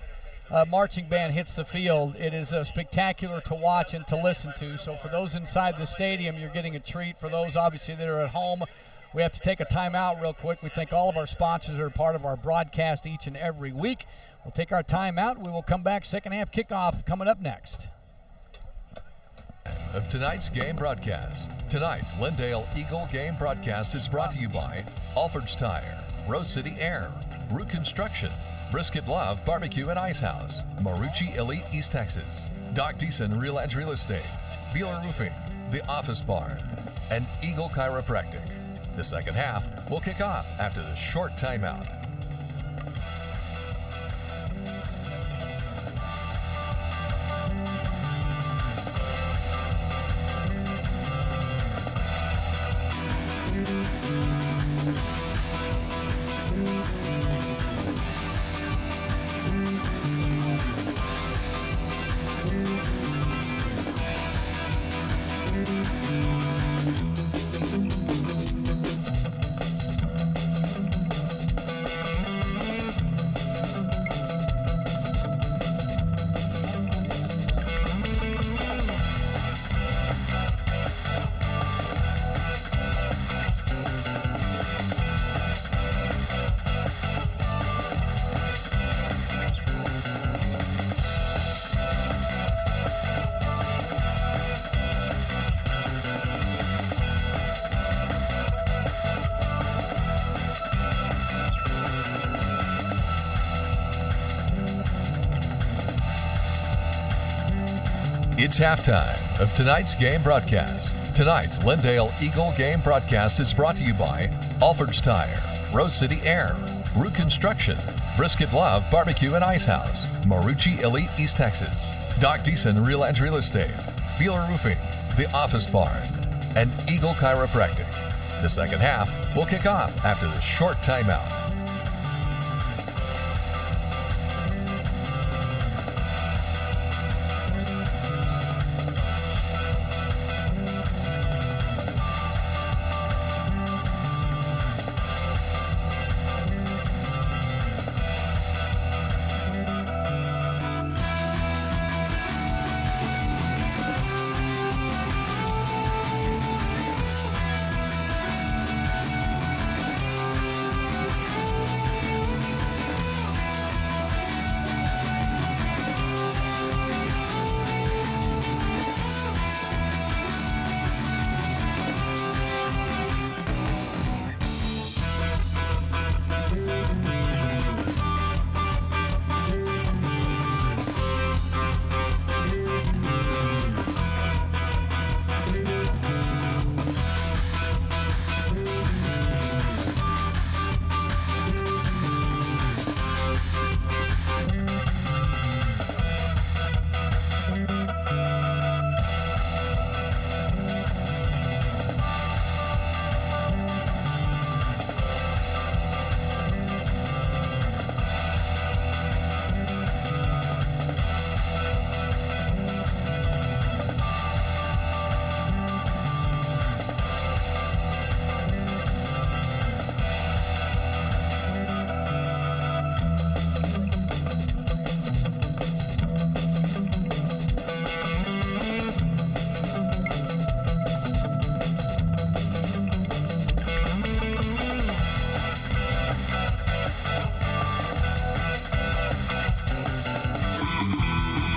marching band hits the field, it is spectacular to watch and to listen to. So for those inside the stadium, you're getting a treat. For those, obviously, that are at home, we have to take a timeout real quick. We thank all of our sponsors that are part of our broadcast each and every week. We'll take our time out. We will come back. Second half kickoff coming up next. Of tonight's game broadcast. Tonight's Lindale Eagle game broadcast is brought to you by Alford's Tire, Rose City Air, Root Construction, Brisket Love Barbecue and Ice House, Marucci Elite East Texas, Doc Deason Real Edge Real Estate, Beeler Roofing, The Office Barn, and Eagle Chiropractic. The second half will kick off after the short timeout. It's halftime of tonight's game broadcast. Tonight's Lindale Eagle game broadcast is brought to you by Alford's Tire, Rose City Air, Root Construction, Brisket Love Barbecue and Ice House, Marucci Elite East Texas, Doc Deason Real Edge Real Estate, Beeler Roofing, The Office Barn, and Eagle Chiropractic. The second half will kick off after the short timeout.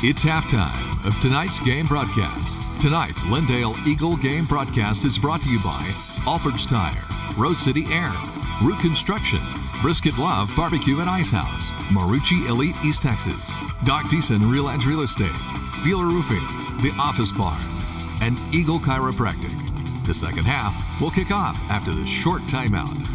It's halftime of tonight's game broadcast. Tonight's Lindale Eagle game broadcast is brought to you by Alford's Tire, Rose City Air, Root Construction, Brisket Love Barbecue and Ice House, Marucci Elite East Texas, Doc Deason Real Edge Real Estate, Beeler Roofing, The Office Barn, and Eagle Chiropractic. The second half will kick off after the short timeout.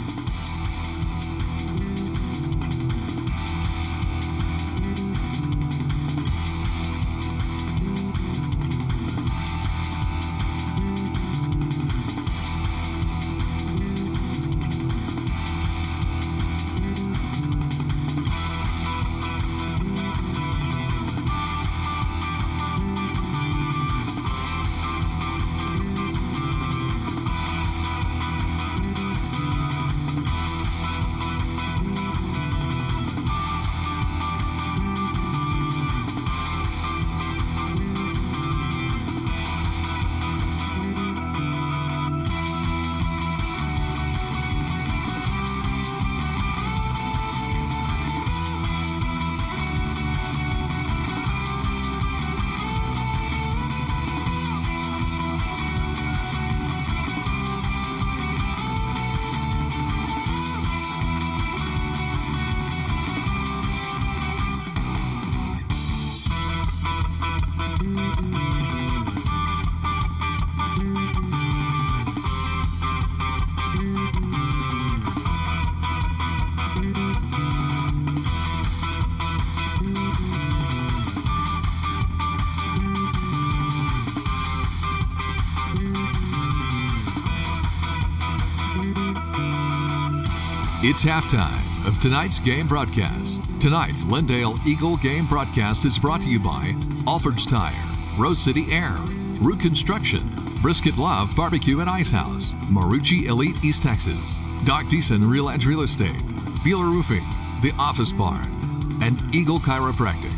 It's halftime of tonight's game broadcast. Tonight's Lindale Eagle game broadcast is brought to you by Alford's Tire, Rose City Air, Root Construction, Brisket Love Barbecue and Ice House, Marucci Elite East Texas, Doc Deason Real Edge Real Estate, Beeler Roofing, The Office Barn, and Eagle Chiropractic.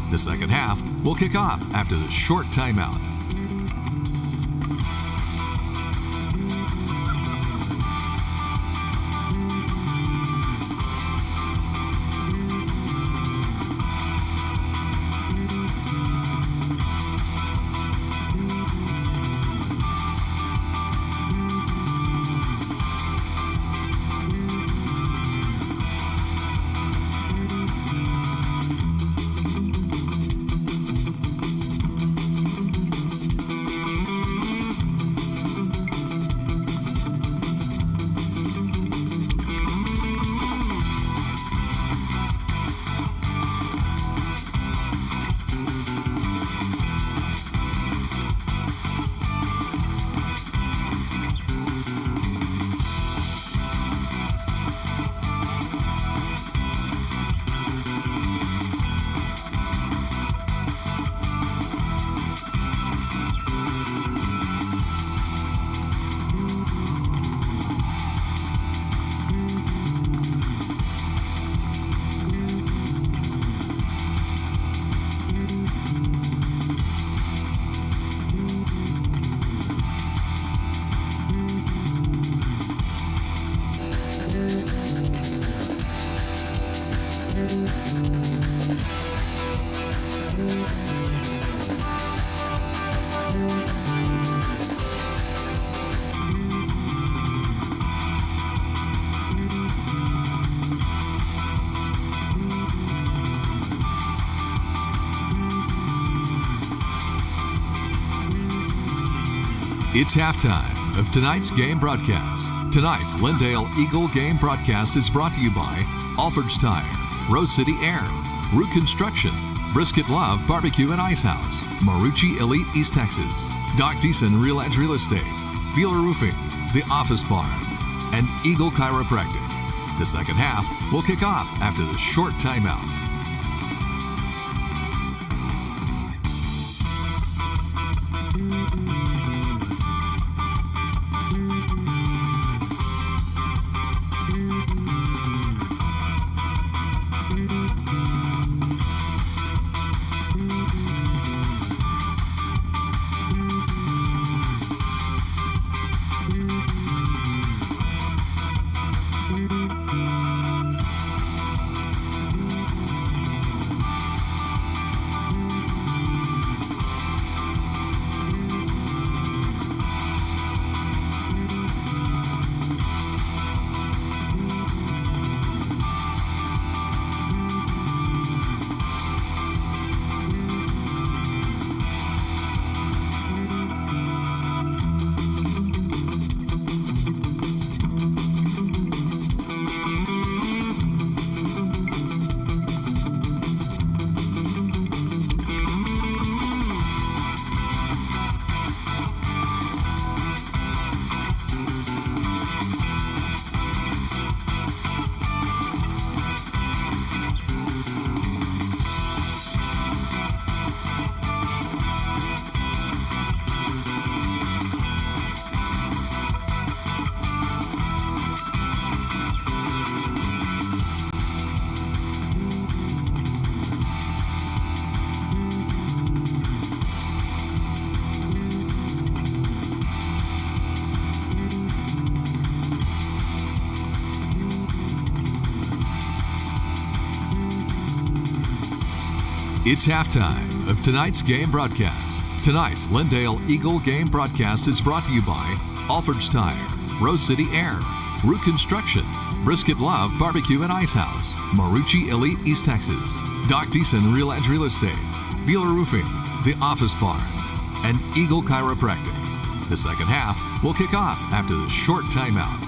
The second half will kick off after the short timeout. It's halftime of tonight's game broadcast. Tonight's Lindale Eagle game broadcast is brought to you by Alford's Tire, Rose City Air, Root Construction, Brisket Love Barbecue and Ice House, Marucci Elite East Texas, Doc Deason Real Edge Real Estate, Beeler Roofing, The Office Barn, and Eagle Chiropractic. The second half will kick off after the short timeout. It's halftime of tonight's game broadcast. Tonight's Lindale Eagle game broadcast is brought to you by Alford's Tire, Rose City Air, Root Construction, Brisket Love Barbecue and Ice House, Marucci Elite East Texas, Doc Deason Real Edge Real Estate, Beeler Roofing, The Office Barn, and Eagle Chiropractic. The second half will kick off after the short timeout.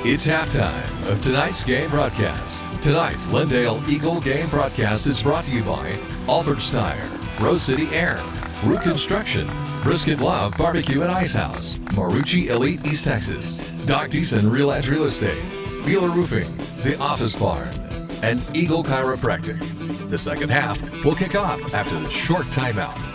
It's halftime of tonight's game broadcast. Tonight's Lindale Eagle game broadcast is brought to you by Alford's Tire, Rose City Air, Root Construction, Brisket Love Barbecue and Ice House, Marucci Elite East Texas, Doc Deason Real Edge Real Estate, Beeler Roofing, The Office Barn, and Eagle Chiropractic. The second half will kick off after the short timeout.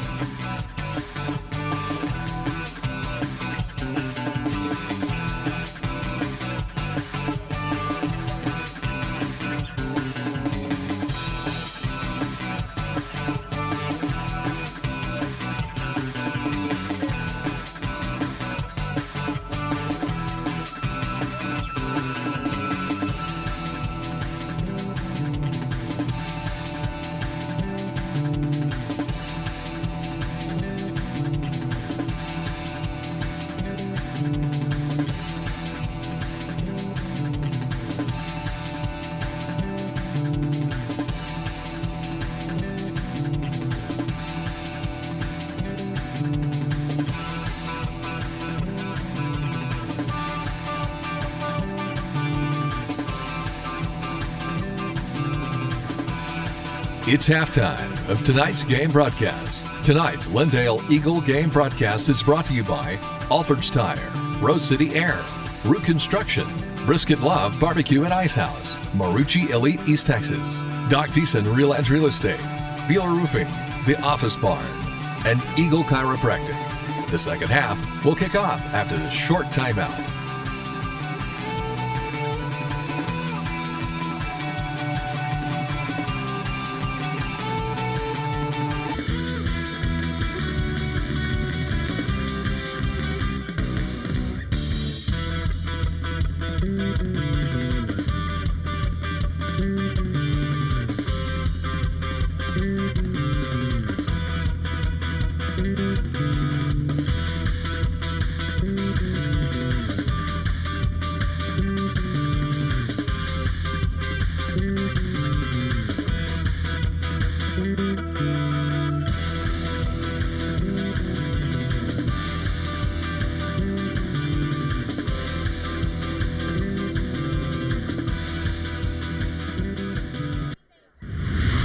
It's halftime of tonight's game broadcast. Tonight's Lindale Eagle game broadcast is brought to you by Alford's Tire, Rose City Air, Root Construction, Brisket Love Barbecue and Ice House, Marucci Elite East Texas, Doc Deason Real Edge Real Estate, Beeler Roofing, The Office Barn, and Eagle Chiropractic. The second half will kick off after the short timeout.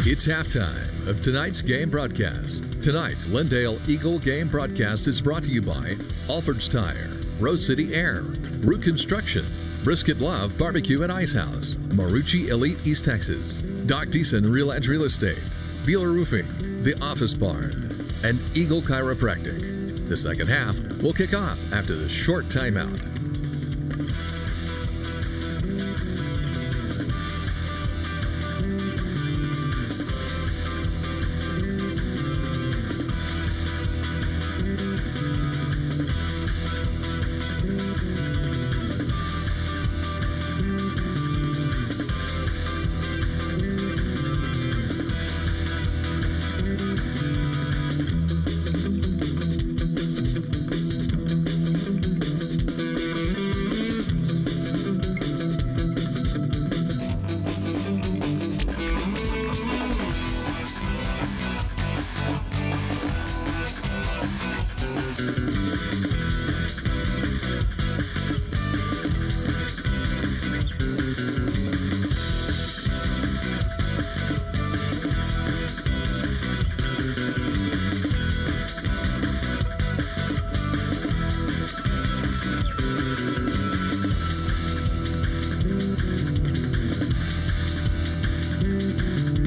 It's halftime of tonight's game broadcast. Tonight's Lindale Eagle game broadcast is brought to you by Alford's Tire, Rose City Air, Root Construction, Brisket Love Barbecue and Ice House, Marucci Elite East Texas, Doc Deason Real Edge Real Estate, Beeler Roofing, The Office Barn, and Eagle Chiropractic. The second half will kick off after the short timeout.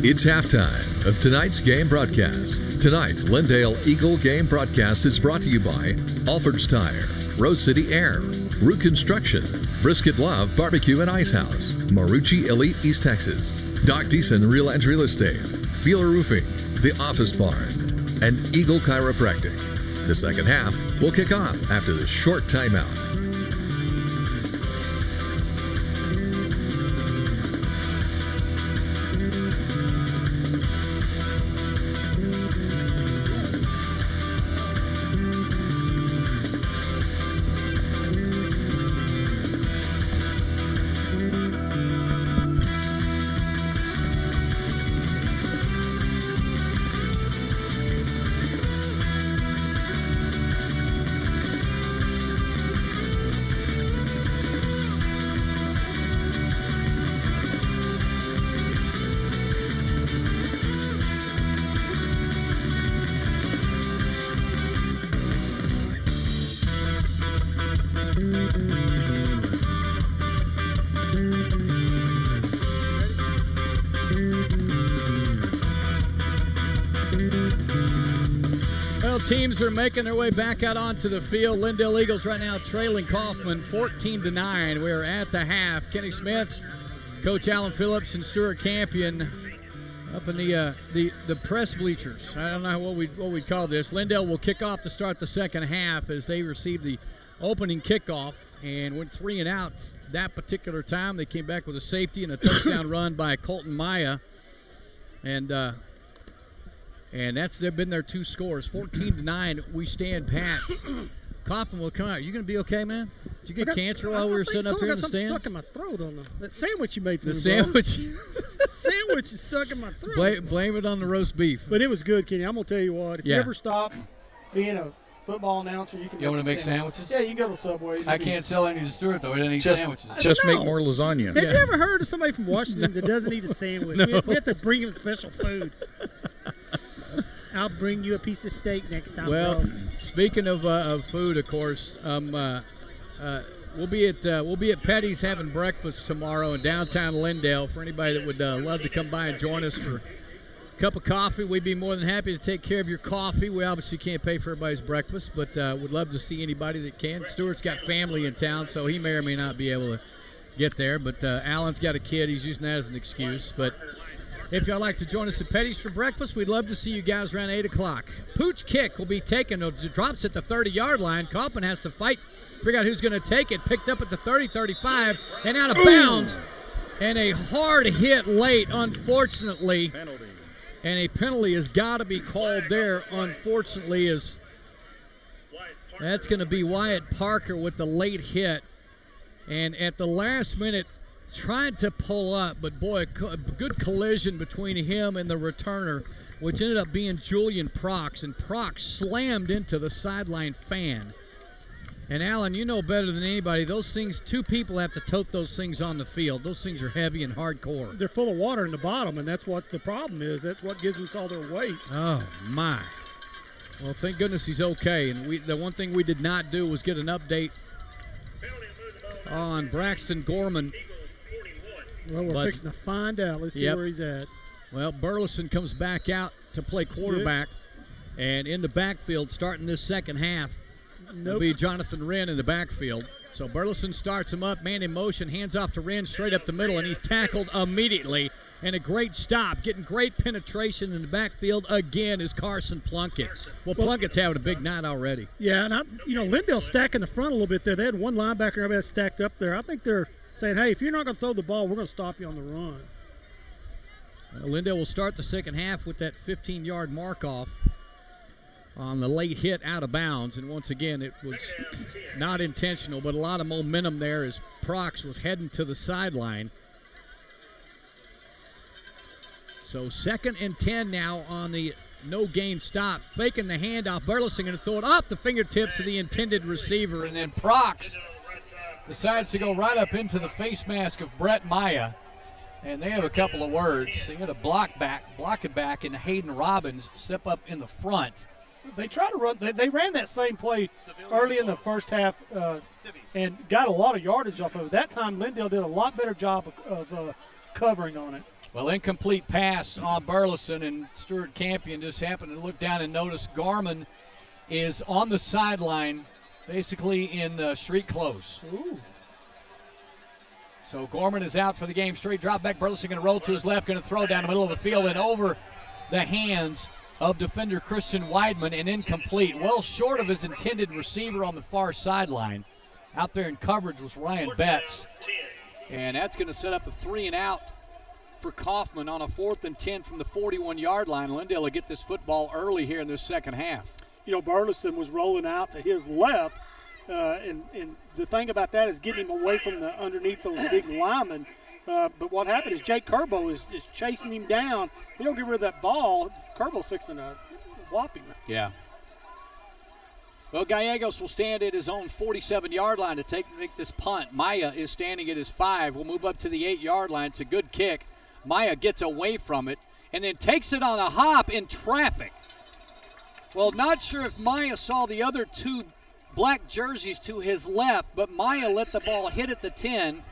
It's halftime of tonight's game broadcast. Tonight's Lindale Eagle game broadcast is brought to you by Alford's Tire, Rose City Air, Root Construction, Brisket Love Barbecue and Ice House, Marucci Elite East Texas, Doc Deason Real Edge Real Estate, Beeler Roofing, The Office Barn, and Eagle Chiropractic. The second half will kick off after the short timeout. Teams are making their way back out onto the field. Lindale Eagles right now trailing Kaufman 14-9. We're at the half. Kenny Smith, Coach Alan Phillips, and Stuart Campion up in the press bleachers. I don't know what we'd call this. Lindale will kick off to start the second half as they received the opening kickoff and went 3 and out that particular time. They came back with a safety and a touchdown run by Colton Maya. And they've been their 2 scores. 14-9, we stand pat. Kaufman will come out. You going to be okay, man? Did you get cancer while we were sitting up here in the stand? Something stuck in my throat on that sandwich you made for me. The sandwich? Sandwich is stuck in my throat. Blame it on the roast beef. But it was good, Kenny. I'm going to tell you what. If you ever stop being a football announcer. You want to make sandwiches? Yeah, you can go to Subway. I can't sell any to Stuart, though. He doesn't eat sandwiches. Just make more lasagna. Have you ever heard of somebody from Washington that doesn't eat a sandwich? No. We have to bring him special food. I'll bring you a piece of steak next time. Well, bro. speaking of food, of course, we'll be at Petty's having breakfast tomorrow in downtown Lindale. For anybody that would love to come by and join us for a cup of coffee, we'd be more than happy to take care of your coffee. We obviously can't pay for everybody's breakfast, but would love to see anybody that can. Stuart's got family in town, so he may or may not be able to get there. But Alan's got a kid; he's using that as an excuse. But if y'all like to join us at Petty's for breakfast, we'd love to see you guys around 8 o'clock. Pooch kick will be taken. It drops at the 30-yard line. Kaufman has to fight, figure out who's going to take it. Picked up at the 30, 35, and out of bounds. And a hard hit late, unfortunately. Penalty. And a penalty has got to be called there, unfortunately, that's going to be Wyatt Parker with the late hit. And at the last minute, tried to pull up, but boy, a good collision between him and the returner, which ended up being Julian Prox, and Prox slammed into the sideline fan. And Alan, you know better than anybody, those things, two people have to tote those things on the field. Those things are heavy and hardcore. They're full of water in the bottom, and that's what the problem is. That's what gives us all their weight. Oh, my. Well, thank goodness he's okay. And the one thing we did not do was get an update on Braxton Gorman. Well, we're fixing to find out. Let's see where he's at. Well, Burleson comes back out to play quarterback. And in the backfield, starting this second half, will be Jonathan Wren in the backfield. So Burleson starts him up, man in motion, hands off to Wren straight up the middle, and he's tackled immediately. And a great stop, getting great penetration in the backfield again is Carson Plunkett. Well, Plunkett's having a big night already. Yeah, and Lindale's stacking the front a little bit there. They had one linebacker and everybody stacked up there. I think they're saying, hey, if you're not going to throw the ball, we're going to stop you on the run. Lindale will start the second half with that 15-yard mark-off on the late hit out of bounds. And once again, it was not intentional, but a lot of momentum there as Prox was heading to the sideline. So 2nd and 10 now on the no-gain stop. Faking the handoff. Burleson going to throw it off the fingertips of the intended receiver. And then Prox decides to go right up into the face mask of Brett Maya. And they have a couple of words. They had a block it back, and Hayden Robbins step up in the front. They try to run. They ran that same play early in the first half and got a lot of yardage off of it. That time, Lindale did a lot better job of covering on it. Well, incomplete pass on Burleson, and Stuart Campion just happened to look down and notice Garmin is on the sideline, basically in street clothes. Ooh. So Gorman is out for the game. Straight drop back. Burleson going to roll to his left, going to throw down the middle of the field and over the hands of defender Christian Weidman, and incomplete. Well short of his intended receiver on the far sideline. Out there in coverage was Ryan Betts. And that's going to set up a 3-and-out for Kaufman on a 4th and 10 from the 41-yard line. Lindale will get this football early here in this second half. Burleson was rolling out to his left. And the thing about that is getting him away from underneath those big linemen. But what happened is Jake Kerbo is chasing him down. They don't get rid of that ball. Kerbo's fixing to whop him. Yeah. Well, Gallegos will stand at his own 47-yard line to make this punt. Maya is standing at his 5. We'll move up to the 8-yard line. It's a good kick. Maya gets away from it and then takes it on a hop in traffic. Well, not sure if Maya saw the other two black jerseys to his left, but Maya let the ball hit at the 10.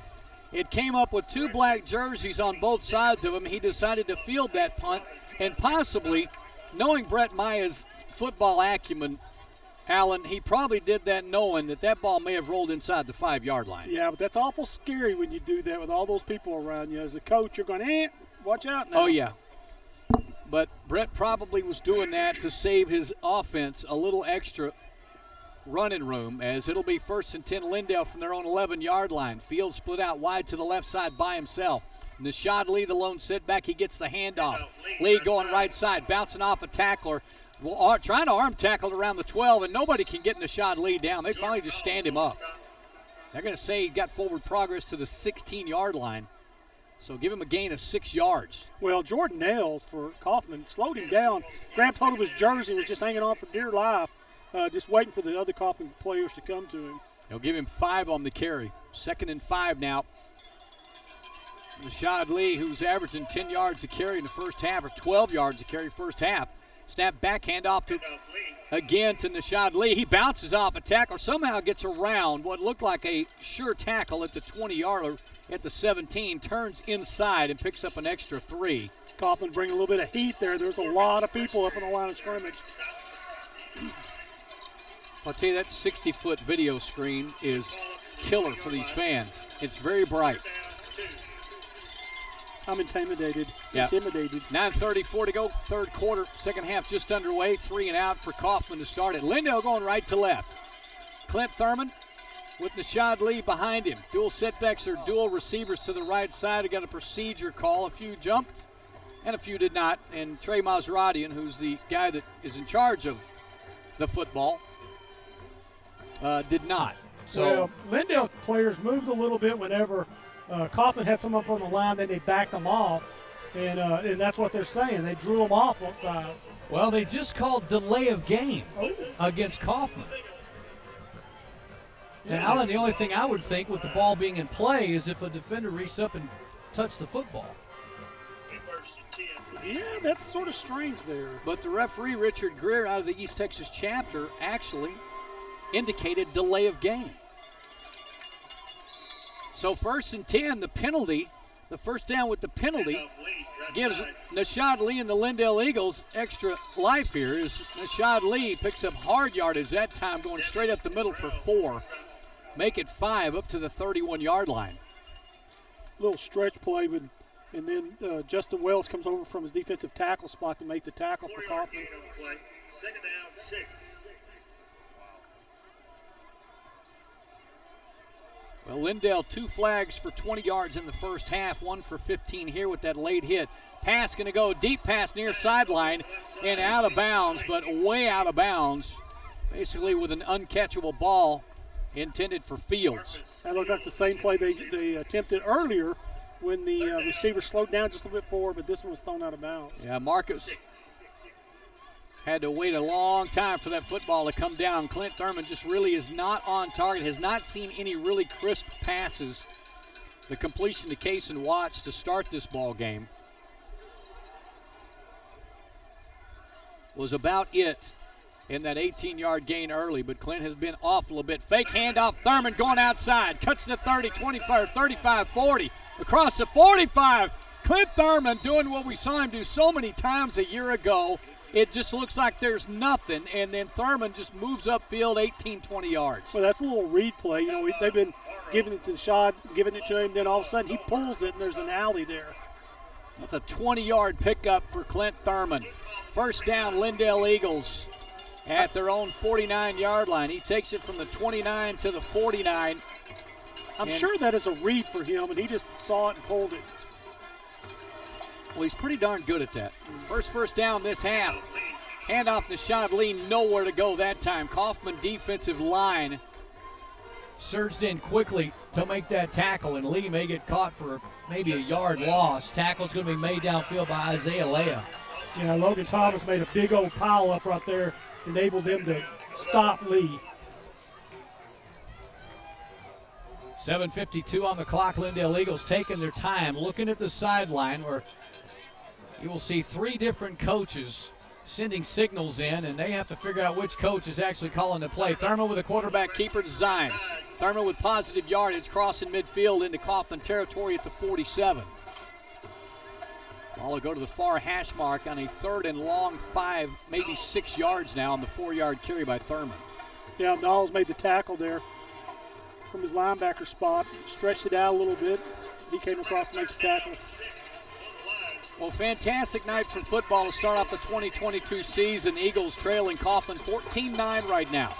It came up with two black jerseys on both sides of him. He decided to field that punt, and possibly, knowing Brett Maya's football acumen, Alan, he probably did that knowing that ball may have rolled inside the 5-yard line. Yeah, but that's awful scary when you do that with all those people around you. As a coach, you're going, watch out now. Oh, yeah. But Brett probably was doing that to save his offense a little extra running room, as it'll be 1st and 10 Lindale from their own 11-yard line. Field split out wide to the left side by himself. Nashad Lee, the lone sit-back, he gets the handoff. Lee going right side, bouncing off a tackler. Trying to arm tackle around the 12, and nobody can get Nashad Lee down. They finally just stand him up. They're going to say he got forward progress to the 16-yard line. So give him a gain of 6 yards. Well, Jordan Nails for Kaufman slowed him down, grabbed hold of his jersey and was just hanging on for dear life. just waiting for the other Kaufman players to come to him. They'll give him 5 on the carry. 2nd and 5 now. Rashad Lee, who's averaging 10 yards a carry in the first half, or 12 yards a carry first half. Snap back, hand off to Rashad Lee. He bounces off a tackle, somehow gets around what looked like a sure tackle at the 20-yarder at the 17, turns inside and picks up an extra 3. Kaufman bring a little bit of heat there. There's a lot of people up on the line of scrimmage. I'll tell you, that 60-foot video screen is killer for these fans. It's very bright. I'm intimidated. Yep. Intimidated. 9:34 to go, third quarter. Second half just underway. 3 and out for Kaufman to start it. Lindale going right to left. Clint Thurman with Rashad Lee behind him. Dual setbacks or dual receivers to the right side. He got a procedure call. A few jumped and a few did not. And Trey Maseratian, who's the guy that is in charge of the football, did not. So Lindale players moved a little bit whenever Kaufman had some up on the line, then they backed them off, and that's what they're saying. They drew them off both sides. Well, they just called delay of game against Kaufman. Now, Alan, the only thing I would think with the ball being in play is if a defender reached up and touched the football. Yeah, that's sort of strange there. But the referee, Richard Greer, out of the East Texas chapter, actually indicated delay of game. So 1st and 10, the penalty, the first down with the penalty, gives Rashad Lee and the Lindale Eagles extra life here as Rashad Lee picks up hard yardage that time, going straight up the middle for 4. Make it 5 up to the 31-yard line. Little stretch play, and then Justin Wells comes over from his defensive tackle spot to make the tackle for Kaufman. 2nd down, 6. Well, Lindale, 2 flags for 20 yards in the first half, 1 for 15 here with that late hit. Pass going to go deep pass near sideline and out of bounds, but way out of bounds, basically with an uncatchable ball intended for Fields. That looked like the same play they attempted earlier when the receiver slowed down just a little bit forward, but this one was thrown out of bounds. Yeah, Marcus had to wait a long time for that football to come down. Clint Thurman just really is not on target, has not seen any really crisp passes. The completion to Kason Watts to start this ball game was about it in that 18-yard gain early, but Clint has been off a little bit. Fake handoff, Thurman going outside, cuts the 30, 25, 35, 40, across the 45. Clint Thurman doing what we saw him do so many times a year ago. It just looks like there's nothing, and then Thurman just moves upfield 18, 20 yards. Well, that's a little read play. You know, they've been giving it to Rashad, giving it to him, then all of a sudden he pulls it, and there's an alley there. That's a 20-yard pickup for Clint Thurman. First down, Lindale Eagles at their own 49-yard line. He takes it from the 29 to the 49. I'm sure that is a read for him, and he just saw it and pulled it. Well, he's pretty darn good at that. First down this half. Handoff to Rashad Lee, nowhere to go that time. Kaufman defensive line surged in quickly to make that tackle, and Lee may get caught for maybe a yard loss. Tackle's going to be made downfield by Isaiah Leah. Yeah, Logan Thomas made a big old pile up right there, enabled them to stop Lee. 7:52 on the clock. Lindale Eagles taking their time, looking at the sideline where you will see 3 different coaches sending signals in, and they have to figure out which coach is actually calling the play. Thurman with a quarterback keeper design. Thurman with positive yardage, crossing midfield into Kaufman territory at the 47. Ball will go to the far hash mark on a 3rd and long, 5, maybe 6 yards now on the 4-yard carry by Thurman. Yeah, Knowles made the tackle there from his linebacker spot, stretched it out a little bit. He came across to make the tackle. Well, fantastic night for football to start off the 2022 season. Eagles trailing Kaufman 14-9 right now.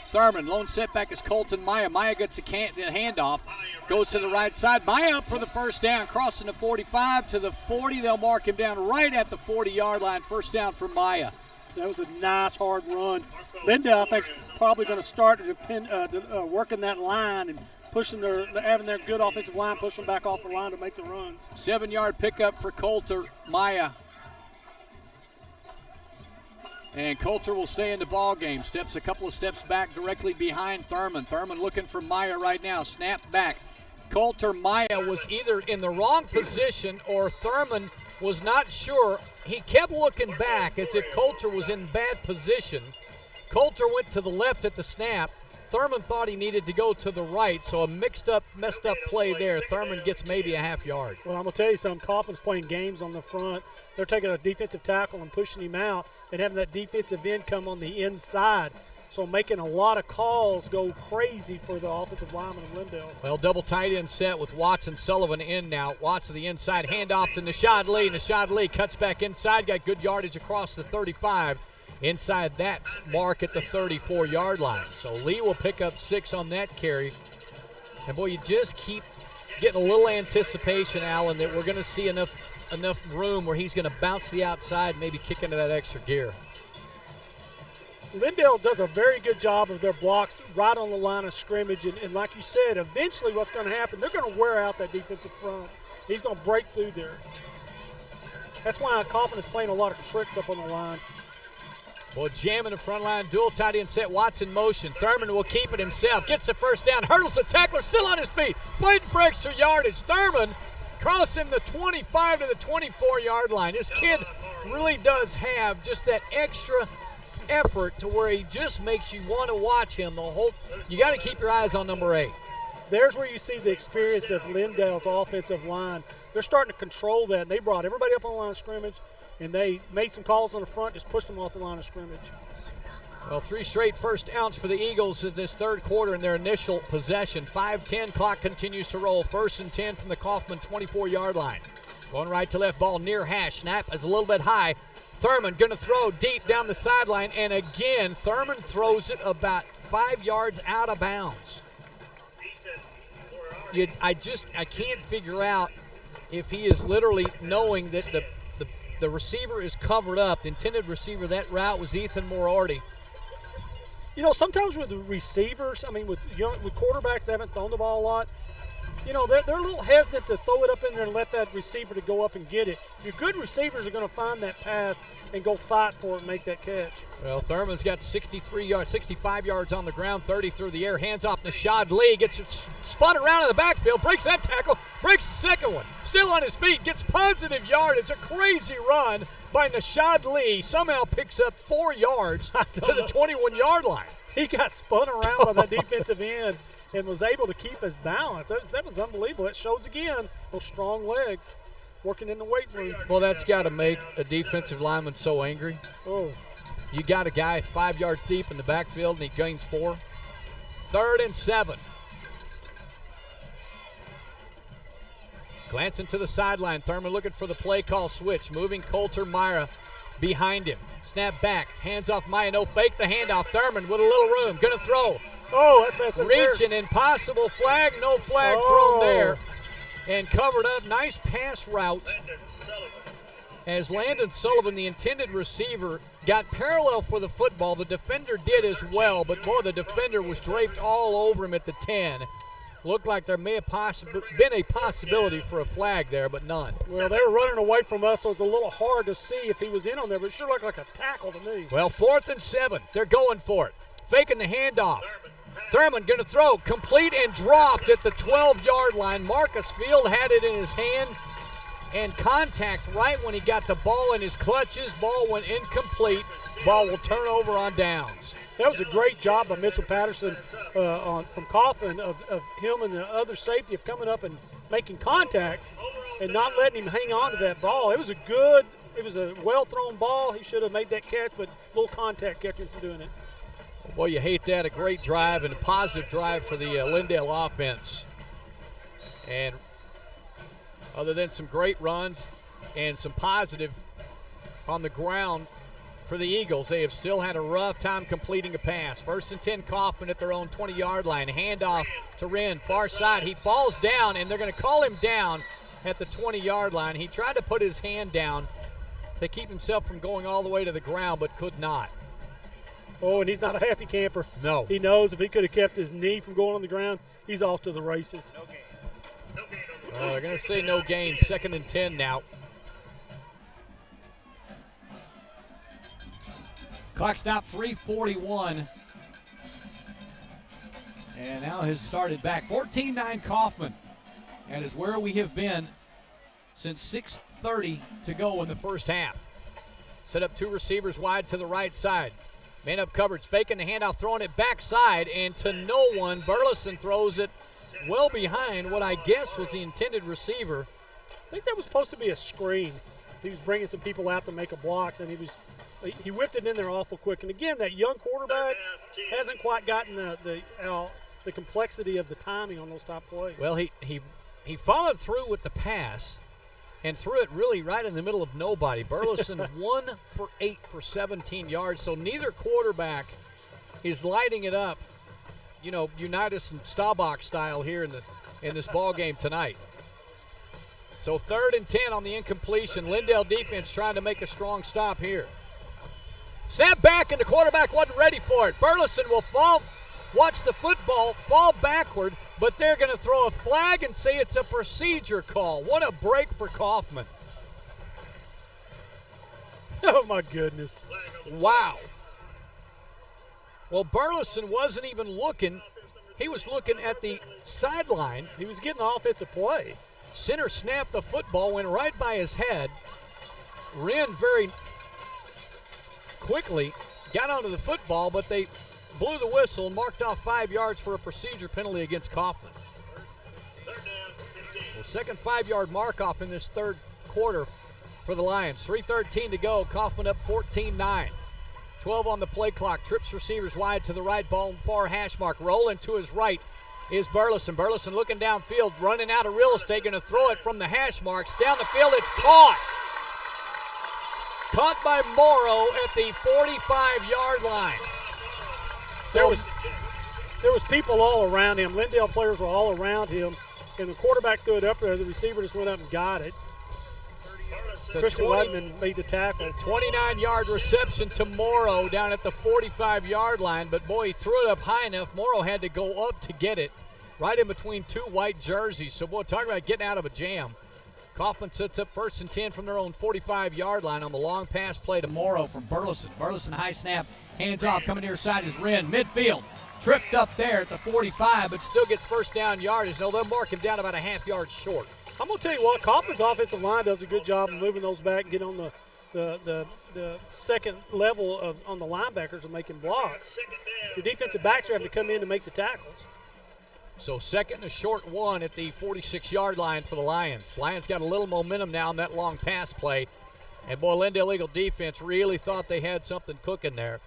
Thurman, lone setback is Colton Maya. Maya gets a handoff, goes to the right side. Maya up for the first down, crossing the 45 to the 40. They'll mark him down right at the 40-yard line. First down for Maya. That was a nice, hard run. Lindale, I think, is probably going to start working that line and having their good offensive line, push them back off the line to make the runs. 7-yard pickup for Colter Maya. And Coulter will stay in the ball game. Steps a couple of steps back directly behind Thurman. Thurman looking for Meyer right now. Snap back. Coulter, Meyer was either in the wrong position or Thurman was not sure. He kept looking back as if Coulter was in bad position. Coulter went to the left at the snap. Thurman thought he needed to go to the right, so a messed up play there. Thurman gets maybe a half yard. Well, I'm going to tell you something. Kaufman's playing games on the front. They're taking a defensive tackle and pushing him out and having that defensive end come on the inside. So making a lot of calls go crazy for the offensive lineman of Lindale. Well, double tight end set with Watson Sullivan in now. Watson the inside, handoff to Nashad Lee. Nashad Lee cuts back inside, got good yardage across the 35. Inside that mark at the 34-yard line. So Lee will pick up 6 on that carry. And, boy, you just keep getting a little anticipation, Allen, that we're going to see enough room where he's going to bounce the outside, maybe kick into that extra gear. Lindale does a very good job of their blocks right on the line of scrimmage. And like you said, eventually what's going to happen, they're going to wear out that defensive front. He's going to break through there. That's why Kaufman is playing a lot of tricks up on the line. Well, jamming the front line, dual tight end set, Watson motion. Thurman will keep it himself, gets the first down, hurdles the tackler, still on his feet, fighting for extra yardage. Thurman crossing the 25 to the 24-yard line. This kid really does have just that extra effort to where he just makes you want to watch him the whole. You got to keep your eyes on number 8. There's where you see the experience of Lindale's offensive line. They're starting to control that. They brought everybody up on the line of scrimmage, and they made some calls on the front, just pushed them off the line of scrimmage. Well, 3 straight first downs for the Eagles in this third quarter in their initial possession. 5-10, clock continues to roll. 1st and 10 from the Kaufman 24-yard line. Going right to left, ball near hash. Snap is a little bit high. Thurman going to throw deep down the sideline, and again, Thurman throws it about 5 yards out of bounds. I can't figure out if he is literally knowing that the receiver is covered up. The intended receiver, that route was Ethan Moriarty. You know, sometimes with the receivers, with quarterbacks that haven't thrown the ball a lot, you know, they're a little hesitant to throw it up in there and let that receiver to go up and get it. Your good receivers are going to find that pass and go fight for it and make that catch. Well, Thurman's got 65 yards on the ground, 30 through the air. Hands off Nashad Lee, gets it spun around in the backfield, breaks that tackle, breaks the second one. Still on his feet, gets positive yardage. A crazy run by Nashad Lee. Somehow picks up 4 yards to the 21-yard line. He got spun around by that defensive end and was able to keep his balance. That was unbelievable. That shows, again, those strong legs working in the weight room. Well, that's got to make a defensive lineman so angry. Oh. You got a guy 5 yards deep in the backfield, and he gains 4. 3rd and 7. Glancing to the sideline, Thurman looking for the play call switch. Moving Coulter Myra behind him. Snap back, hands off Maya, no fake the handoff. Thurman with a little room, gonna throw. Oh, that's reaching, impossible flag, no flag thrown there. And covered up, nice pass route. As Landon Sullivan, the intended receiver, got parallel for the football. The defender did as well, but boy, the defender was draped all over him at the 10. Looked like there may have been a possibility for a flag there, but none. Well, they were running away from us, so it was a little hard to see if he was in on there, but it sure looked like a tackle to me. Well, 4th and 7. They're going for it. Faking the handoff. Thurman going to throw. Complete and dropped at the 12-yard line. Marcus Field had it in his hand, and contact right when he got the ball in his clutches. Ball went incomplete. Ball will turn over on downs. That was a great job by Mitchell Patterson from Kaufman of him and the other safety of coming up and making contact and not letting him hang on to that ball. It was a well-thrown ball. He should have made that catch, but a little contact kept him from doing it. Boy, you hate that. A great drive and a positive drive for the Lindale offense. And other than some great runs and some positive on the ground for the Eagles, they have still had a rough time completing a pass. 1st and 10, Kaufman at their own 20-yard line. Handoff to Wren, far side. He falls down, and they're going to call him down at the 20-yard line. He tried to put his hand down to keep himself from going all the way to the ground, but could not. Oh, and he's not a happy camper. No. He knows if he could have kept his knee from going on the ground, he's off to the races. They're going to say no gain. 2nd and 10 now. Clock stop 3:41. And now has started back. 14-9 Kaufman. And is where we have been since 6:30 to go in the first half. Set up two receivers wide to the right side. Man up coverage, faking the handoff, throwing it backside, and to no one. Burleson throws it well behind what I guess was the intended receiver. I think that was supposed to be a screen. He was bringing some people out to make a blocks, and he whipped it in there awful quick. And again, that young quarterback hasn't quite gotten the complexity of the timing on those top plays. Well, he followed through with the pass and threw it really right in the middle of nobody. Burleson 1 for 8 for 17 yards, so neither quarterback is lighting it up, Unitas and Staubach style here in this ball game tonight. So 3rd and 10 on the incompletion. Lindale defense trying to make a strong stop here. Snap back, and the quarterback wasn't ready for it. Burleson will watch the football fall backward, but they're going to throw a flag and say it's a procedure call. What a break for Kaufman. Oh, my goodness. Wow. Well, Burleson wasn't even looking. He was looking at the sideline. He was getting the offensive play. Center snapped the football, went right by his head. Wren very quickly got onto the football, but they blew the whistle and marked off 5 yards for a procedure penalty against Kaufman. Well, second 5-yard mark off in this third quarter for the Lions. 3:13 to go. Kaufman up 14-9. 12 on the play clock. Trips receivers wide to the right, ball far hash mark. Rolling to his right is Burleson. Burleson looking downfield, running out of real estate, going to throw it from the hash marks. Down the field, it's caught. Caught by Morrow at the 45-yard line. There was people all around him. Lindale players were all around him, and the quarterback threw it up there. The receiver just went up and got it. Christian Ludman made the tackle. 29-yard reception to Morrow down at the 45-yard line, but boy, he threw it up high enough. Morrow had to go up to get it, right in between two white jerseys. So, boy, talk about getting out of a jam. Kaufman sets up 1st and 10 from their own 45-yard line on the long pass play to Morrow from Burleson. Burleson high snap, hands off, coming near side is Wren. Midfield, tripped up there at the 45, but still gets first down yardage. No, they'll mark him down about a half yard short. I'm going to tell you what, Kaufman's offensive line does a good job of moving those back and get on the second level on the linebackers and making blocks. The defensive backs are having to come in to make the tackles. So 2nd and a short 1 at the 46-yard line for the Lions. Lions got a little momentum now in that long pass play. And, boy, Lindale Eagle defense really thought they had something cooking there.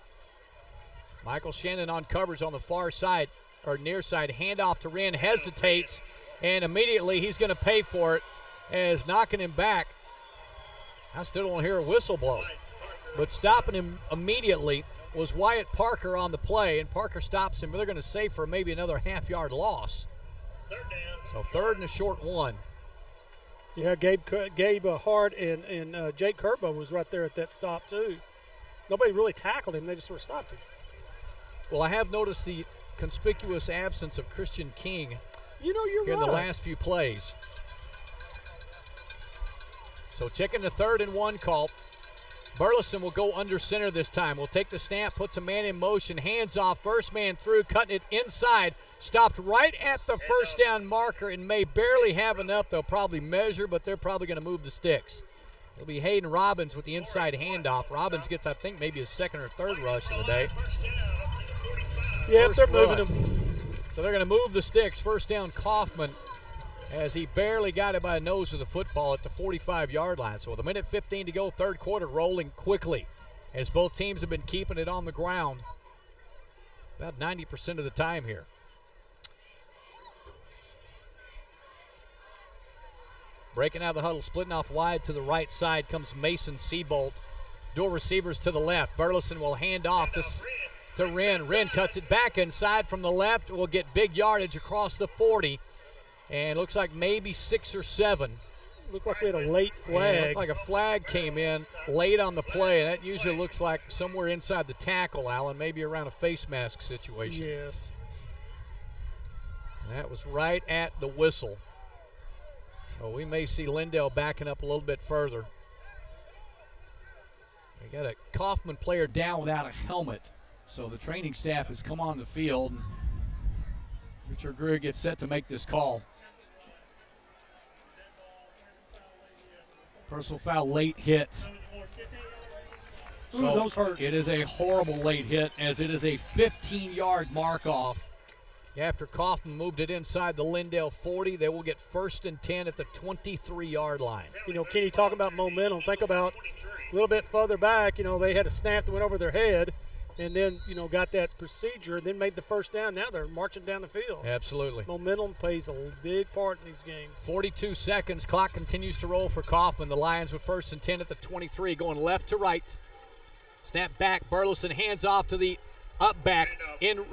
Michael Shannon on coverage on the far side, or near side. Handoff to Wren, hesitates, and immediately he's going to pay for it as knocking him back. I still don't hear a whistle blow. But stopping him immediately was Wyatt Parker on the play, and Parker stops him, but they're going to save for maybe another half-yard loss. So 3rd and a short 1. Yeah, Gabe Hart and Jake Kerbo was right there at that stop, too. Nobody really tackled him. They just sort of stopped him. Well, I have noticed the conspicuous absence of Christian King you're in the last few plays. So checking the 3rd and 1 call. Burleson will go under center this time. Will take the snap, puts a man in motion, hands off, first man through, cutting it inside. Stopped right at the first down marker and may barely have enough. They'll probably measure, but they're probably going to move the sticks. It'll be Hayden Robbins with the inside handoff. Robbins gets, I think, maybe his 2nd or 3rd rush of the day. Yeah, they're moving him. So they're going to move the sticks. First down, Kaufman, as he barely got it by the nose of the football at the 45-yard line. So with 1:15 to go, third quarter rolling quickly as both teams have been keeping it on the ground about 90% of the time here. Breaking out of the huddle, splitting off wide to the right side comes Mason Seabolt. Dual receivers to the left. Burleson will hand off to Wren. Wren cuts it back inside from the left. Will get big yardage across the 40. And looks like maybe 6 or 7. Looked like we had a late flag. Looked like a flag came in late on the play, and that usually looks like somewhere inside the tackle, Alan, maybe around a face mask situation. Yes. And that was right at the whistle. So we may see Lindale backing up a little bit further. They got a Kaufman player down without a helmet. So the training staff has come on the field. Richard Greer gets set to make this call. Personal foul, late hit. Ooh, those hurt. It is a horrible late hit, as it is a 15-yard mark-off. After Kaufman moved it inside the Lindale 40, they will get 1st and 10 at the 23-yard line. You know, Kenny, talking about momentum, think about a little bit further back, you know, they had a snap that went over their head and then, you know, got that procedure, then made the first down. Now they're marching down the field. Absolutely. Momentum plays a big part in these games. 42 seconds. Clock continues to roll for Kaufman. The Lions with 1st and 10 at the 23, going left to right. Snap back. Burleson hands off to the up back in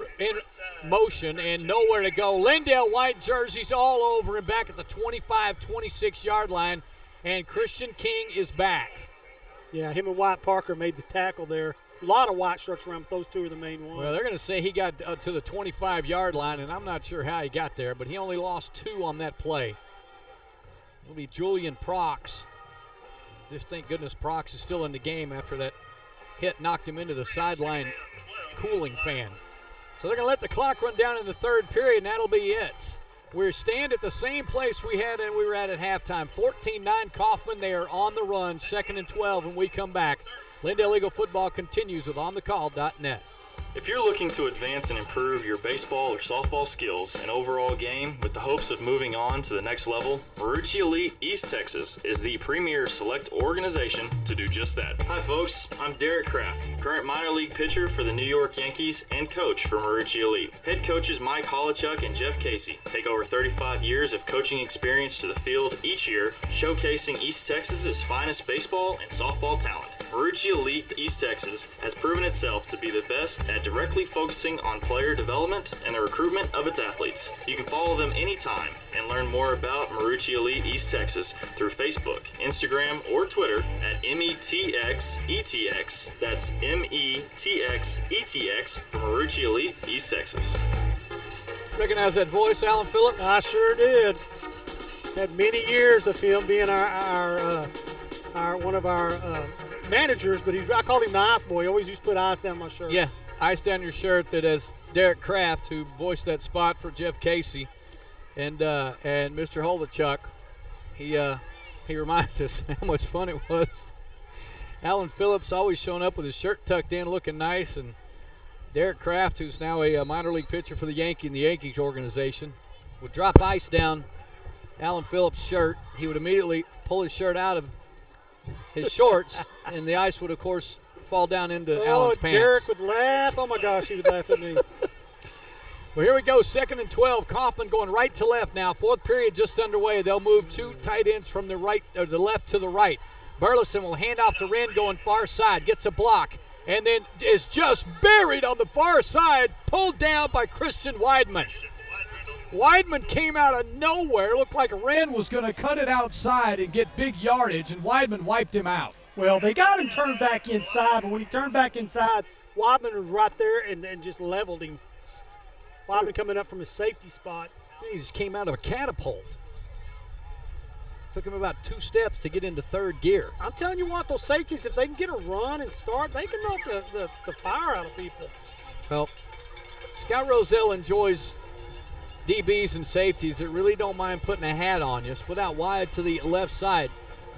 motion and nowhere to go. Lindale white jerseys all over him back at the 25, 26-yard line, and Christian King is back. Yeah, him and White Parker made the tackle there. A lot of white shirts around, but those two are the main ones. Well, they're going to say he got to the 25-yard line, and I'm not sure how he got there, but he only lost 2 on that play. It'll be Julian Prox. Just thank goodness Prox is still in the game after that hit knocked him into the sideline cooling fan. So they're going to let the clock run down in the 3rd period, and that'll be it. We stand at the same place we were at halftime. 14-9 Kaufman. They are on the run, 2nd and 12 when we come back. Lindale Eagle football continues with OnTheCall.net. If you're looking to advance and improve your baseball or softball skills and overall game with the hopes of moving on to the next level, Marucci Elite East Texas is the premier select organization to do just that. Hi folks, I'm Derek Kraft, current minor league pitcher for the New York Yankees and coach for Marucci Elite. Head coaches Mike Holichuk and Jeff Casey take over 35 years of coaching experience to the field each year, showcasing East Texas's finest baseball and softball talent. Marucci Elite East Texas has proven itself to be the best at directly focusing on player development and the recruitment of its athletes. You can follow them anytime and learn more about Marucci Elite East Texas through Facebook, Instagram, or Twitter at METXETX. That's METXETX for Marucci Elite East Texas. Recognize that voice, Alan Phillip? I sure did. Had many years of him being our one of our managers, but I called him the Ice Boy. He always used to put ice down my shirt. Yeah, ice down your shirt. That is Derek Kraft, who voiced that spot for Jeff Casey, and Mr. Holichuk. He reminded us how much fun it was. Alan Phillips always showing up with his shirt tucked in, looking nice, and Derek Kraft, who's now a minor league pitcher for the Yankees organization, would drop ice down Alan Phillips' shirt. He would immediately pull his shirt out of his shorts, and the ice would, of course, fall down into Alan's pants. Derek would laugh. Oh, my gosh, he would laugh at me. Well, here we go, 2nd and 12. Kaufman going right to left now. 4th period just underway. They'll move 2 tight ends from the right or the left to the right. Burleson will hand off to Wren going far side, gets a block, and then is just buried on the far side, pulled down by Christian Weidman. Weidman came out of nowhere. Looked like Wren was going to cut it outside and get big yardage, and Weidman wiped him out. Well, they got him turned back inside, but when he turned back inside, Weidman was right there and just leveled him. Weidman coming up from his safety spot. He just came out of a catapult. Took him about 2 steps to get into 3rd gear. I'm telling you what, those safeties, if they can get a run and start, they can knock the fire out of people. Well, Scott Rozelle enjoys DBs and safeties that really don't mind putting a hat on you. Split out wide to the left side.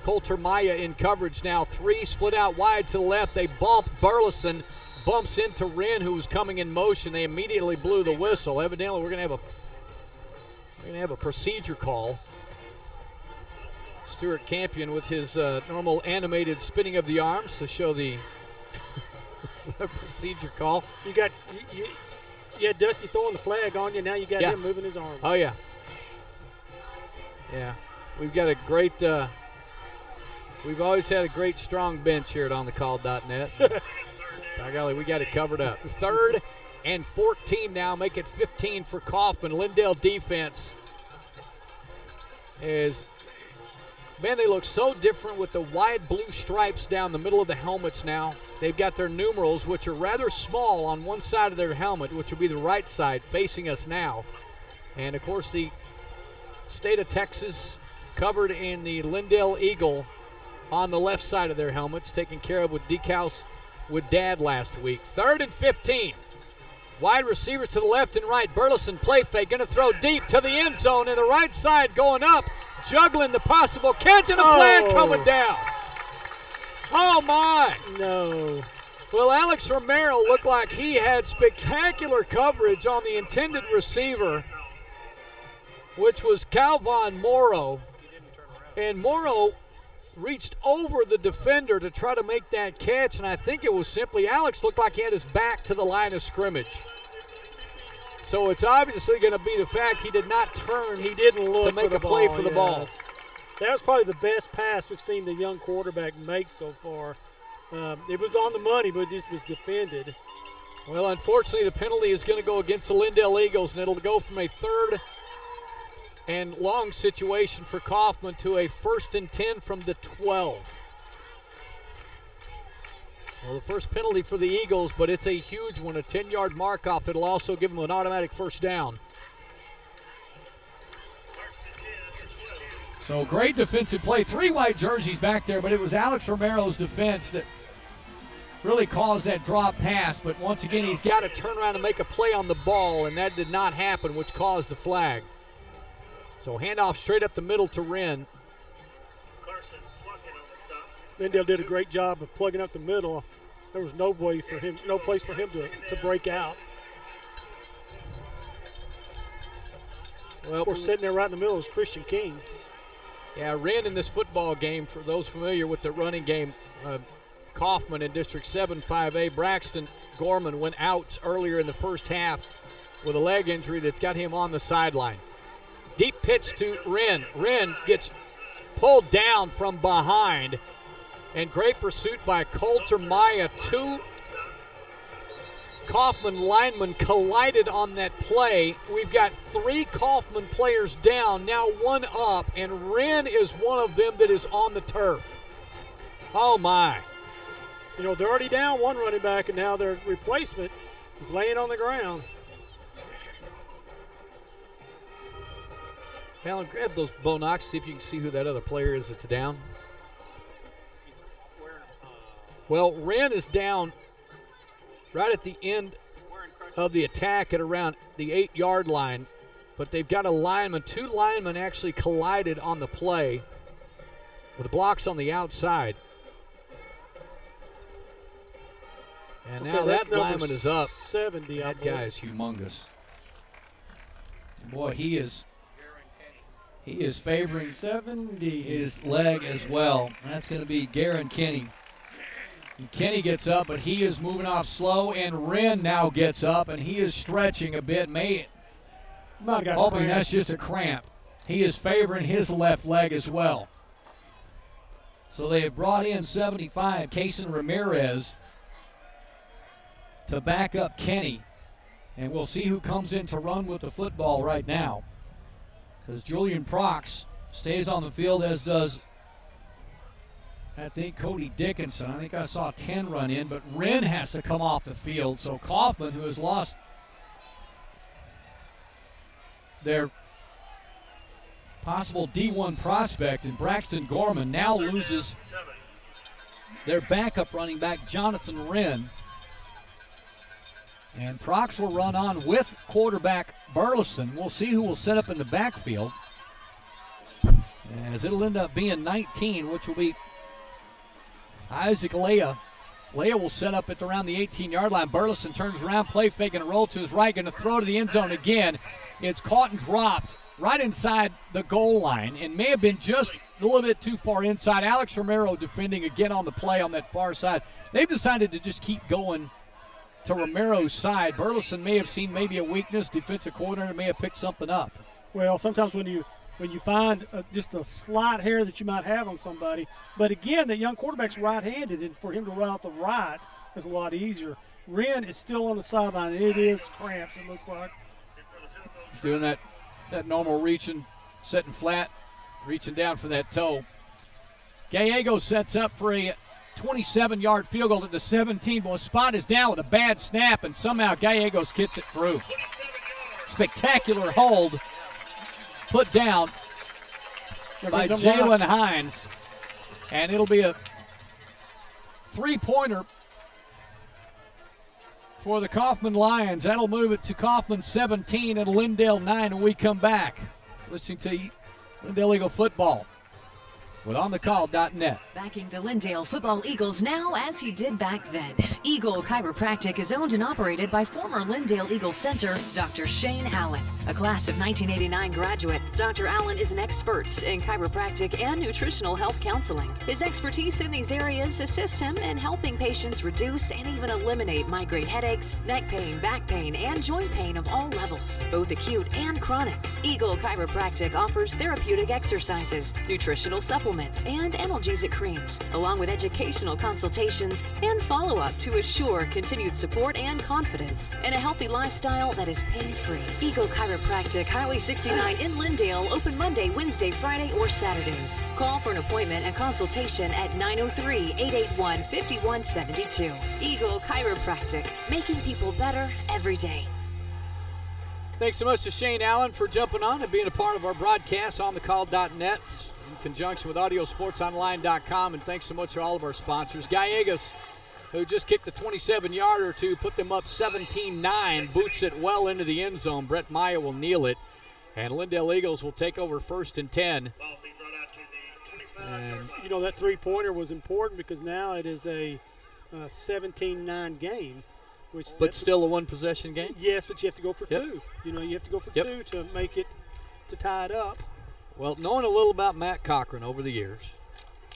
Coulter Maya in coverage now. 3 split out wide to the left. They bump. Burleson bumps into Wren, who was coming in motion. They immediately blew the whistle. Evidently, we're going to have a procedure call. Stuart Campion with his normal animated spinning of the arms to show the procedure call. You had Dusty throwing the flag on you. Now you got him moving his arms. Oh, yeah. Yeah. We've got a great we've always had a great, strong bench here at OnTheCall.net. By golly, we got it covered up. 3rd and 14 now. Make it 15 for Kaufman. Lindale defense is, man, they look so different with the wide blue stripes down the middle of the helmets now. They've got their numerals, which are rather small on one side of their helmet, which will be the right side facing us now. And, of course, the state of Texas covered in the Lindale Eagle on the left side of their helmets, taken care of with decals with Dad last week. 3rd and 15. Wide receivers to the left and right. Burleson play fake, going to throw deep to the end zone, and the right side going up, juggling the possible catch, and the flag coming down. Oh, my. No. Well, Alex Romero looked like he had spectacular coverage on the intended receiver, which was Calvin Morrow. And Morrow reached over the defender to try to make that catch, and I think it was simply Alex looked like he had his back to the line of scrimmage. So it's obviously going to be the fact he did not turn. He didn't look to make a play for the ball. That was probably the best pass we've seen the young quarterback make so far. It was on the money, but this was defended. Well, unfortunately, the penalty is going to go against the Lindale Eagles, and it'll go from a 3rd and long situation for Kaufman to a 1st and 10 from the 12. Well, the first penalty for the Eagles, but it's a huge one, a 10-yard mark-off. It'll also give them an automatic first down. So great defensive play. 3 white jerseys back there, but it was Alex Romero's defense that really caused that drop pass. But once again, he's got to turn around and make a play on the ball, and that did not happen, which caused the flag. So handoff straight up the middle to Wren. Lindale did a great job of plugging up the middle. There was no place for him to break out. Well, of course, sitting there right in the middle is Christian King. Yeah, Wren in this football game, for those familiar with the running game, Kaufman in District 7 5A. Braxton Gorman went out earlier in the first half with a leg injury that's got him on the sideline. Deep pitch to Wren. Wren gets pulled down from behind, and great pursuit by Coulter Maya. 2 Kaufman linemen collided on that play. We've got 3 Kaufman players down, now 1 up, and Wren is one of them that is on the turf. Oh, my. You know, they're already down 1 running back, and now their replacement is laying on the ground. Alan, grab those Bo Knox, see if you can see who that other player is that's down. Well, Wren is down right at the end of the attack at around the 8-yard line, but they've got a lineman. 2 linemen actually collided on the play with blocks on the outside. And now that lineman is up. 70, that guy is humongous. Boy, he is favoring 70 his leg as well. That's going to be Garen Kenny. And Kenny gets up, but he is moving off slow, and Wren now gets up, and he is stretching a bit. Hoping that's just a cramp. He is favoring his left leg as well. So they have brought in 75, Kason Ramirez, to back up Kenny. And we'll see who comes in to run with the football right now. Because Julian Prox stays on the field, as does, I think, Cody Dickinson. I think I saw 10 run in, but Wren has to come off the field. So Kaufman, who has lost their possible D1 prospect, and Braxton Gorman now loses their backup running back, Jonathan Wren. And Prox will run on with quarterback Burleson. We'll see who will set up in the backfield, as it'll end up being 19, which will be Isaac Leah. Leah will set up at around the 18-yard line. Burleson turns around, play fake, and a roll to his right, going to throw to the end zone again. It's caught and dropped right inside the goal line, and may have been just a little bit too far inside. Alex Romero defending again on the play on that far side. They've decided to just keep going to Romero's side. Burleson may have seen maybe a weakness. Defensive coordinator may have picked something up. Well, sometimes when you find just a slight hair that you might have on somebody, but again, that young quarterback's right-handed, and for him to run out the right is a lot easier. Wren is still on the sideline, and it is cramps, it looks like. Doing that normal reaching, setting flat, reaching down for that toe. Gallego sets up for a 27-yard field goal at the 17. Well, Spot is down with a bad snap, and somehow Gallegos gets it through. Spectacular hold put down by Jalen Hines. And it'll be a three-pointer for the Kaufman Lions. That'll move it to Kaufman 17 and Lindale 9 when we come back. Listening to Lindale Eagle football with OnTheCall.net. Backing the Lindale Football Eagles now as he did back then. Eagle Chiropractic is owned and operated by former Lindale Eagle Center, Dr. Shane Allen. A class of 1989 graduate, Dr. Allen is an expert in chiropractic and nutritional health counseling. His expertise in these areas assist him in helping patients reduce and even eliminate migraine headaches, neck pain, back pain, and joint pain of all levels, both acute and chronic. Eagle Chiropractic offers therapeutic exercises, nutritional supplements, and analgesic creams, along with educational consultations and follow-up to assure continued support and confidence in a healthy lifestyle that is pain-free. Eagle Chiropractic, Highway 69 in Lindale, open Monday, Wednesday, Friday, or Saturdays. Call for an appointment and consultation at 903-881-5172. Eagle Chiropractic, making people better every day. Thanks so much to Shane Allen for jumping on and being a part of our broadcast on thecall.net in conjunction with AudioSportsOnline.com. And thanks so much to all of our sponsors. Gallegos, who just kicked the 27-yarder to put them up 17-9, boots it well into the end zone. Brett Maya will kneel it. And Lindale Eagles will take over 1st and 10. And, you know, that three-pointer was important because now it is a 17-9 game. But still a one-possession game? Yes, but you have to go for two. You know, you have to go for two to make it, to tie it up. Well, knowing a little about Matt Cochran over the years,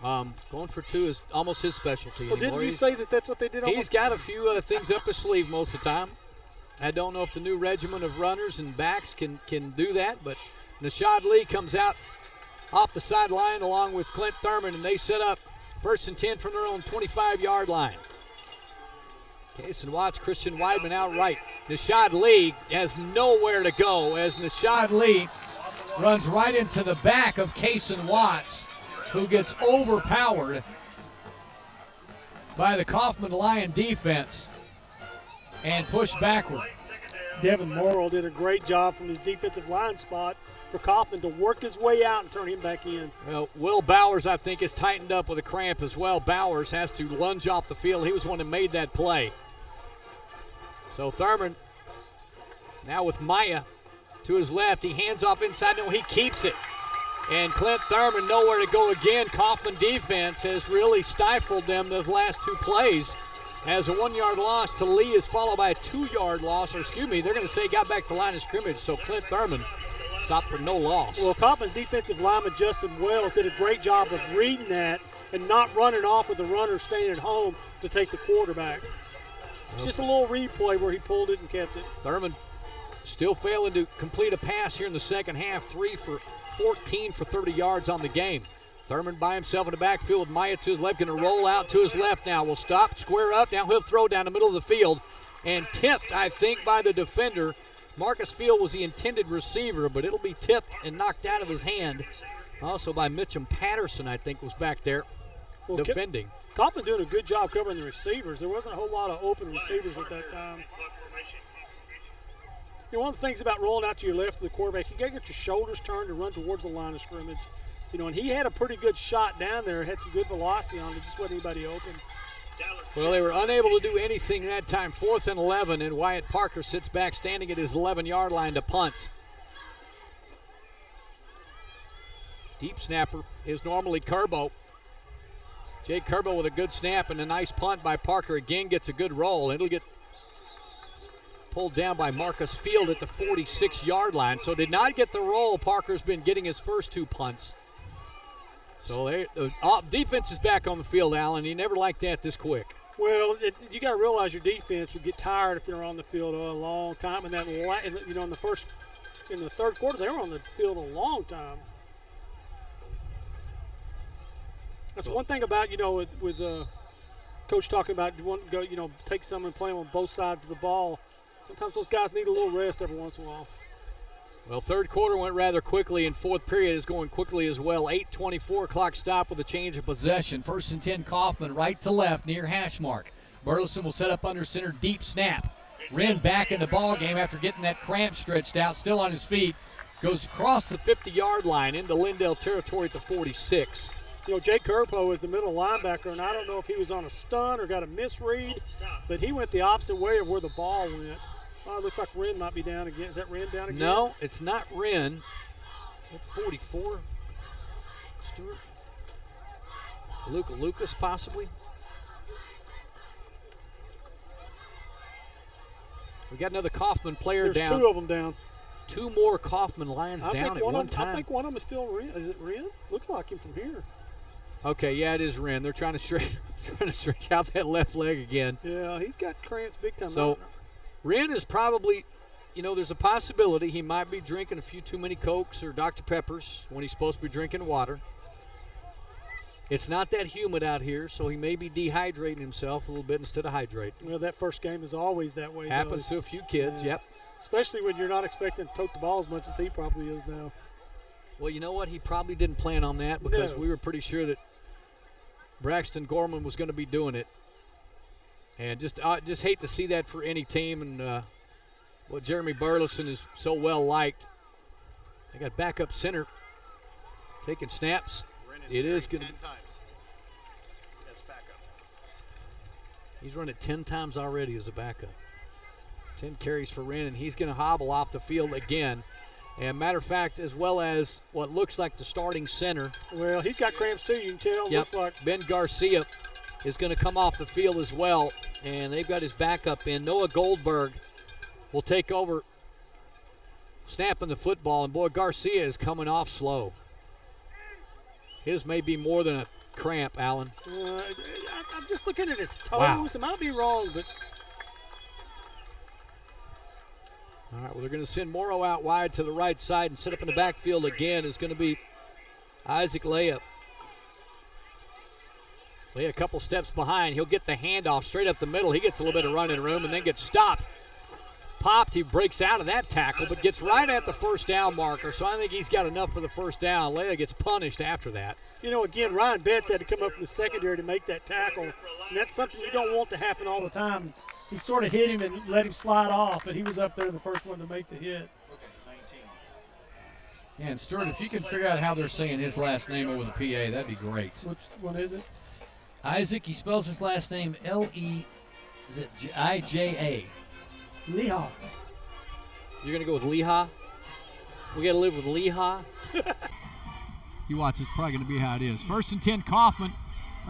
going for two is almost his specialty. Well, didn't you say that that's what they did? He's got a few things up his sleeve most of the time. I don't know if the new regiment of runners and backs can do that, but Nashad Lee comes out off the sideline along with Clint Thurman, and they set up 1st and 10 from their own 25-yard line. Kason Watts, Christian Weidman out right. Nashad Lee has nowhere to go as Nashad Lee runs right into the back of Kason Watts, who gets overpowered by the Kaufman Lion defense and pushed backward. Devin Morrill did a great job from his defensive line spot for Kaufman to work his way out and turn him back in. Well, Will Bowers, I think, is tightened up with a cramp as well. Bowers has to lunge off the field. He was the one that made that play. So Thurman now with Maya to his left. He hands off inside. No, he keeps it. And Clint Thurman nowhere to go again. Kaufman defense has really stifled them those last two plays. As a 1-yard loss to Lee is followed by a 2-yard loss, or excuse me, they're going to say got back to the line of scrimmage. So Clint Thurman stopped for no loss. Well, Kaufman's defensive lineman Justin Wells did a great job of reading that and not running off with the runner staying at home to take the quarterback. It's just a little replay where he pulled it and kept it. Thurman still failing to complete a pass here in the second half. 3 for 14 for 30 yards on the game. Thurman by himself in the backfield with Maya to his left. Going to roll out to his left now. Will stop, square up. Now he'll throw down the middle of the field. And tipped, I think, by the defender. Marcus Field was the intended receiver, but it'll be tipped and knocked out of his hand. Also by Mitchum Patterson, I think, was back there defending. Kaufman doing a good job covering the receivers. There wasn't a whole lot of open receivers at that time. You know, one of the things about rolling out to your left of the quarterback, you got to get your shoulders turned and run towards the line of scrimmage. You know, and he had a pretty good shot down there, had some good velocity on it, just wasn't anybody open. Well, they were unable to do anything that time. 4th and 11, and Wyatt Parker sits back standing at his 11-yard line to punt. Deep snapper is normally Kerbo. Jake Kerbo with a good snap and a nice punt by Parker. Again gets a good roll. It'll get pulled down by Marcus Field at the 46-yard line. So did not get the roll. Parker's been getting his first 2 punts. So the defense is back on the field, Allen. You never liked that this quick. Well, you got to realize your defense would get tired if they're on the field a long time. And that, you know, in the third quarter, they were on the field a long time. That's one thing about, you know, with Coach talking about you want to go, you know, take some and play them on both sides of the ball. Sometimes those guys need a little rest every once in a while. Well, third quarter went rather quickly, and fourth period is going quickly as well. 8:24 clock stop with a change of possession. 1st and 10 Kaufman right to left near hash mark. Burleson will set up under center, deep snap. Wren back in the ball game after getting that cramp stretched out, still on his feet. Goes across the 50-yard line into Lindale territory at the 46. Jake Kerpo is the middle linebacker, and I don't know if he was on a stun or got a misread, but he went the opposite way of where the ball went. It looks like Wren might be down again. Is that Wren down again? No, it's not Wren. At 44, Stewart. Lucas, possibly. We got another Kaufman player There's down. two of them down. Two more Kaufman Lions down at one time. I think one of them is still Wren. Is it Wren? Looks like him from here. Okay, yeah, it is Wren. They're trying to stretch out that left leg again. Yeah, he's got cramps big time. So Wren is probably, there's a possibility he might be drinking a few too many Cokes or Dr. Peppers when he's supposed to be drinking water. It's not that humid out here, so he may be dehydrating himself a little bit instead of hydrating. Well, that first game is always that way. Happens to a few kids, yep. Especially when you're not expecting to tote the ball as much as he probably is now. Well, you know what? He probably didn't plan on that because we were pretty sure that Braxton Gorman was going to be doing it. And just hate to see that for any team. And Jeremy Burleson is so well liked. They got backup center taking snaps. It is going to. He's run it 10 times already as a backup. 10 carries for Wren, and he's going to hobble off the field again. And matter of fact, as well as what looks like the starting center. Well, he's got cramps too, you can tell. Yep. Looks like Ben Garcia is going to come off the field as well, and they've got his backup in. Noah Goldberg will take over snapping the football, and boy, Garcia is coming off slow. His may be more than a cramp, Alan. I'm just looking at his toes. Wow. I might be wrong, but. All right, well, they're going to send Morrow out wide to the right side and set up in the backfield again is going to be Isaac Leah. Leah a couple steps behind. He'll get the handoff straight up the middle. He gets a little bit of running room and then gets stopped. Popped, he breaks out of that tackle, but gets right at the first down marker, so I think he's got enough for the first down. Leah gets punished after that. Again, Ryan Betts had to come up from the secondary to make that tackle, and that's something you don't want to happen all the time. He sort of hit him and let him slide off, but he was up there the first one to make the hit. Yeah, and Stuart, if you can figure out how they're saying his last name over the PA, that'd be great. Which one is it? Isaac, he spells his last name L-E, is it I-J-A? Leha. You're going to go with Leha? We got to live with Leha? You watch, it's probably going to be how it is. 1st and 10, Kaufman.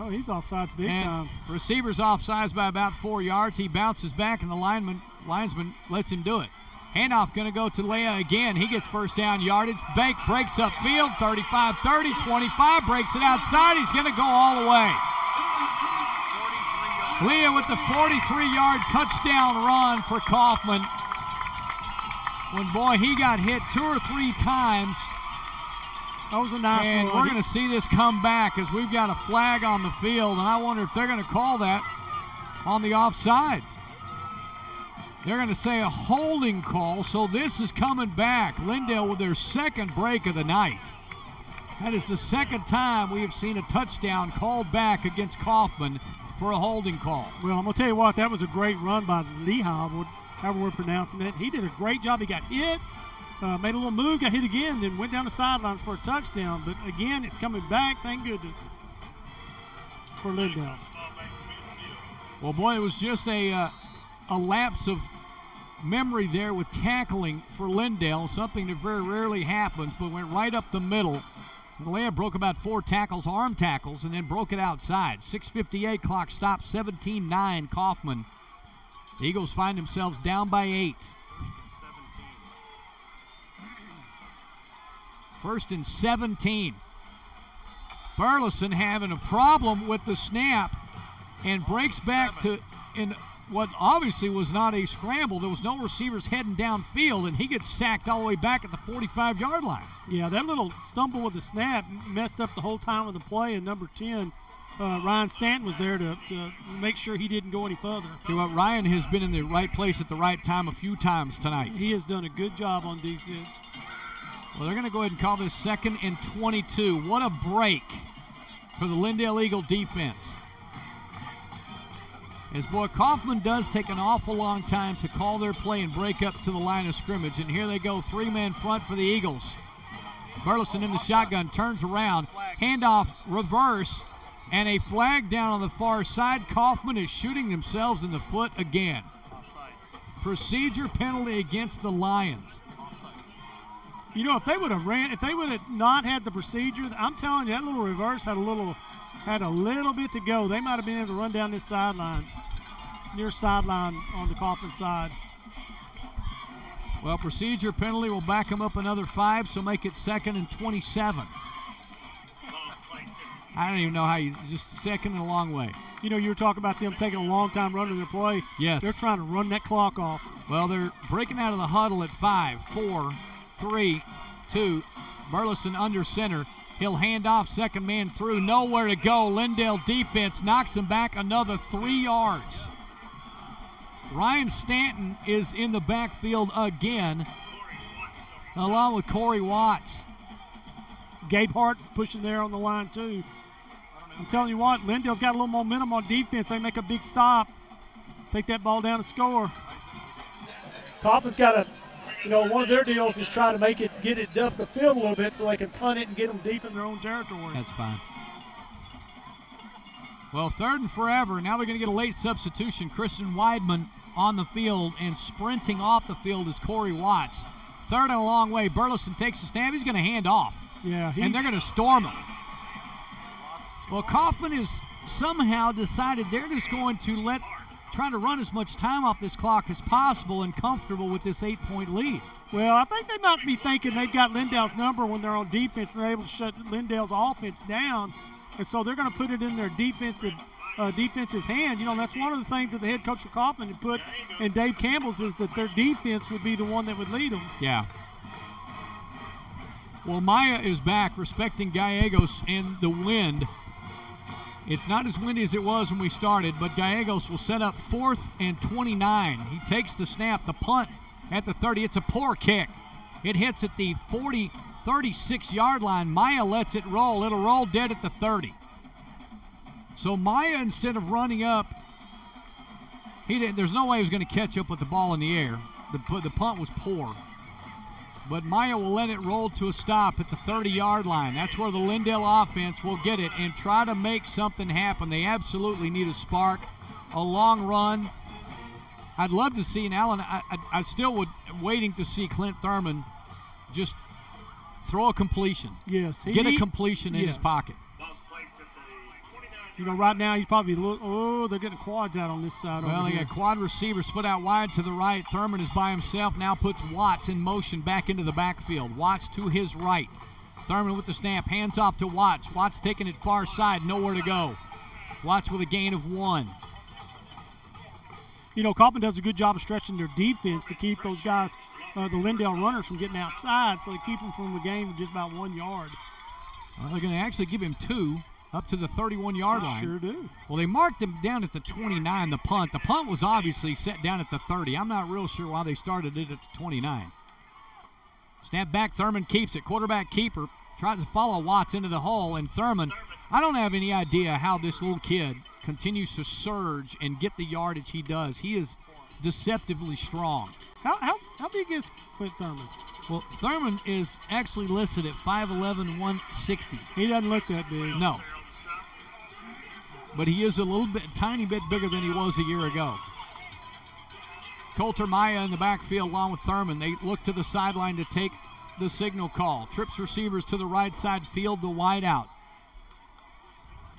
Oh, he's offsides big and time. Receiver's offsides by about 4 yards. He bounces back, and the linesman lets him do it. Handoff going to go to Leah again. He gets first down yardage. Bank breaks upfield, 35-30, 25, breaks it outside. He's going to go all the way. Leah with the 43-yard touchdown run for Kaufman. When, boy, he got hit 2 or 3 times. That was a nice one. And we're going to see this come back as we've got a flag on the field, and I wonder if they're going to call that on the offside. They're going to say a holding call, so this is coming back. Lindale with their second break of the night. That is the second time we have seen a touchdown called back against Kaufman for a holding call. Well, I'm going to tell you what, that was a great run by Leha, however we're pronouncing it. He did a great job. He got hit. Made a little move, got hit again, then went down the sidelines for a touchdown. But again, it's coming back, thank goodness, for Lindale. Well, boy, it was just a lapse of memory there with tackling for Lindale, something that very rarely happens, but went right up the middle. Leah broke about 4 tackles, arm tackles, and then broke it outside. 6:58, clock stop, 17-9 Kaufman. The Eagles find themselves down by 8. 1st and 17. Burleson having a problem with the snap and breaks back to in what obviously was not a scramble. There was no receivers heading downfield, and he gets sacked all the way back at the 45-yard line. Yeah, that little stumble with the snap messed up the whole time of the play, and number 10, Ryan Stanton, was there to make sure he didn't go any further. See what, Ryan has been in the right place at the right time a few times tonight. He has done a good job on defense. Well, they're going to go ahead and call this 2nd and 22. What a break for the Lindale Eagle defense. As, boy, Kaufman does take an awful long time to call their play and break up to the line of scrimmage. And here they go, 3-man front for the Eagles. Burleson in the shotgun, turns around, handoff, reverse, and a flag down on the far side. Kaufman is shooting themselves in the foot again. Procedure penalty against the Lions. You know, if they would have not had the procedure, I'm telling you, that little reverse had a little bit to go. They might have been able to run down this sideline, near sideline on the Kaufman side. Well, procedure penalty will back them up another 5, so make it 2nd and 27. I don't even know how you just second and a long way. You know, you were talking about them taking a long time running their play. Yes. They're trying to run that clock off. Well, they're breaking out of the huddle at 5, 4, 3, 2. Burleson under center. He'll hand off, second man through. Nowhere to go. Lindale defense knocks him back another 3 yards. Ryan Stanton is in the backfield again, along with Corey Watts. Gabe Hart pushing there on the line, too. I'm telling you what, Lindale's got a little momentum on defense. They make a big stop, take that ball down and score. Kaufman's got one of their deals is try to get it up the field a little bit so they can punt it and get them deep in their own territory. That's fine. Well, 3rd and forever. Now they're going to get a late substitution. Christian Weidman on the field, and sprinting off the field is Corey Watts. 3rd and a long way. Burleson takes the snap. He's going to hand off. Yeah, and they're going to storm him. Well, Kaufman has somehow decided they're just going to try to run as much time off this clock as possible and comfortable with this 8-point lead. Well, I think they might be thinking they've got Lindale's number when they're on defense and they're able to shut Lindale's offense down. And so they're going to put it in their defense's hand. You know, that's one of the things that the head coach for Kaufman had put in Dave Campbell's is that their defense would be the one that would lead them. Yeah. Well, Maya is back, respecting Gallegos and the wind. It's not as windy as it was when we started, but Gallegos will set up 4th and 29. He takes the snap, the punt at the 30. It's a poor kick. It hits at the 36-yard line. Maya lets it roll. It'll roll dead at the 30. So Maya, instead of running up, there's no way he was going to catch up with the ball in the air. The punt was poor. But Maya will let it roll to a stop at the 30-yard line. That's where the Lindale offense will get it and try to make something happen. They absolutely need a spark, a long run. I'd love to see, and Alan, I still would waiting to see Clint Thurman just throw a completion. Yes. Get a completion in his pocket. You know, right now he's probably they're getting quads out on this side. Well, they got quad receivers split out wide to the right. Thurman is by himself, now puts Watts in motion back into the backfield. Watts to his right. Thurman with the snap, hands off to Watts. Watts taking it far side, nowhere to go. Watts with a gain of 1. You know, Kaufman does a good job of stretching their defense to keep those guys, the Lindale runners, from getting outside, so they keep them from the game just about 1 yard. Well, they're going to actually give him 2. Up to the 31-yard line. Sure do. Well, they marked him down at the 29, the punt. The punt was obviously set down at the 30. I'm not real sure why they started it at the 29. Snap back, Thurman keeps it. Quarterback keeper tries to follow Watts into the hole, and Thurman, I don't have any idea how this little kid continues to surge and get the yardage he does. He is deceptively strong. How big is Clint Thurman? Well, Thurman is actually listed at 5'11", 160. He doesn't look that big. No. But he is tiny bit bigger than he was a year ago. Coulter Maya in the backfield along with Thurman. They look to the sideline to take the signal call. Trips receivers to the right side, field the wide out.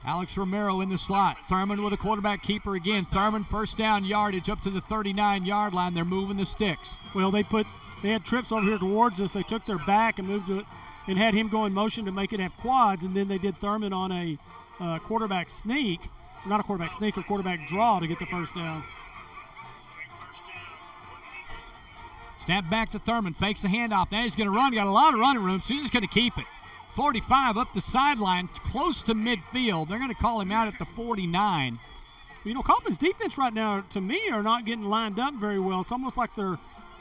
Alex Romero in the slot. Thurman with a quarterback keeper again. Thurman first down yardage up to the 39-yard line. They're moving the sticks. Well, they had trips over here towards us. They took their back and moved it and had him go in motion to make it have quads, and then they did Thurman on a quarterback sneak. Not a quarterback sneak, a quarterback draw to get the first down. Snap back to Thurman. Fakes the handoff. Now he's going to run. Got a lot of running room, so he's just going to keep it. 45 up the sideline, close to midfield. They're going to call him out at the 49. You know, Kaufman's defense right now, to me, are not getting lined up very well. It's almost like they're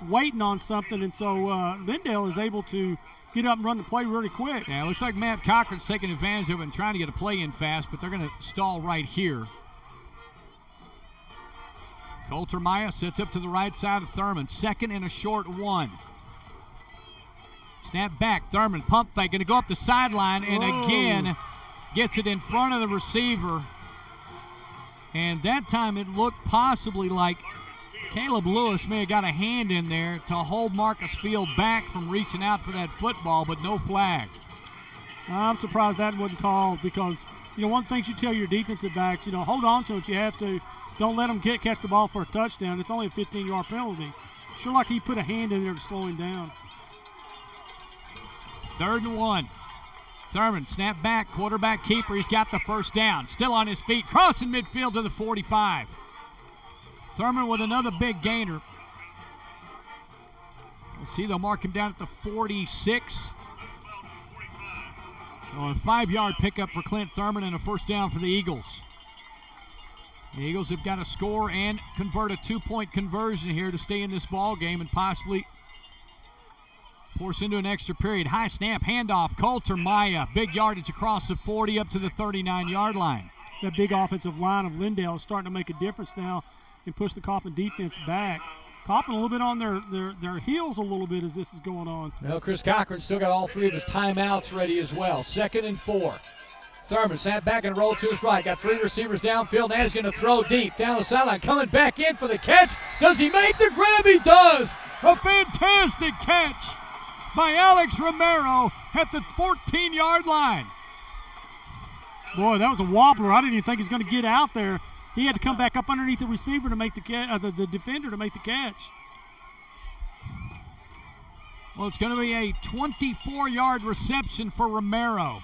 waiting on something, and so Lindale is able to get up and run the play really quick. Yeah, it looks like Matt Cochran's taking advantage of it and trying to get a play in fast, but they're going to stall right here. Coulter Maya sits up to the right side of Thurman. 2nd and a short 1. Snap back. Thurman, pump fake, going to go up the sideline, and again gets it in front of the receiver. And that time it looked possibly like Caleb Lewis may have got a hand in there to hold Marcus Field back from reaching out for that football, but no flag. I'm surprised that wasn't called because, one thing you tell your defensive backs, hold on to it if you have to. Don't let them catch the ball for a touchdown. It's only a 15-yard penalty. Sure like he put a hand in there to slow him down. 3rd and 1. Thurman, snap back, quarterback keeper. He's got the first down. Still on his feet, crossing midfield to the 45. Thurman with another big gainer. We'll see they'll mark him down at the 46. So a 5-yard pickup for Clint Thurman and a first down for the Eagles. The Eagles have got to score and convert a 2-point conversion here to stay in this ball game and possibly force into an extra period. High snap, handoff, Coulter Maya. Big yardage across the 40 up to the 39-yard line. That big offensive line of Lindale is starting to make a difference now and push the Kaufman defense back. Kaufman a little bit on their heels a little bit as this is going on. Well, Chris Cochran still got all 3 of his timeouts ready as well. 2nd and 4. Thurman snap back and roll to his right. Got 3 receivers downfield. Now he's going to throw deep down the sideline. Coming back in for the catch. Does he make the grab? He does. A fantastic catch by Alex Romero at the 14-yard line. Boy, that was a wobbler. I didn't even think he was going to get out there. He had to come back up underneath the receiver to make the defender to make the catch. Well, it's going to be a 24-yard reception for Romero.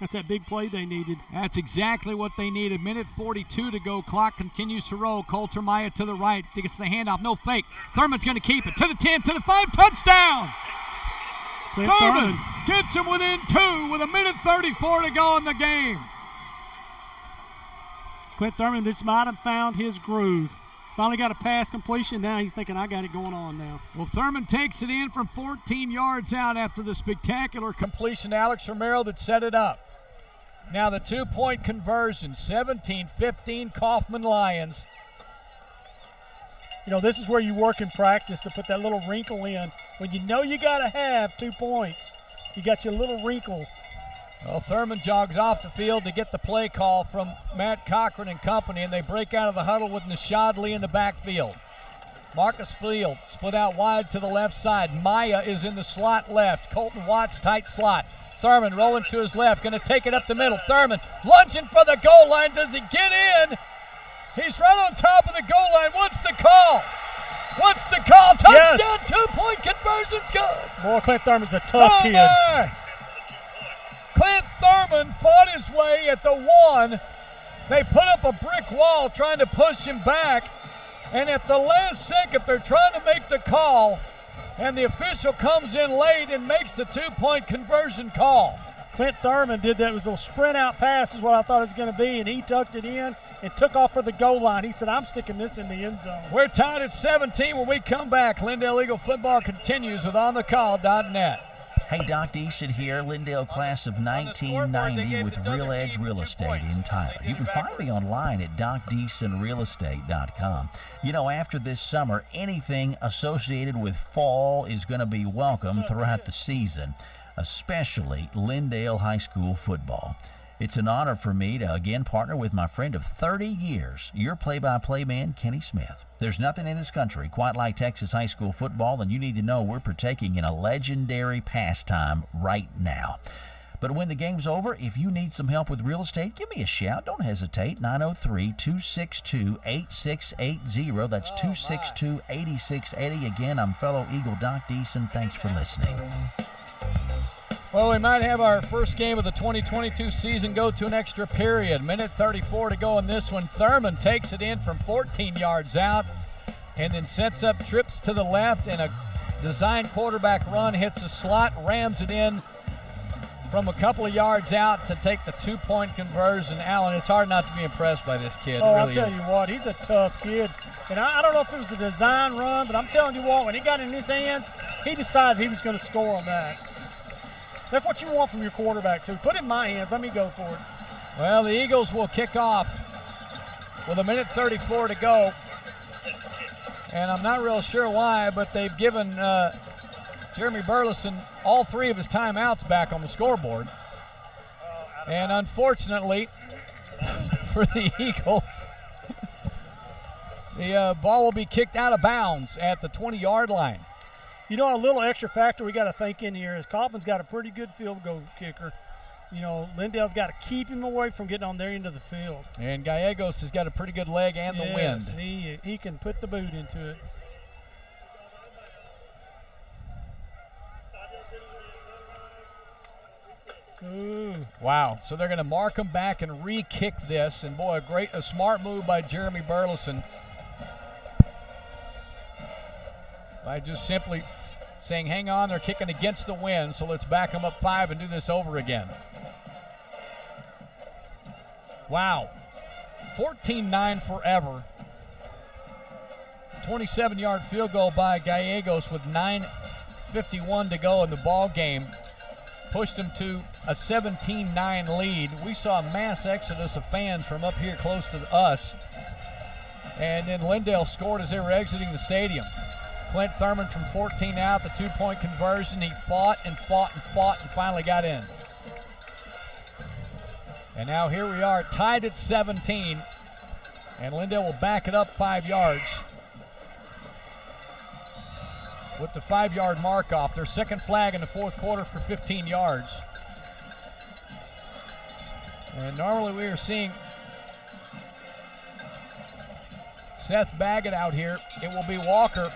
That's that big play they needed. That's exactly what they needed. 1:42 to go. Clock continues to roll. Coulter Maya to the right. Gets the handoff. No fake. Thurman's going to keep it. To the 10, to the 5. Touchdown! Thurman gets him within 2 with 1:34 to go in the game. Clint Thurman just might have found his groove. Finally got a pass completion. Now he's thinking, I got it going on now. Well, Thurman takes it in from 14 yards out after the spectacular completion to Alex Romero that set it up. Now the 2-point conversion, 17-15 Kaufman Lions. This is where you work in practice to put that little wrinkle in. When you know you got to have 2 points, you got your little wrinkle. Well, Thurman jogs off the field to get the play call from Matt Cochran and company, and they break out of the huddle with Nashad Lee in the backfield. Marcus Field split out wide to the left side. Maya is in the slot left. Colton Watts, tight slot. Thurman rolling to his left, going to take it up the middle. Thurman lunging for the goal line. Does he get in? He's right on top of the goal line. What's the call? What's the call? Touchdown, yes. 2-point conversion's good. Boy, Clint Thurman's a tough kid. My. Clint Thurman fought his way at the 1. They put up a brick wall trying to push him back. And at the last second, they're trying to make the call. And the official comes in late and makes the 2-point conversion call. Clint Thurman did that. It was a sprint out pass is what I thought it was going to be, and he tucked it in and took off for the goal line. He said, I'm sticking this in the end zone. We're tied at 17 when we come back. Lindale Eagle football continues with OnTheCall.net. Hey, Doc Deason here, Lindale class of 1990 with Real Edge Real Estate in Tyler. You can find me online at DocDeasonRealEstate.com. After this summer, anything associated with fall is going to be welcome throughout the season, especially Lindale High School football. It's an honor for me to again partner with my friend of 30 years, your play-by-play man, Kenny Smith. There's nothing in this country quite like Texas high school football, and you need to know we're partaking in a legendary pastime right now. But when the game's over, if you need some help with real estate, give me a shout. Don't hesitate. 903-262-8680. That's 262-8680. Again, I'm fellow Eagle Doc Deason. Thanks for listening. Well, we might have our first game of the 2022 season go to an extra period. 1:34 to go in this one. Thurman takes it in from 14 yards out and then sets up trips to the left, and a design quarterback run hits a slot, rams it in from a couple of yards out to take the 2-point conversion. Allen, it's hard not to be impressed by this kid. Oh, really I'll tell you what, he's a tough kid. And I don't know if it was a design run, but I'm telling you what, when he got it in his hands, he decided he was going to score on that. That's what you want from your quarterback, too. Put it in my hands. Let me go for it. Well, the Eagles will kick off with 1:34 to go. And I'm not real sure why, but they've given Jeremy Burleson, all 3 of his timeouts back on the scoreboard. And unfortunately for the Eagles, the ball will be kicked out of bounds at the 20-yard line. You know, a little extra factor we got to think in here is Kaufman's got a pretty good field goal kicker. You know, Lindale's got to keep him away from getting on their end of the field. And Gallegos has got a pretty good leg and the wind. He can put the boot into it. Ooh. Wow. So they're going to mark him back and re-kick this. And, boy, a smart move by Jeremy Burleson by just simply saying, hang on, they're kicking against the wind, so let's back them up 5 and do this over again. Wow. 14-9 forever. 27-yard field goal by Gallegos with 9:51 to go in the ball game. Pushed them to a 17-9 lead. We saw a mass exodus of fans from up here close to us. And then Lindale scored as they were exiting the stadium. Clint Thurman from 14 out, the 2-point conversion. He fought and fought and fought and finally got in. And now here we are, tied at 17. And Lindale will back it up 5 yards with the 5-yard mark off. Their second flag in the fourth quarter for 15 yards. And normally we are seeing Seth Baggett out here. It will be Walker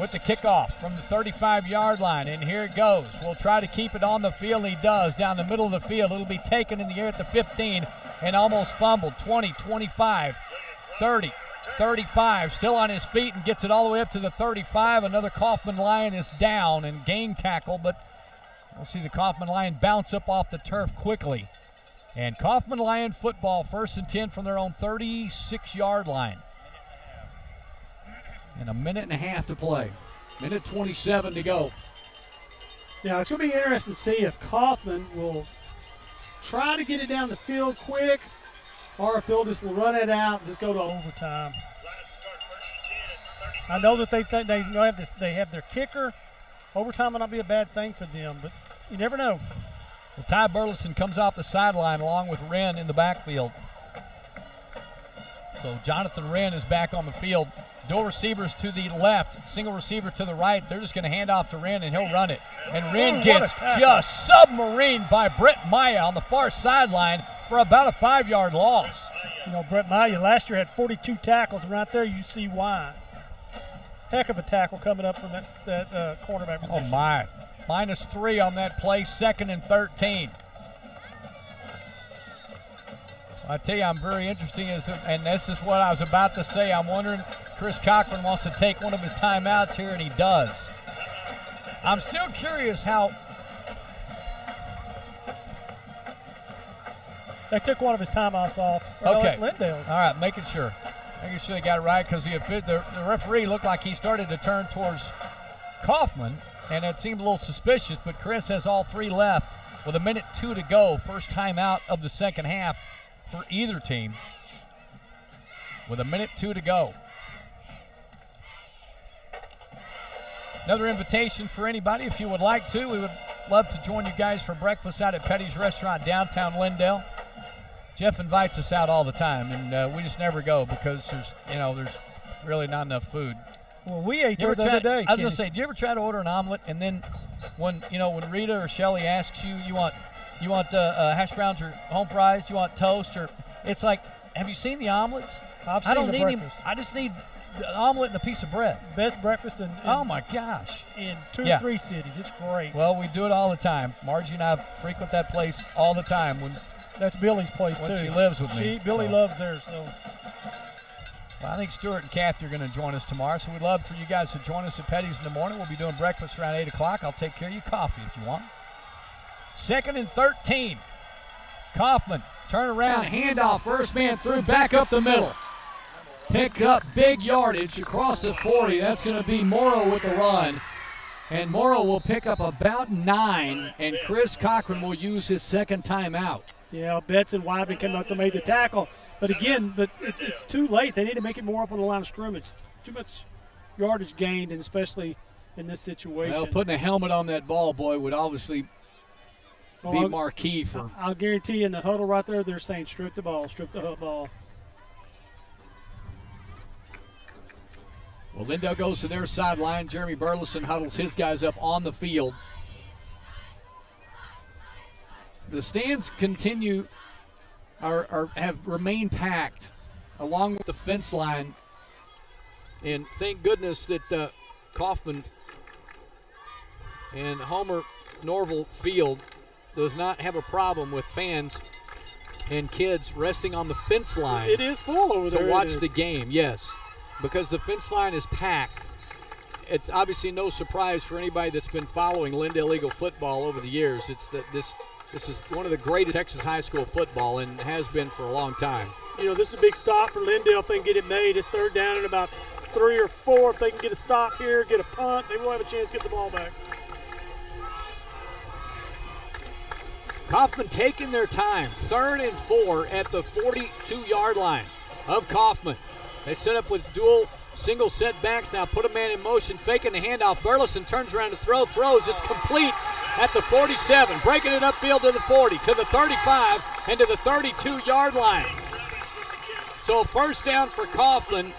with the kickoff from the 35-yard line. And here it goes. We'll try to keep it on the field, and he does, down the middle of the field. It'll be taken in the air at the 15 and almost fumbled. 20, 25, 30, 35, still on his feet and gets it all the way up to the 35. Another Kaufman Lion is down and gain tackle, but we'll see the Kaufman Lion bounce up off the turf quickly. And Kaufman Lion football, 1st and 10 from their own 36-yard line. And a minute and a half to play. Minute 27 to go. Yeah, it's going to be interesting to see if Kaufman will try to get it down the field quick or if they'll just run it out and just go to overtime. I know that they think they have their kicker. Overtime will not be a bad thing for them, but you never know. Well, Ty Burleson comes off the sideline along with Wren in the backfield. So Jonathan Wren is back on the field. Dual receivers to the left, single receiver to the right. They're just going to hand off to Wren, and he'll run it. And Wren gets just submarined by Brett Maya on the far sideline for about a 5-yard loss. You know, Brett Maya last year had 42 tackles, and right there you see why. Heck of a tackle coming up from that cornerback position. Oh, my. -3 on that play, 2nd and 13. I tell you, I'm very interested, and this is what I was about to say. I'm wondering, Chris Cochran wants to take one of his timeouts here, and he does. I'm still curious how. They took one of his timeouts off. Okay. That's Lindale's. All right, making sure they got it right, because the referee looked like he started to turn towards Kaufman, and it seemed a little suspicious, but Chris has all 3 left with 1:02 to go. First timeout of the second half for either team with 1:02 to go. Another invitation for anybody, if you would like to. We would love to join you guys for breakfast out at Petty's Restaurant downtown Lindale. Jeff invites us out all the time, and we just never go because there's really not enough food. Well, we ate there the other day. I was going to say, do you ever try to order an omelet, and then when Rita or Shelly asks you want hash browns or home fries, you want toast, or it's like, have you seen the omelets? I don't need them. I just need the omelet and a piece of bread. Best breakfast in oh my gosh, in 2 or 3 cities. It's great. Well, we do it all the time. Margie and I frequent that place all the time. That's Billy's place too. She lives with me. Billy loves theirs. So well, I think Stuart and Kathy are going to join us tomorrow, so we'd love for you guys to join us at Petty's in the morning. We'll be doing breakfast around 8 o'clock. I'll take care of your coffee if you want. 2nd and 13. Kaufman, turn around, handoff, first man through, back up the middle. Pick up big yardage across the 40. That's going to be Morrow with the run. And Morrow will pick up about 9, and Chris Cochran will use his second timeout. Yeah, Betts and Wyman came up to make the tackle. But again, it's too late. They need to make it more up on the line of scrimmage. Too much yardage gained, and especially in this situation. Well, putting a helmet on that ball, boy, would obviously be marquee for. I'll guarantee you in the huddle right there, they're saying strip the ball, strip the ball. Well, Lindale goes to their sideline. Jeremy Burleson huddles his guys up on the field. The stands have remained packed along with the fence line. And thank goodness that Kaufman and Homer Norval Field does not have a problem with fans and kids resting on the fence line. It is full over there to watch the game, yes, because the fence line is packed. It's obviously no surprise for anybody that's been following Lindale Eagle football over the years. It's that this is one of the greatest Texas high school football and has been for a long time. You know, this is a big stop for Lindale if they can get it made. It's third down and about 3 or 4. If they can get a stop here, get a punt, they will have a chance to get the ball back. Kaufman taking their time. 3rd and 4 at the 42-yard line of Kaufman. They set up with dual single setbacks. Now put a man in motion, faking the handoff. Burleson turns around to throws. It's complete at the 47. Breaking it upfield to the 40, to the 35, and to the 32-yard line. So first down for Kaufman,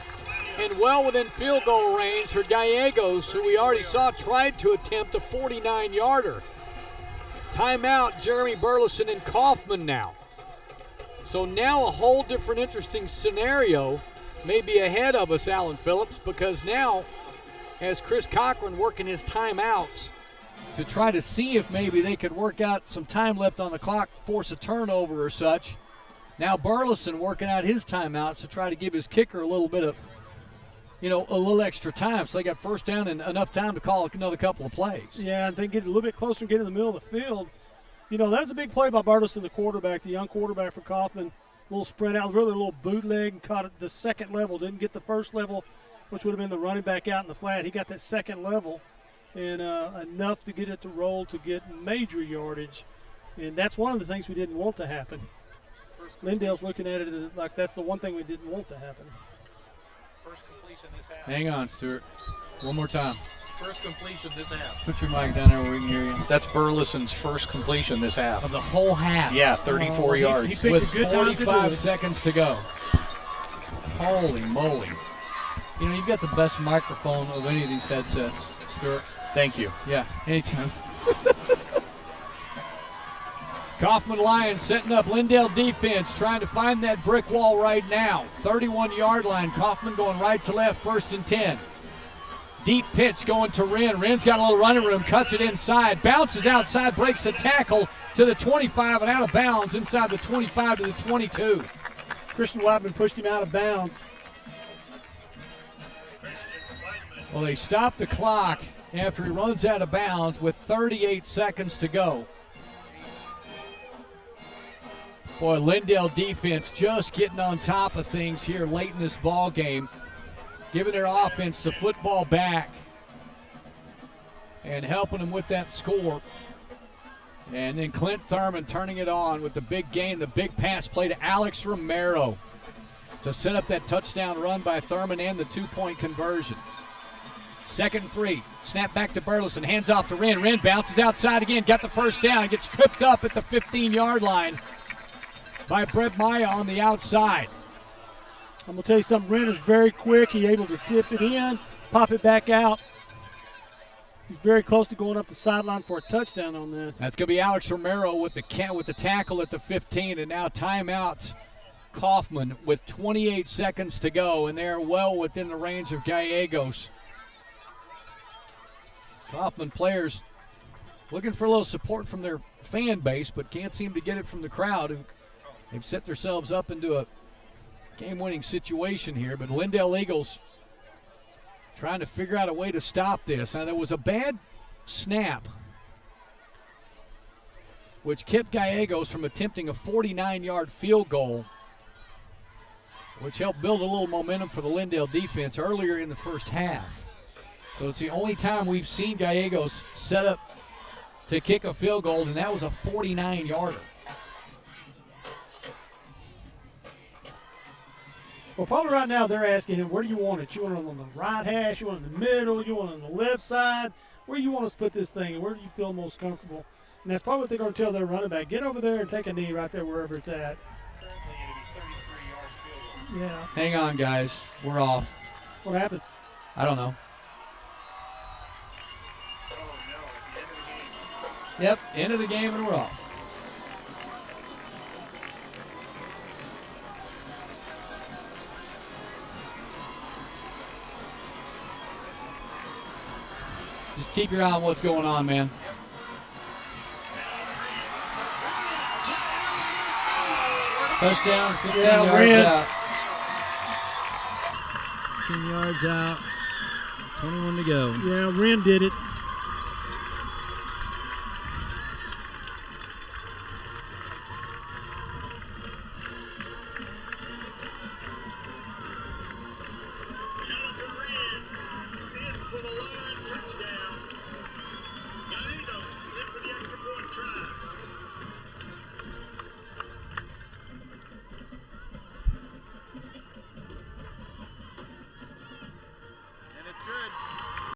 and well within field goal range for Gallegos, who we already saw tried to attempt a 49-yarder. Timeout, Jeremy Burleson and Kaufman now. So now a whole different interesting scenario may be ahead of us, Alan Phillips, because now as Chris Cochran working his timeouts to try to see if maybe they could work out some time left on the clock, force a turnover or such. Now Burleson working out his timeouts to try to give his kicker a little bit of, a little extra time. So they got first down and enough time to call another couple of plays. Yeah, and they get a little bit closer and get in the middle of the field. That was a big play by Burleson, the quarterback, the young quarterback for Kaufman. A little sprint out, really a little bootleg, and caught it the second level. Didn't get the first level, which would have been the running back out in the flat. He got that second level and enough to get it to roll to get major yardage. And that's one of the things we didn't want to happen. Lindale's looking at it like that's the one thing we didn't want to happen. First completion this half. Hang on, Stuart. One more time. First completion this half. Put your mic down there where we can hear you. That's Burleson's first completion this half. Of the whole half? Yeah, 34 yards. He picked with a good time to do 45 it. seconds to go. Holy moly. You've got the best microphone of any of these headsets, Stuart. Thank you. Yeah, anytime. Kaufman Lions setting up Lindale defense, trying to find that brick wall right now. 31-yard line. Kaufman going right to left, 1st and 10. Deep pitch going to Wren. Wren's got a little running room, cuts it inside, bounces outside, breaks the tackle to the 25 and out of bounds inside the 25 to the 22. Christian Whiteman pushed him out of bounds. Well, they stopped the clock after he runs out of bounds with 38 seconds to go. Boy, Lindale defense just getting on top of things here late in this ball game, giving their offense the football back and helping them with that score. And then Clint Thurman turning it on with the big gain, the big pass play to Alex Romero to set up that touchdown run by Thurman and the 2-point conversion. 2nd and 3. Snap back to Burleson. Hands off to Wren. Wren bounces outside again. Got the first down. Gets tripped up at the 15-yard line by Brett Maya on the outside. I'm going to tell you something. Wren is very quick. He's able to tip it in, pop it back out. He's very close to going up the sideline for a touchdown on that. That's going to be Alex Romero with the tackle at the 15, and now timeout Kaufman with 28 seconds to go, and they're well within the range of Gallegos. Kaufman players looking for a little support from their fan base, but can't seem to get it from the crowd. They've set themselves up into a game-winning situation here, but Lindale Eagles trying to figure out a way to stop this. Now, there was a bad snap, which kept Gallegos from attempting a 49-yard field goal, which helped build a little momentum for the Lindale defense earlier in the first half. So it's the only time we've seen Gallegos set up to kick a field goal, and that was a 49-yarder. Well, probably right now they're asking him, where do you want it? You want it on the right hash? You want it in the middle? You want it on the left side? Where do you want us to put this thing, and where do you feel most comfortable? And that's probably what they're going to tell their running back. Get over there and take a knee right there wherever it's at. Yeah. Hang on, guys. We're off. What happened? I don't know. Yep, end of the game and we're off. Just keep your eye on what's going on, man. Touchdown, 15 yards out. 15 yards out. 21 to go. Yeah, Wren did it.